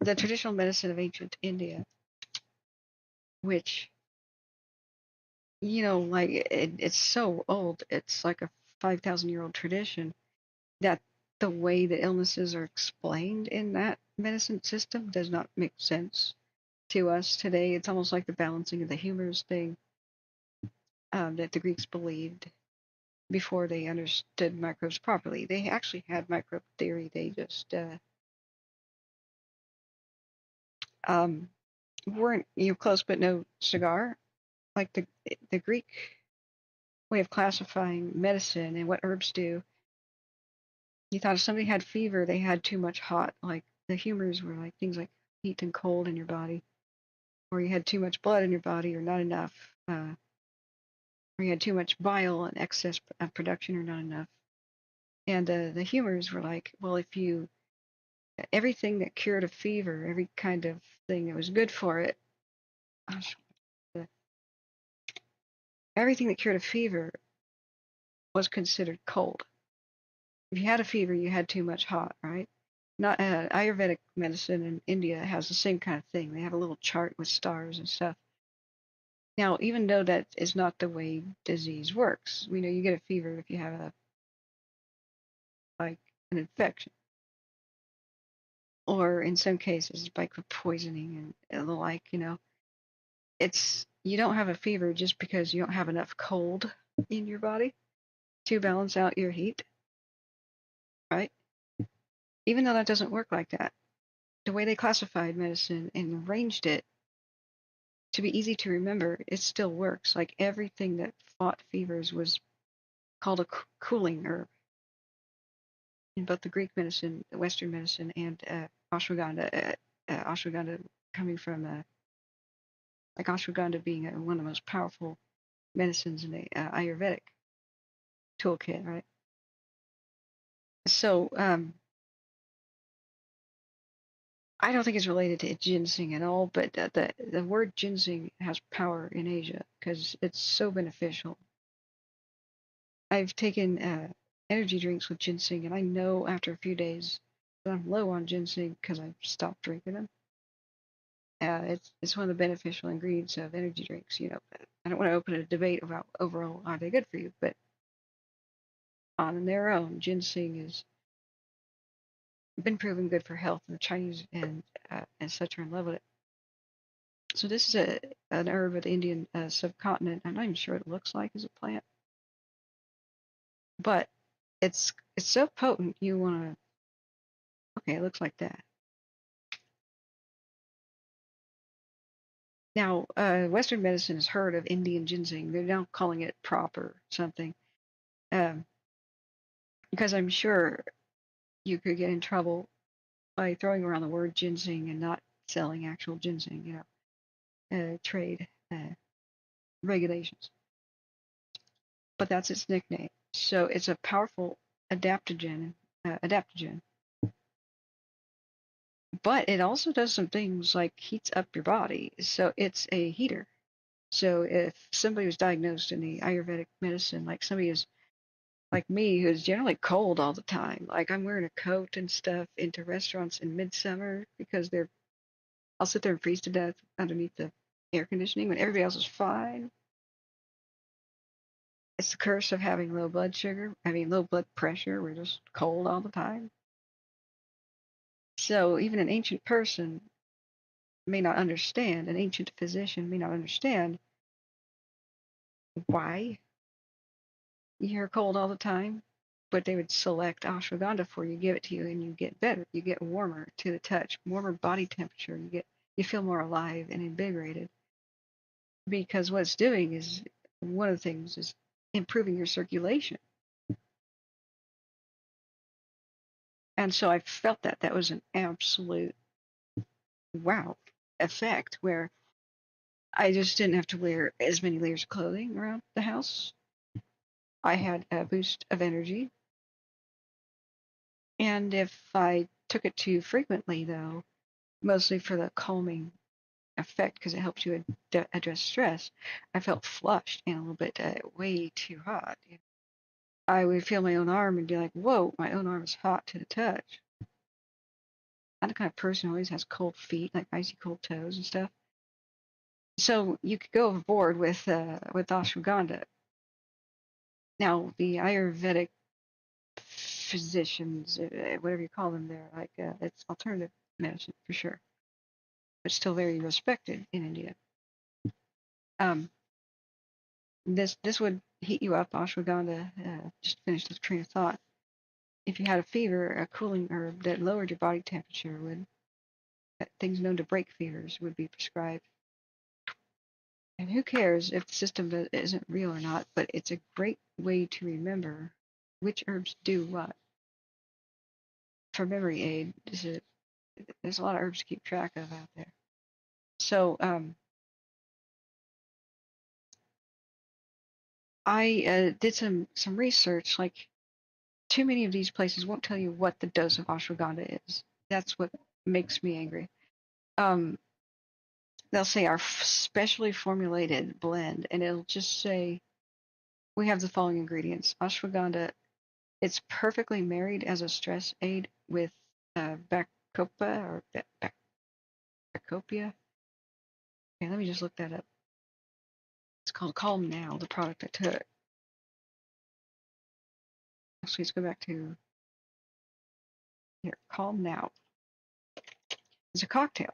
the traditional medicine of ancient India, which it's so old. It's like a 5,000-year-old tradition that the way the illnesses are explained in that medicine system does not make sense to us today. It's almost like the balancing of the humors thing that the Greeks believed before they understood microbes properly. They actually had microbe theory. They just weren't close but no cigar. Like the Greek way of classifying medicine and what herbs do. You thought if somebody had fever, they had too much hot. Like the humors were like things like heat and cold in your body, or you had too much blood in your body, or not enough, or you had too much bile and excess of production, or not enough. And the humors were like, well, if you everything that cured a fever, every kind of thing that was good for it, everything that cured a fever was considered cold. If you had a fever, you had too much hot, right? Not Ayurvedic medicine in India has the same kind of thing. They have a little chart with stars and stuff. Now, even though that is not the way disease works, we know you get a fever if you have an infection, or in some cases, like poisoning and the like. It's you don't have a fever just because you don't have enough cold in your body to balance out your heat, right? Even though that doesn't work like that, the way they classified medicine and arranged it to be easy to remember, it still works. Like everything that fought fevers was called a cooling herb in both the Greek medicine, the Western medicine, and ashwagandha. Ashwagandha coming from like ashwagandha being one of the most powerful medicines in the Ayurvedic toolkit, right? So I don't think it's related to ginseng at all, but the word ginseng has power in Asia because it's so beneficial. I've taken energy drinks with ginseng, and I know after a few days that I'm low on ginseng because I've stopped drinking them. It's one of the beneficial ingredients of energy drinks. I don't want to open a debate about overall are they good for you, but on their own, ginseng has been proven good for health, and the Chinese and such are in love with it. So this is an herb of the Indian subcontinent. I'm not even sure what it looks like as a plant, but it's so potent you want to. Okay, it looks like that. Now, Western medicine has heard of Indian ginseng. They're now calling it proper something, because I'm sure you could get in trouble by throwing around the word ginseng and not selling actual ginseng. Trade regulations. But that's its nickname. So it's a powerful adaptogen. but it also does some things like heats up your body. So it's a heater. So if somebody was diagnosed in the Ayurvedic medicine, like somebody is like me, who's generally cold all the time, like I'm wearing a coat and stuff into restaurants in midsummer because I'll sit there and freeze to death underneath the air conditioning when everybody else is fine. It's the curse of having low blood sugar, low blood pressure. We're just cold all the time. So even an ancient person may not understand, an ancient physician may not understand why you're cold all the time, but they would select ashwagandha for you, give it to you, and you get better. You get warmer to the touch, warmer body temperature. You feel more alive and invigorated because what it's doing is one of the things is improving your circulation. And so I felt that was an absolute wow effect where I just didn't have to wear as many layers of clothing around the house. I had a boost of energy. And if I took it too frequently, though, mostly for the calming effect because it helps you address stress, I felt flushed and a little bit way too hot. I would feel my own arm and be like, whoa, my own arm is hot to the touch. I'm the kind of person who always has cold feet, like icy cold toes and stuff. So you could go overboard with ashwagandha. Now, the Ayurvedic physicians, whatever you call them there, like it's alternative medicine for sure, but still very respected in India. This would heat you up, ashwagandha. Just to finish this train of thought. If you had a fever, a cooling herb that lowered your body temperature would, things known to break fevers would be prescribed. And who cares if the system isn't real or not, but it's a great way to remember which herbs do what. For memory aid, there's a lot of herbs to keep track of out there. So I did some research. Like, too many of these places won't tell you what the dose of ashwagandha is. That's what makes me angry. They'll say our specially formulated blend, and it'll just say we have the following ingredients: ashwagandha. It's perfectly married as a stress aid with bacopa or bacopia. Okay, let me just look that up. It's called Calm Now, the product I took. Actually, let's go back to here. Calm Now. It's a cocktail.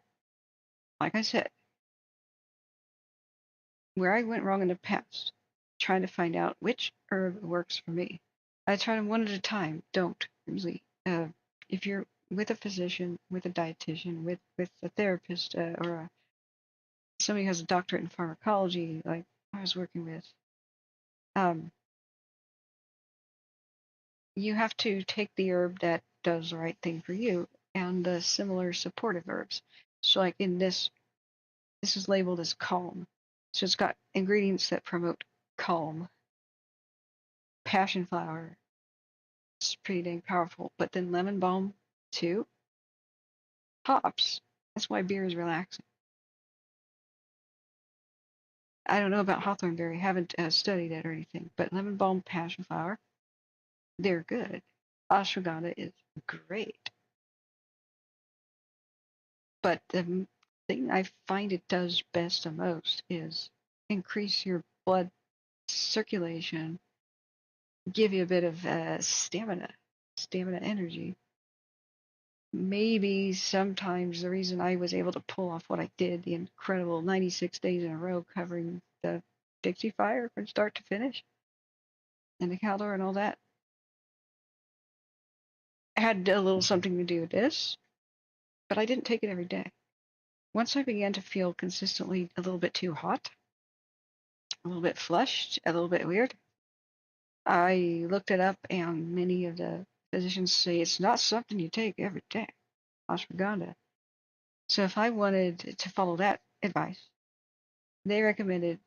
Like I said, where I went wrong in the past, trying to find out which herb works for me. I try them one at a time. Don't really. If you're with a physician, with a dietitian, with a therapist, or somebody who has a doctorate in pharmacology, like I was working with, you have to take the herb that does the right thing for you and the similar supportive herbs. So, like in this is labeled as calm. So it's got ingredients that promote calm. Passion flower, it's pretty dang powerful. But then lemon balm too. Hops. That's why beer is relaxing. I don't know about hawthornberry. Haven't studied it or anything. But lemon balm, passion flower, they're good. Ashwagandha is great. But the thing I find it does best and most is increase your blood circulation, give you a bit of stamina energy. Maybe sometimes the reason I was able to pull off what I did, the incredible 96 days in a row covering the Dixie Fire from start to finish, and the Caldor and all that, had a little something to do with this, but I didn't take it every day. Once I began to feel consistently a little bit too hot, a little bit flushed, a little bit weird, I looked it up, and many of the physicians say it's not something you take every day, ashwagandha. So if I wanted to follow that advice, they recommended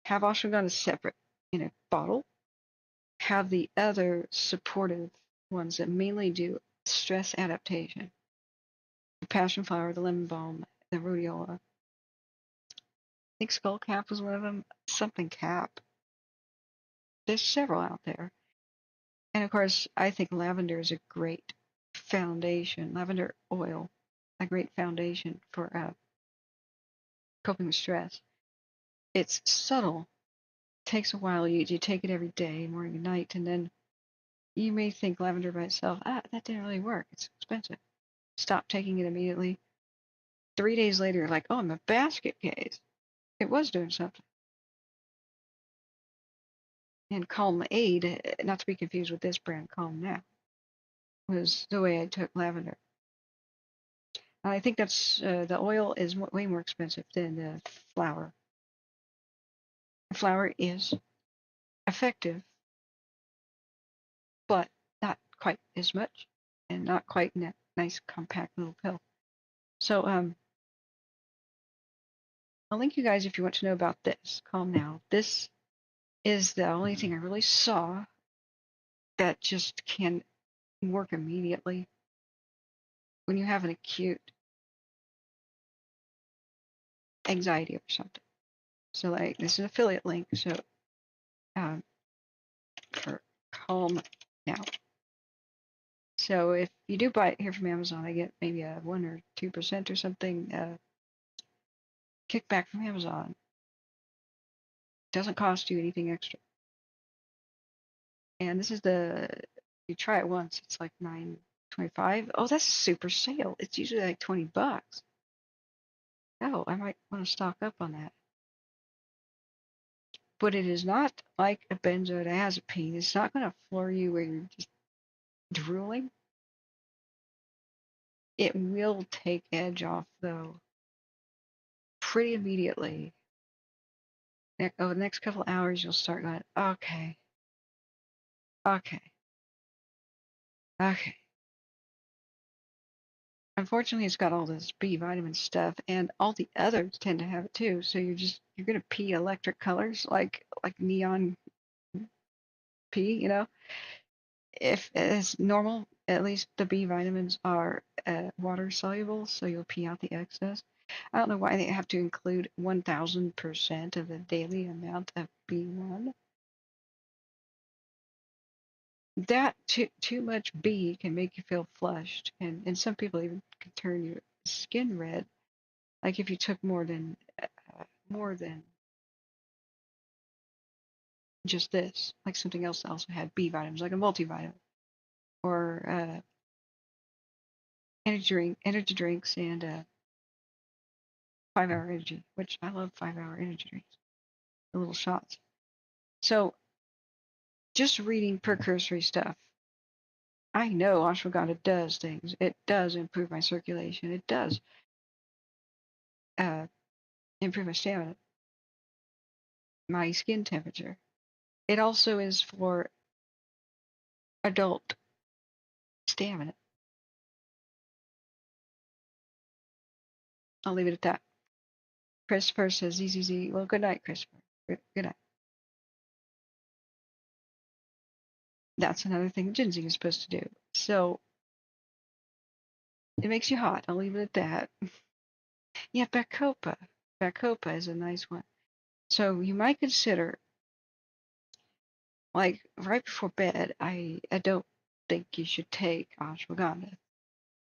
have ashwagandha separate in a bottle, have the other supportive ones that mainly do stress adaptation, passion flower, the lemon balm, the rhodiola. I think skullcap was one of them. Something cap. There's several out there. And of course, I think lavender is a great foundation. Lavender oil, a great foundation for coping with stress. It's subtle. Takes a while. You take it every day, morning and night, and then you may think lavender by itself, that didn't really work. It's expensive. Stop taking it immediately. 3 days later, you're like, oh, I'm a basket case. It was doing something. And Calm Aid, not to be confused with this brand, Calm Now, was the way I took lavender. And I think that's the oil is way more expensive than the flower. The flower is effective, but not quite as much, and not quite in that nice compact little pill. So I'll link you guys if you want to know about this. Calm Now. This is the only thing I really saw that just can work immediately when you have an acute anxiety or something. So like this is an affiliate link. So for Calm Now. So if you do buy it here from Amazon, I get maybe a 1 or 2% or something kickback from Amazon. Doesn't cost you anything extra. And this is you try it once, it's like $9.25. Oh, that's a super sale. It's usually like $20. Oh, I might want to stock up on that. But it is not like a benzodiazepine. It's not going to floor you where you're just drooling. It will take edge off, though, pretty immediately. Over the next couple hours, you'll start going, okay, okay, okay. Unfortunately, it's got all this B vitamin stuff, and all the others tend to have it too. So you're gonna pee electric colors like neon pee. If it's normal, at least the B vitamins are water soluble, so you'll pee out the excess. I don't know why they have to include 1000% of the daily amount of B1. That too much B can make you feel flushed, and some people even can turn your skin red. Like if you took more than just this, like something else that also had B vitamins, like a multivitamin or energy drinks, and 5-hour energy, which I love 5-hour energy drinks, the little shots. So just reading precursory stuff, I know ashwagandha does things. It does improve my circulation. It does improve my stamina, my skin temperature. It also is for adult stamina. I'll leave it at that. Christopher says, ZZZ. Well, good night, Christopher. Good night. That's another thing ginseng is supposed to do. So it makes you hot. I'll leave it at that. Yeah, Bacopa. Bacopa is a nice one. So you might consider, like, right before bed, I don't think you should take ashwagandha.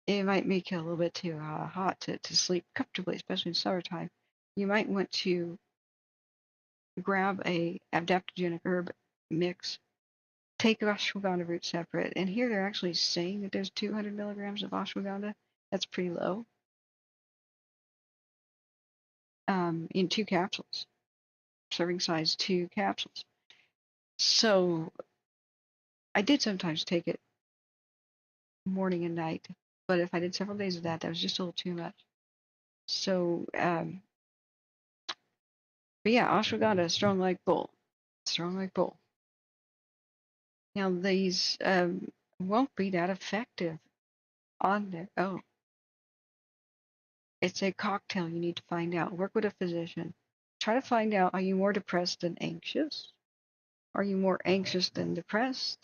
It might make you a little bit too hot to sleep comfortably, especially in summertime. You might want to grab a adaptogenic herb mix, take ashwagandha root separate, and here they're actually saying that there's 200 milligrams of ashwagandha. That's pretty low. In 2 capsules, serving size 2 capsules. So I did sometimes take it morning and night, but if I did several days of that, that was just a little too much. So, but yeah, ashwagandha, strong like bull. Strong like bull. Now, these won't be that effective on their own. It's a cocktail you need to find out. Work with a physician. Try to find out, are you more depressed than anxious? Are you more anxious than depressed?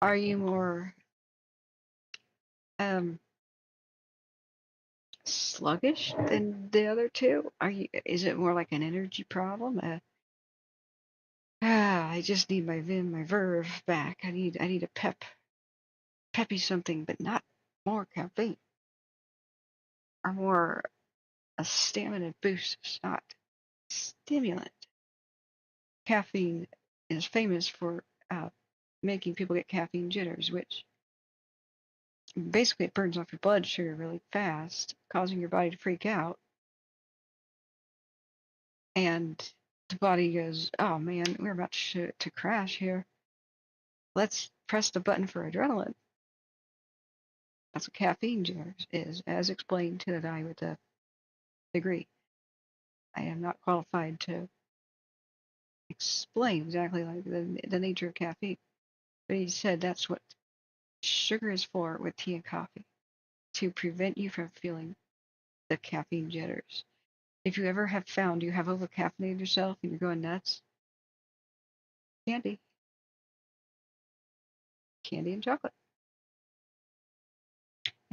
Are you more sluggish than the other two? Is it more like an energy problem? I just need my vim, my verve back. I need a peppy something, but not more caffeine. Or more a stamina boost, not stimulant. Caffeine is famous for making people get caffeine jitters, which basically it burns off your blood sugar really fast, causing your body to freak out. And the body goes, oh man, we're about to crash here. Let's press the button for adrenaline. That's what caffeine jitters is, as explained to the guy with the degree. I am not qualified to explain exactly like the nature of caffeine, but he said that's what sugar is for with tea and coffee, to prevent you from feeling the caffeine jitters. If you ever have found you have over-caffeinated yourself and you're going nuts, candy and chocolate.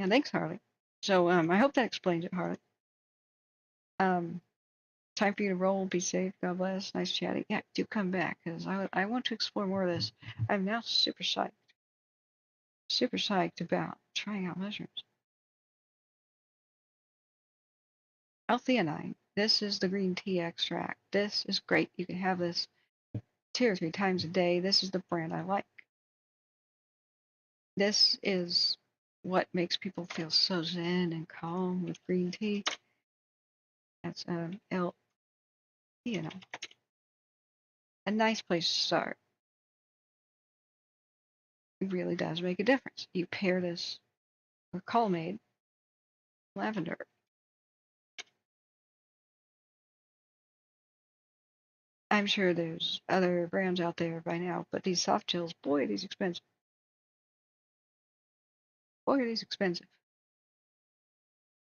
And thanks, Harley. So I hope that explains it, Harley. Time for you to roll. Be safe. God bless. Nice chatting. Yeah, do come back because I want to explore more of this. I'm now super psyched about trying out mushrooms. L-theanine. This is the green tea extract. This is great. You can have this 2 or 3 times a day. This is the brand I like. This is what makes people feel so zen and calm with green tea. That's L-theanine. A nice place to start. It really does make a difference. You pair this with colmade, lavender. I'm sure there's other brands out there by now, but these soft gels, boy, are these expensive. Boy, are these expensive.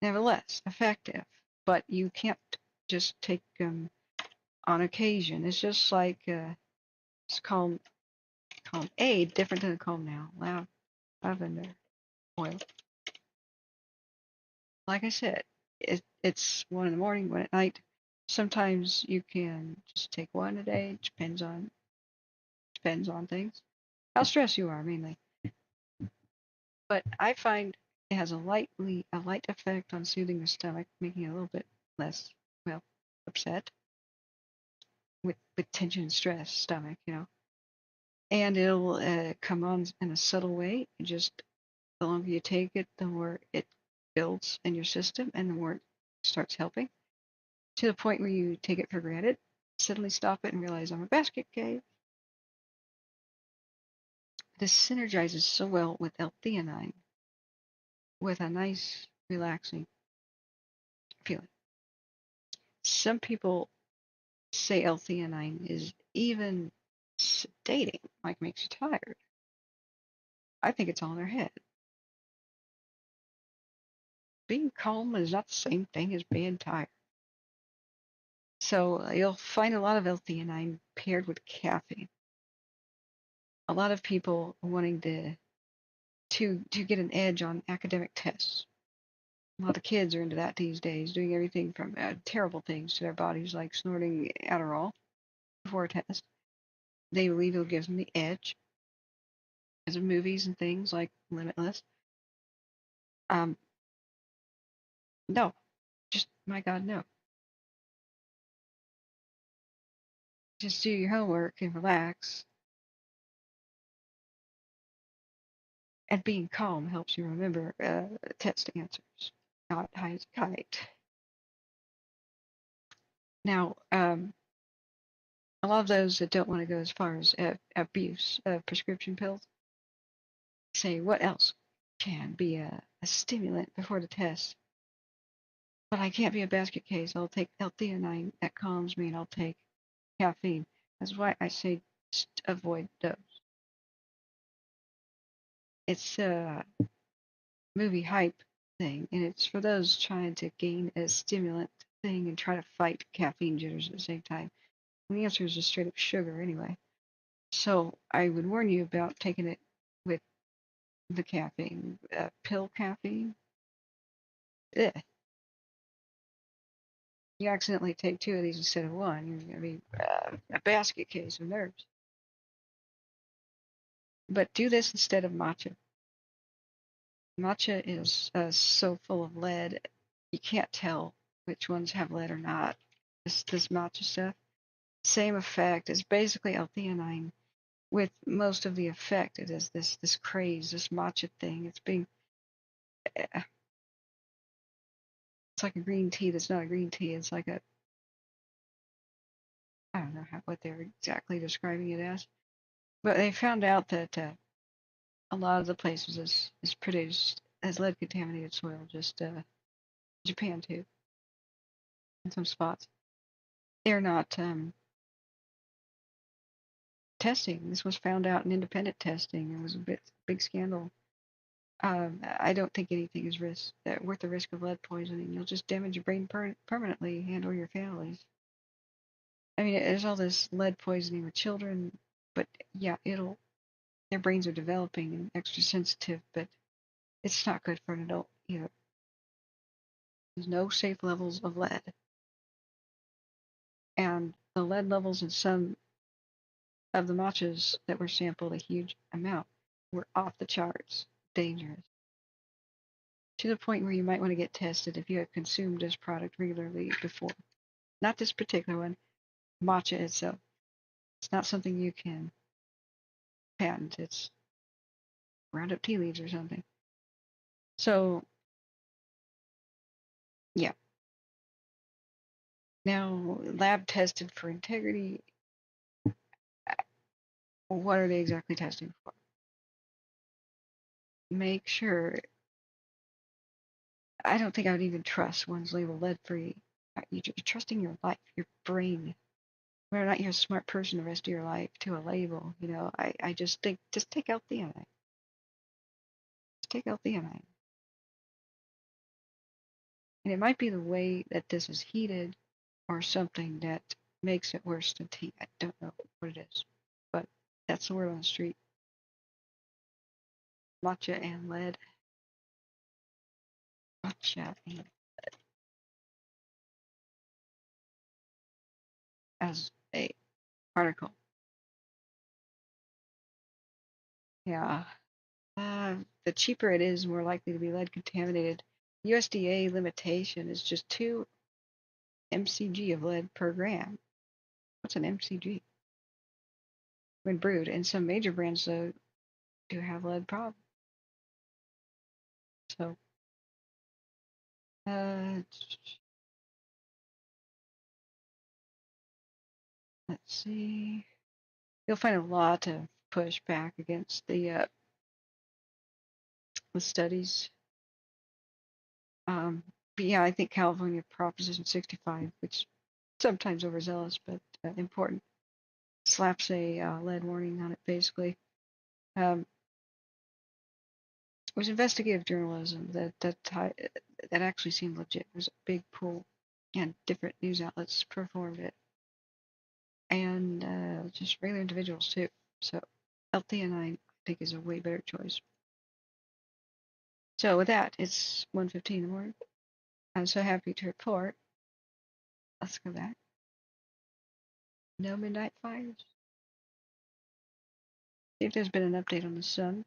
Nevertheless, effective, but you can't just take them on occasion. It's just like it's called Aid, different than Calm now. Lavender oil. Like I said, it's 1 in the morning, 1 at night. Sometimes you can just take 1 a day. Depends on things. How stressed you are mainly. But I find it has a light effect on soothing the stomach, making it a little bit less, well, upset with tension and stress stomach, And it'll come on in a subtle way. The longer you take it, the more it builds in your system and the more it starts helping. To the point where you take it for granted, suddenly stop it and realize I'm a basket case. This synergizes so well with L-theanine with a nice, relaxing feeling. Some people say L-theanine is even sedating, like makes you tired. I think it's all in their head. Being calm is not the same thing as being tired. So you'll find a lot of L-theanine paired with caffeine. A lot of people wanting to get an edge on academic tests. A lot of kids are into that these days, doing everything from terrible things to their bodies, like snorting Adderall before a test. They believe it'll give them the edge. As in movies and things like Limitless. No, just my God, no. Just do your homework and relax. And being calm helps you remember test answers, not high as a kite. Now, a lot of those that don't want to go as far as abuse of prescription pills say, what else can be a stimulant before the test? But I can't be a basket case. I'll take L-theanine, that calms me, and I'll take caffeine. That's why I say just avoid those. It's a movie hype thing, and it's for those trying to gain a stimulant thing and try to fight caffeine jitters at the same time. And the answer is just straight up sugar anyway. So I would warn you about taking it with the caffeine. Pill caffeine? Ugh. You accidentally take 2 of these instead of 1, you're going to be a basket case of nerves. But do this instead of matcha. Matcha is so full of lead, you can't tell which ones have lead or not. This matcha stuff, same effect. It's basically L-theanine with most of the effect. It is this craze, this matcha thing. It's like a green tea that's not a green tea. It's like I don't know what they're exactly describing it as. But they found out that a lot of the places is produced as lead contaminated soil, just Japan too, in some spots. They're not testing. This was found out in independent testing. It was a big scandal. I don't think anything is worth the risk of lead poisoning. You'll just damage your brain permanently and/or your families. I mean, there's all this lead poisoning with children, but yeah, their brains are developing and extra sensitive, but it's not good for an adult either. There's no safe levels of lead. And the lead levels in some of the matchas that were sampled, a huge amount, were off the charts, dangerous. To the point where you might want to get tested if you have consumed this product regularly before. Not this particular one, matcha itself. It's not something you can patent. It's round up tea leaves or something. So, yeah. Now, lab tested for integrity. What are they exactly testing for? Make sure. I don't think I would even trust one's labeled lead-free. You're trusting your life, your brain. Whether or not you're a smart person the rest of your life to a label, I just think, just take out the theanine. Just take out the theanine. And it might be the way that this is heated or something that makes it worse than tea. I don't know what it is, but that's the word on the street. Matcha and lead. Matcha and lead. As a article. Yeah. The cheaper it is, more likely to be lead contaminated. USDA limitation is just 2 mcg of lead per gram. What's an mcg? When brewed, and some major brands though do have lead problems. So, let's see. You'll find a lot of pushback against the studies. But yeah, I think California Proposition 65, which sometimes overzealous but important, slaps a lead warning on it basically. It was investigative journalism that actually seemed legit. It was a big pool, and different news outlets performed it, and just regular individuals too. So L-theanine, I think, is a way better choice. So with that, it's 1:15 in the morning. I'm so happy to report. Let's go back. No midnight fires. See if there's been an update on the sun.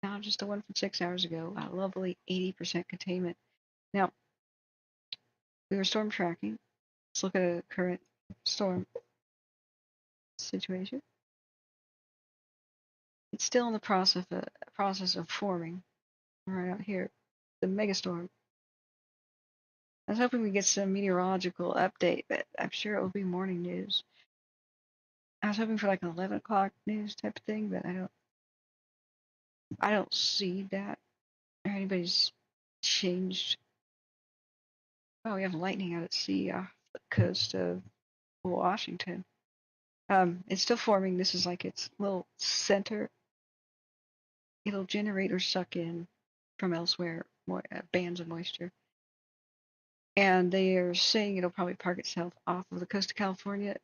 Now, just the one from 6 hours ago. A lovely 80% containment. Now, we were storm tracking. Let's look at a current storm situation. It's still in the process of forming. Right out here, the megastorm. I was hoping we get some meteorological update, but I'm sure it will be morning news. I was hoping for like an 11 o'clock news type of thing, but I don't see that or anybody's changed. Oh, we have lightning out at sea off the coast of Washington. It's still forming. This is like its little center. It'll generate or suck in from elsewhere bands of moisture. And they are saying it'll probably park itself off of the coast of California.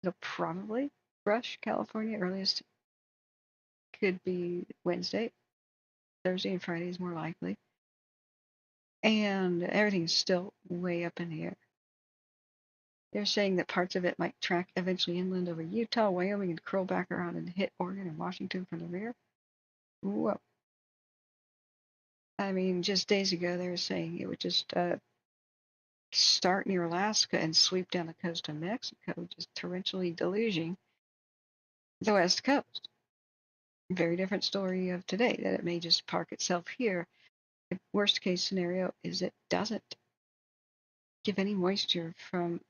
It'll probably brush California. Earliest could be Wednesday. Thursday and Friday is more likely. And everything's still way up in the air. They're saying that parts of it might track eventually inland over Utah, Wyoming, and curl back around and hit Oregon and Washington from the rear. Whoa. I mean, just days ago they were saying it would just start near Alaska and sweep down the coast of Mexico, just torrentially deluging the west coast. Very different story of today, that it may just park itself here. The worst case scenario is it doesn't give any moisture from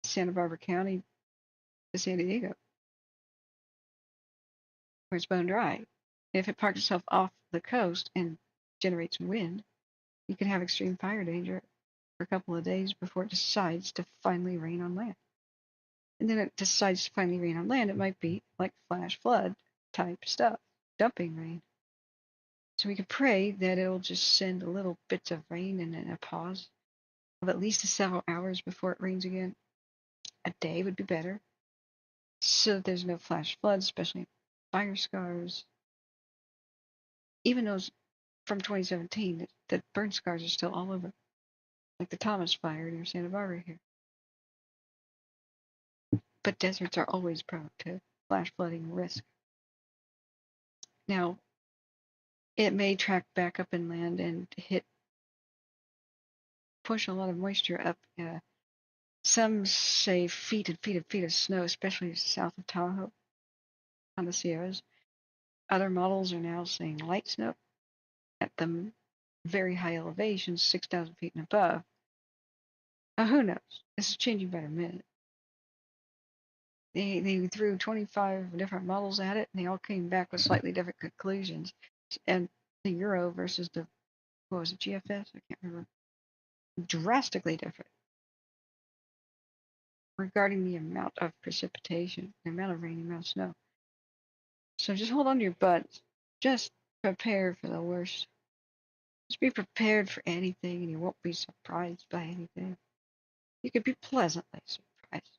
Santa Barbara County to San Diego, where it's bone dry. If it parks itself off the coast and generates wind, you can have extreme fire danger for a couple of days before it decides to finally rain on land. And then it decides to finally rain on land, it might be like flash flood type stuff, dumping rain. So we could pray that it'll just send little bits of rain and then a pause of at least several hours before it rains again. A day would be better, so that there's no flash floods, especially fire scars. Even those from 2017, the burn scars are still all over, like the Thomas Fire near Santa Barbara here. But deserts are always prone to flash flooding risk. Now, it may track back up inland and push a lot of moisture up. Some say feet and feet and feet of snow, especially south of Tahoe on the Sierras. Other models are now saying light snow at the very high elevations, 6,000 feet and above. Now, who knows? This is changing by the minute. They threw 25 different models at it, and they all came back with slightly different conclusions. And the Euro versus the, what was it, GFS? I can't remember. Drastically different regarding the amount of precipitation, the amount of rain, the amount of snow. So just hold on to your butts. Just prepare for the worst. Just be prepared for anything, and you won't be surprised by anything. You could be pleasantly surprised.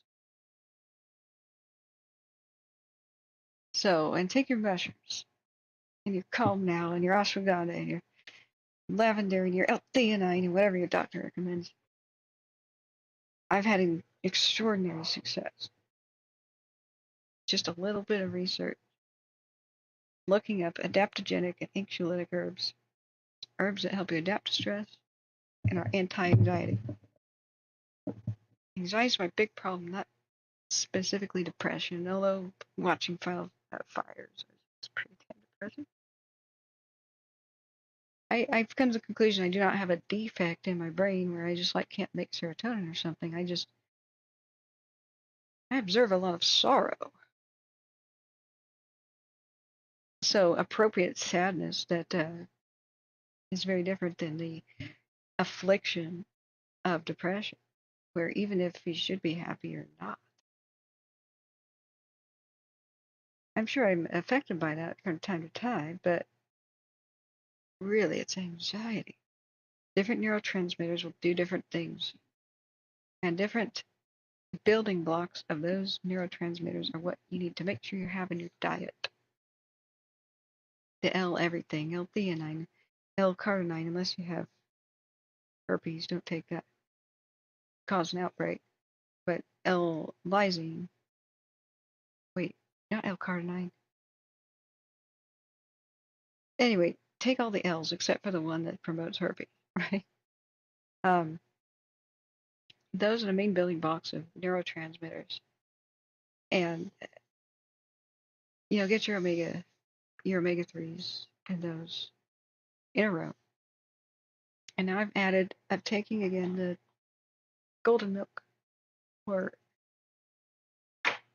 So, and take your mushrooms, and your calm now, and your ashwagandha, and your lavender, and your L-theanine, and whatever your doctor recommends. I've had an extraordinary success. Just a little bit of research, looking up adaptogenic and anxiolytic herbs that help you adapt to stress and are anti-anxiety. Anxiety is my big problem, not specifically depression, although watching fires is pretty damn depressing. I've come to the conclusion I do not have a defect in my brain where I just can't make serotonin or something. I observe a lot of sorrow. So appropriate sadness that is very different than the affliction of depression, where even if you should be happy, you're not. I'm sure I'm affected by that from time to time, but really it's anxiety. Different neurotransmitters will do different things, and different building blocks of those neurotransmitters are what you need to make sure you have in your diet. The L everything, L-theanine, L-carnitine, unless you have herpes, don't take that, cause an outbreak. But L-lysine, wait, not L-carnitine. Anyway, take all the L's except for the one that promotes herpes, right? Those are the main building blocks of neurotransmitters. And, get your omega-3s and those in a row. And now I'm taking again the golden milk for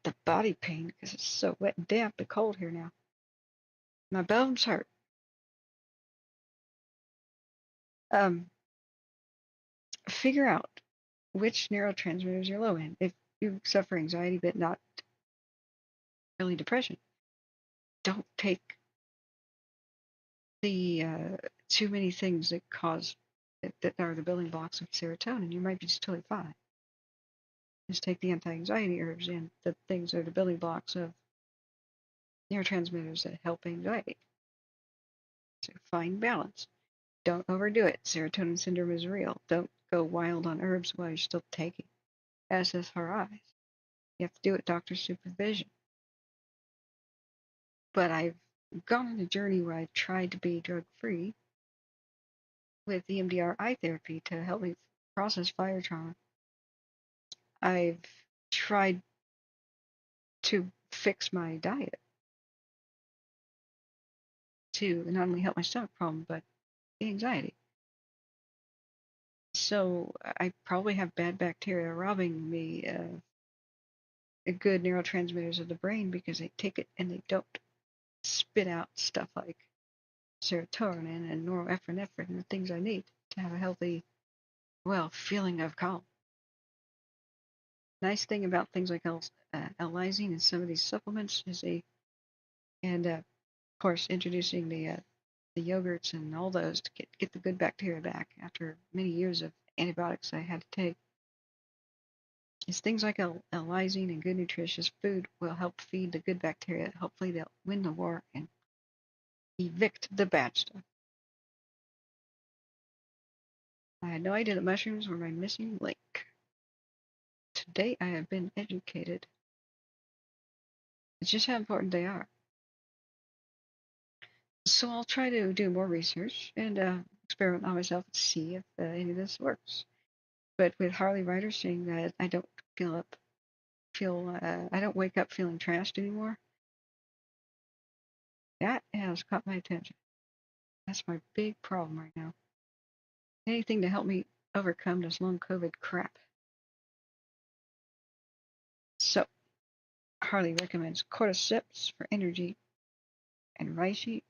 the body pain because it's so wet and damp and cold here now. My bones hurt. Figure out which neurotransmitters you're low in. If you suffer anxiety but not really depression, don't take the too many things that are the building blocks of serotonin. You might be just totally fine. Just take the anti-anxiety herbs and the things that are the building blocks of neurotransmitters that help anxiety. So find balance. Don't overdo it. Serotonin syndrome is real. Don't go wild on herbs while you're still taking. SSRIs. You have to do it doctor supervision. But I've gone on a journey where I've tried to be drug-free with EMDR eye therapy to help me process fire trauma. I've tried to fix my diet to not only help my stomach problem, but the anxiety. So I probably have bad bacteria robbing me of good neurotransmitters of the brain because they take it and they don't spit out stuff like serotonin and norepinephrine and the things I need to have a healthy, well, feeling of calm. Nice thing about things like L-lysine and some of these supplements is of course, introducing the yogurts and all those to get the good bacteria back after many years of antibiotics I had to take. Is things like L-lysine and good nutritious food will help feed the good bacteria. Hopefully they'll win the war and evict the bad stuff. I had no idea that mushrooms were my missing link. Today I have been educated. It's just how important they are. So I'll try to do more research and experiment on myself to see if any of this works. But with Harley Ryder saying that I don't I don't wake up feeling trashed anymore, that has caught my attention. That's my big problem right now. Anything to help me overcome this long COVID crap. So, Harley recommends cordyceps for energy and reishi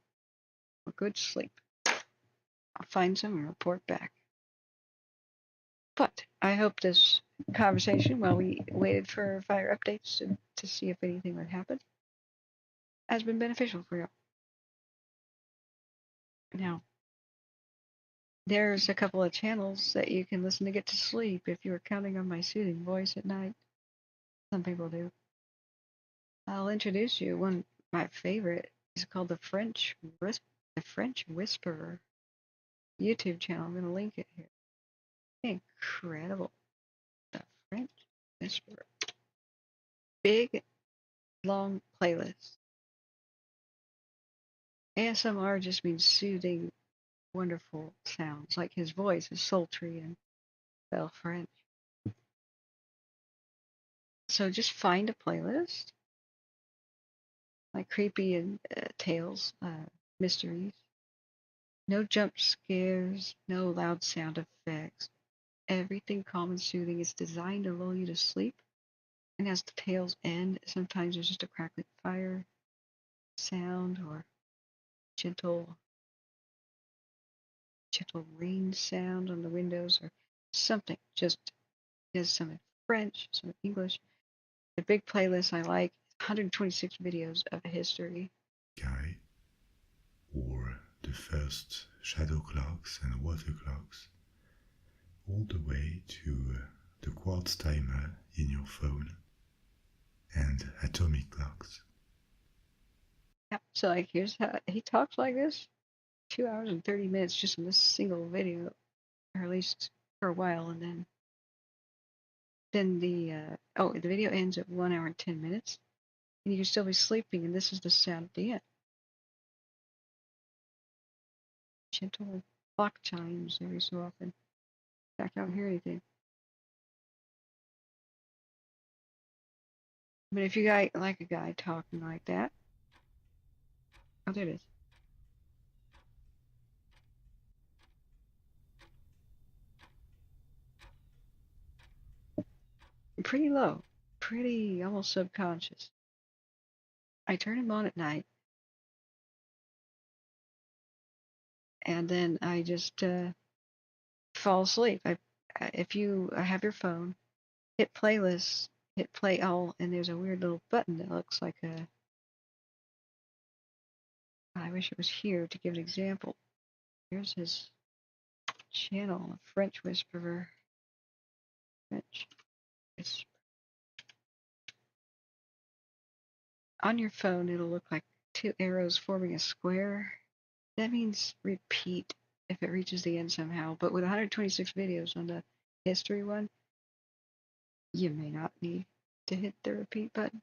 for good sleep. I'll find some and report back. But I hope this conversation, while we waited for fire updates to see if anything would happen, has been beneficial for you. Now, there's a couple of channels that you can listen to get to sleep if you're counting on my soothing voice at night. Some people do. I'll introduce you. One, my favorite, is called the French Whisperer YouTube channel. I'm going to link it here. Incredible. The French Whisperer. Big, long playlist. ASMR just means soothing, wonderful sounds. Like his voice is sultry and well French. So just find a playlist. Like creepy and tales, mysteries. No jump scares, no loud sound effects. Everything calm and soothing is designed to lull you to sleep. And as the tales end, sometimes there's just a crackling fire sound or gentle rain sound on the windows or something. Just there's some in French, some in English. The big playlist I like 126 videos of history. Sky, or the first shadow clocks and water clocks, all the way to the quartz timer in your phone and atomic clocks. Yeah, so like here's how he talks like this. 2 hours and 30 minutes just in this single video, or at least for a while, and then the video ends at 1 hour and 10 minutes, and you can still be sleeping, and this is the sound at the end. Gentle clock chimes every so often. In fact, I don't hear anything. But if you like a guy talking like that, oh, there it is. Pretty low, pretty almost subconscious. I turn him on at night, and then I just fall asleep. If you have your phone, hit playlists, hit play all, and there's a weird little button that looks like a. I wish it was here to give an example. Here's his channel, a French Whisperer. French Whisperer. On your phone, it'll look like 2 arrows forming a square. That means repeat if it reaches the end somehow. But with 126 videos on the history one, you may not need to hit the repeat button.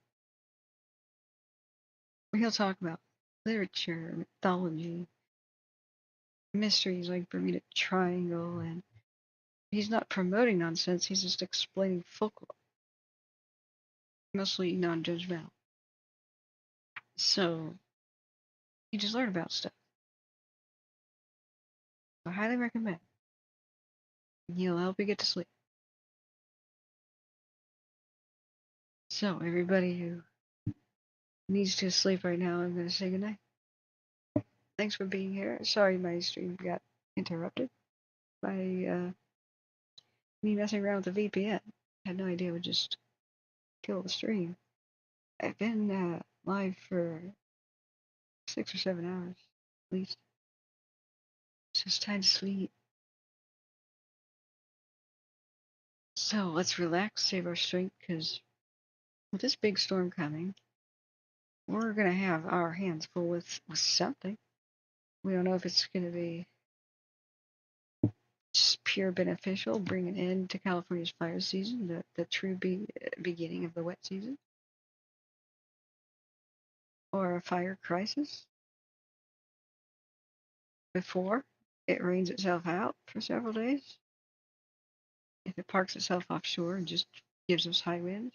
He'll talk about literature, mythology, mysteries like Bermuda Triangle, and he's not promoting nonsense, he's just explaining folklore. Mostly non-judgmental. So you just learn about stuff. I highly recommend. He'll help you get to sleep. So everybody who needs to sleep right now, I'm going to say goodnight. Thanks for being here. Sorry my stream got interrupted by me messing around with the VPN. Had no idea it would just kill the stream. I've been live for 6 or 7 hours, at least. It's just time to sleep. So let's relax, save our strength, because with this big storm coming, we're going to have our hands full with something. We don't know if it's going to be just pure beneficial, bring an end to California's fire season, the true beginning of the wet season, or a fire crisis before it rains itself out for several days. If it parks itself offshore and just gives us high winds.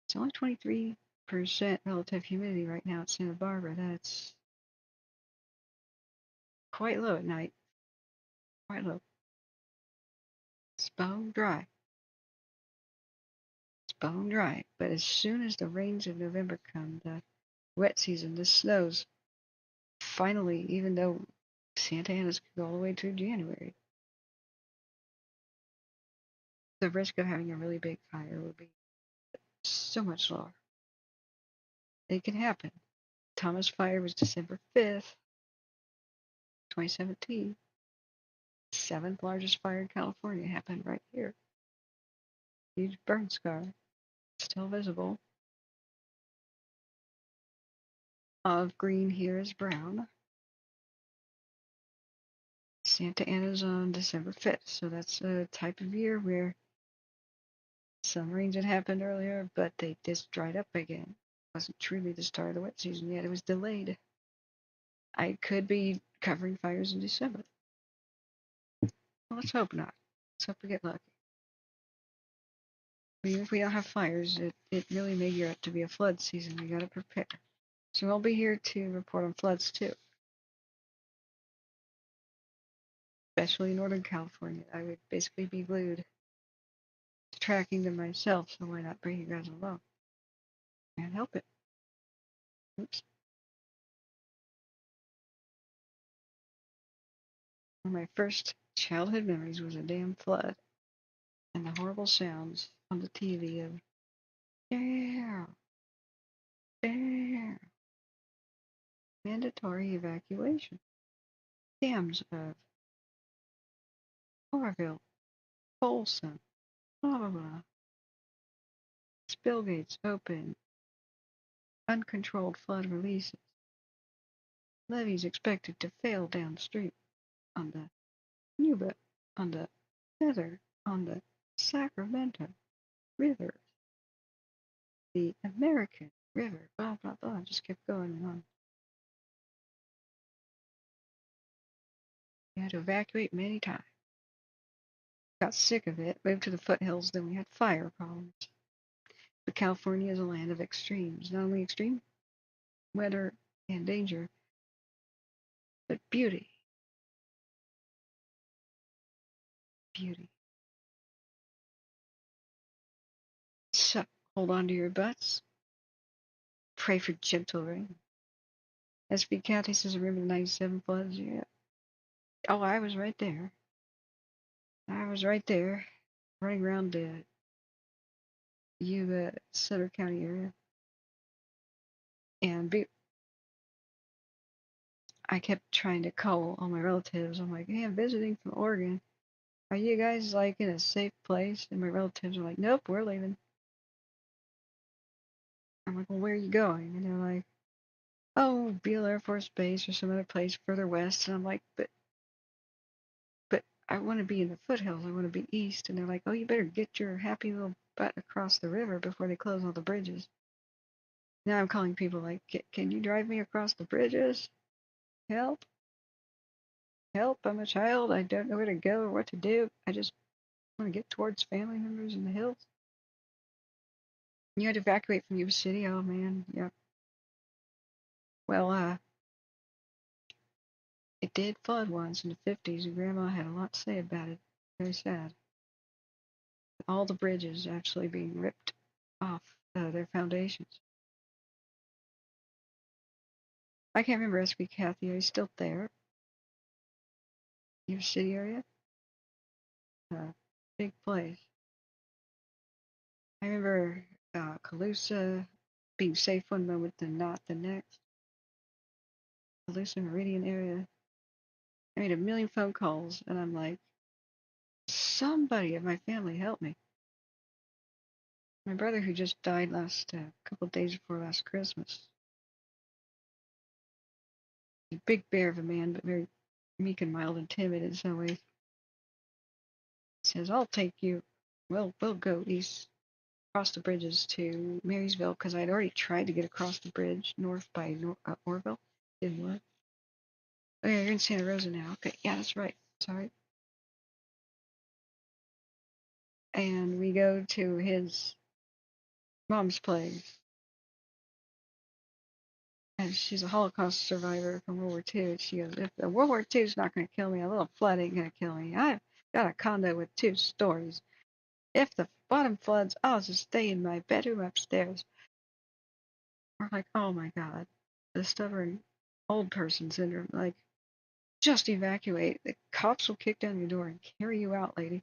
It's only 23% relative humidity right now at Santa Barbara. That's quite low at night. Quite low. It's bone dry. It's bone dry. But as soon as the rains of November come, the wet season, the snows, finally, even though Santa Ana's could go all the way through January, the risk of having a really big fire would be so much lower. It can happen. Thomas Fire was December 5th, 2017. 7th largest fire in California happened right here. Huge burn scar, still visible. Olive green here is brown. Santa Ana's on December 5th, so that's a type of year where some rains had happened earlier, but they just dried up again. It wasn't truly the start of the wet season yet, it was delayed. I could be covering fires in December. Well, let's hope not. Let's hope we get lucky. Even if we don't have fires, it really may gear up to be a flood season. We gotta prepare. So I'll be here to report on floods too. Especially in Northern California. I would basically be glued to tracking them myself, so why not bring you guys along? Can't help it. Oops. One of my first childhood memories was a damn flood and the horrible sounds on the TV of yeah, yeah, mandatory evacuation. Dams of Oroville, Folsom, blah blah blah. Spill gates open, uncontrolled flood releases. Levees expected to fail downstream on the Yuba, on the Feather, on the Sacramento River, the American River, blah blah blah. Just kept going and on. We had to evacuate many times. Got sick of it, moved to the foothills, then we had fire problems. But California is a land of extremes. Not only extreme weather and danger, but beauty. Beauty. So, hold on to your butts. Pray for gentle rain. SB County says remember the 97 floods? Yeah. Oh, I was right there. I was right there, running around the Yuba, Sutter County area. And I kept trying to call all my relatives. I'm like, hey, I'm visiting from Oregon. Are you guys like in a safe place? And my relatives are like, nope, we're leaving. I'm like, well, where are you going? And they're like, oh, Beale Air Force Base or some other place further west. And I'm like, but I want to be in the foothills. I want to be east. And they're like, oh, you better get your happy little butt across the river before they close all the bridges. Now I'm calling people like, can you drive me across the bridges? Help. Help. I'm a child. I don't know where to go or what to do. I just want to get towards family members in the hills. You had to evacuate from Yuba City. Oh, man. Yeah. Well, it did flood once in the 50s, and Grandma had a lot to say about it. Very sad. All the bridges actually being ripped off their foundations. I can't remember SB Kathy. Are you still there? Your city area? Big place. I remember Calusa being safe one moment and not the next. Calusa Meridian area. I made a million phone calls, and I'm like, somebody of my family help me. My brother, who just died last couple of days before last Christmas, a big bear of a man, but very meek and mild and timid in some ways. Says, I'll take you. We'll go east, across the bridges to Marysville, because I'd already tried to get across the bridge north by Orville. Didn't work. Oh, yeah, you're in Santa Rosa now. Okay, yeah, that's right. Sorry. And we go to his mom's place. And she's a Holocaust survivor from World War II. She goes, if the World War II is not going to kill me, a little flood ain't going to kill me. I've got a condo with 2 stories. If the bottom floods, I'll just stay in my bedroom upstairs. We're like, oh my God, the stubborn old person syndrome. Like, just evacuate. The cops will kick down your door and carry you out, lady.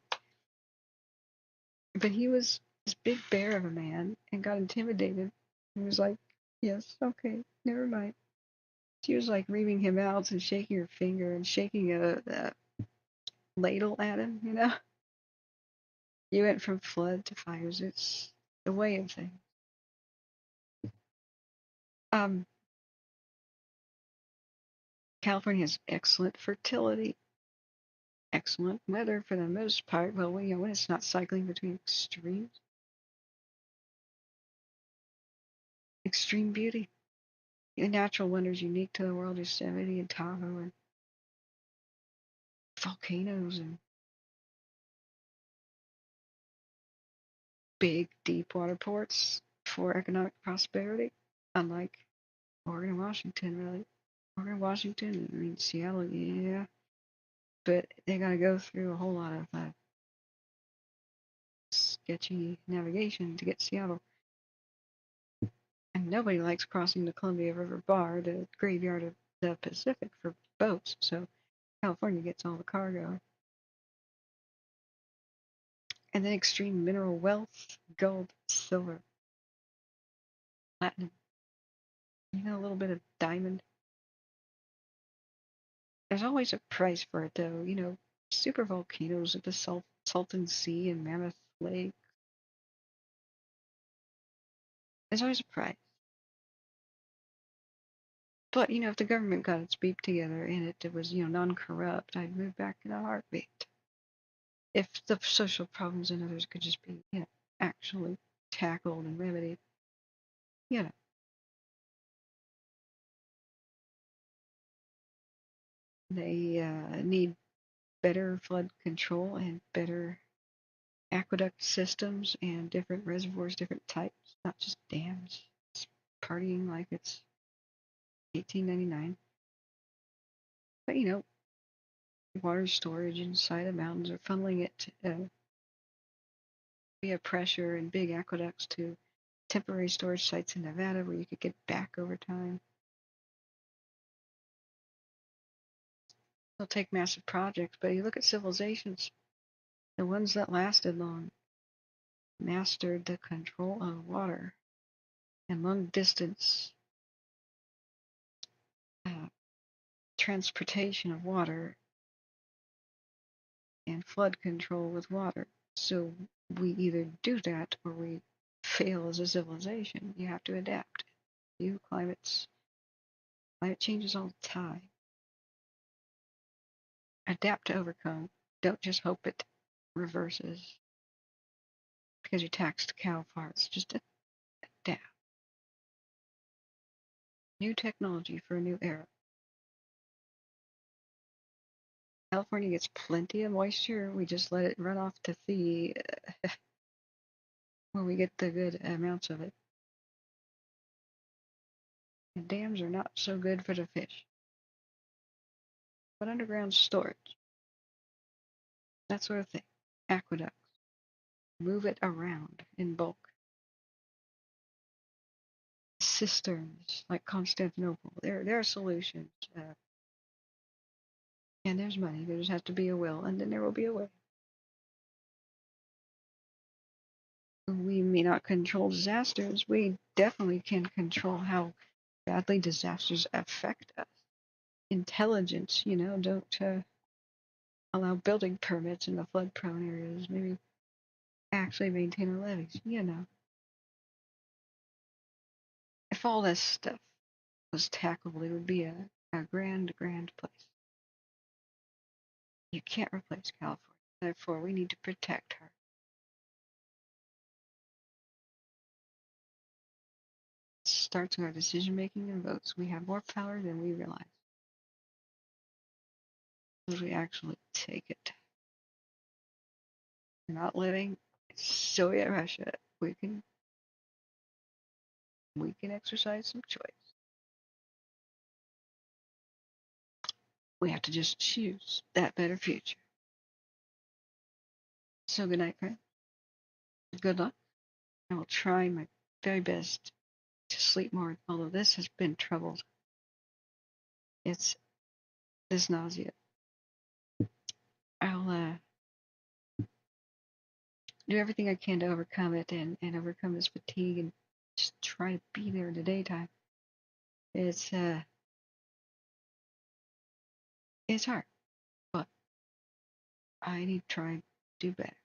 But he was this big bear of a man and got intimidated. He was like, yes, okay, never mind. She was like reaming him out and shaking her finger and shaking a ladle at him, you know? You went from flood to fires. It's the way of things. California has excellent fertility, excellent weather for the most part. Well, when it's not cycling between extremes. Extreme beauty. The natural wonders unique to the world, Yosemite and Tahoe and volcanoes and big deep water ports for economic prosperity, unlike Oregon and Washington, really. Oregon, Washington, I mean, Seattle, yeah, but they got to go through a whole lot of sketchy navigation to get to Seattle. And nobody likes crossing the Columbia River Bar, the graveyard of the Pacific, for boats, so California gets all the cargo. And then extreme mineral wealth, gold, silver, platinum, a little bit of diamond. There's always a price for it, though. Super volcanoes at the Salton Sea and Mammoth Lake. There's always a price. But, if the government got its beep together and it was, non-corrupt, I'd move back in a heartbeat. If the social problems and others could just be, actually tackled and remedied, They need better flood control and better aqueduct systems and different reservoirs, different types, not just dams. It's partying like it's 1899. But, water storage inside the mountains or funneling it via pressure and big aqueducts to temporary storage sites in Nevada where you could get back over time. They'll take massive projects, but you look at civilizations, the ones that lasted long, mastered the control of water and long distance transportation of water and flood control with water. So we either do that or we fail as a civilization. You have to adapt. Climate changes all the time. Adapt to overcome. Don't just hope it reverses because you taxed cow farts. Just adapt. New technology for a new era. California gets plenty of moisture. We just let it run off to the where we get the good amounts of it. And dams are not so good for the fish. But underground storage, that sort of thing. Aqueducts. Move it around in bulk. Cisterns like Constantinople. There are solutions. And there's money. There just has to be a will, and then there will be a way. We may not control disasters. We definitely can control how badly disasters affect us. Intelligence, don't allow building permits in the flood-prone areas. Maybe actually maintain our levees. If all this stuff was tackleable, it would be a grand, grand place. You can't replace California. Therefore, we need to protect her. It starts with our decision making and votes. We have more power than we realize. As we actually take it. We're not living in Soviet Russia. We can exercise some choice. We have to just choose that better future. So good night, friends. Good luck. I will try my very best to sleep more, although this has been troubled. It's this nausea. I'll do everything I can to overcome it and overcome this fatigue and just try to be there in the daytime. It's hard, but I need to try and do better.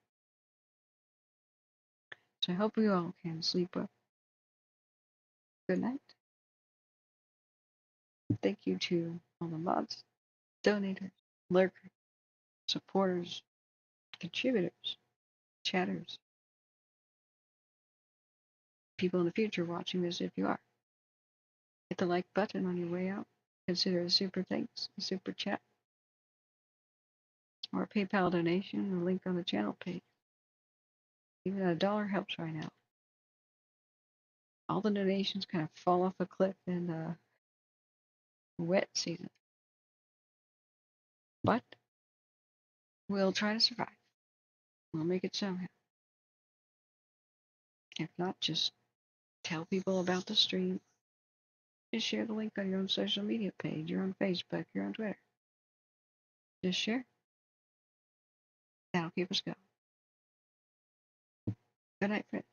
So I hope we all can sleep well. Good night. Thank you to all the mods, donators, lurkers, supporters, contributors, chatters, people in the future watching this if you are. Hit the like button on your way out. Consider a super thanks, a super chat, or a PayPal donation, a link on the channel page. Even $1 helps right now. All the donations kind of fall off a cliff in the wet season. But we'll try to survive. We'll make it somehow. If not, just tell people about the stream. Just share the link on your own social media page. You're on Facebook. You're on Twitter. Just share. That'll keep us going. Good night, friends.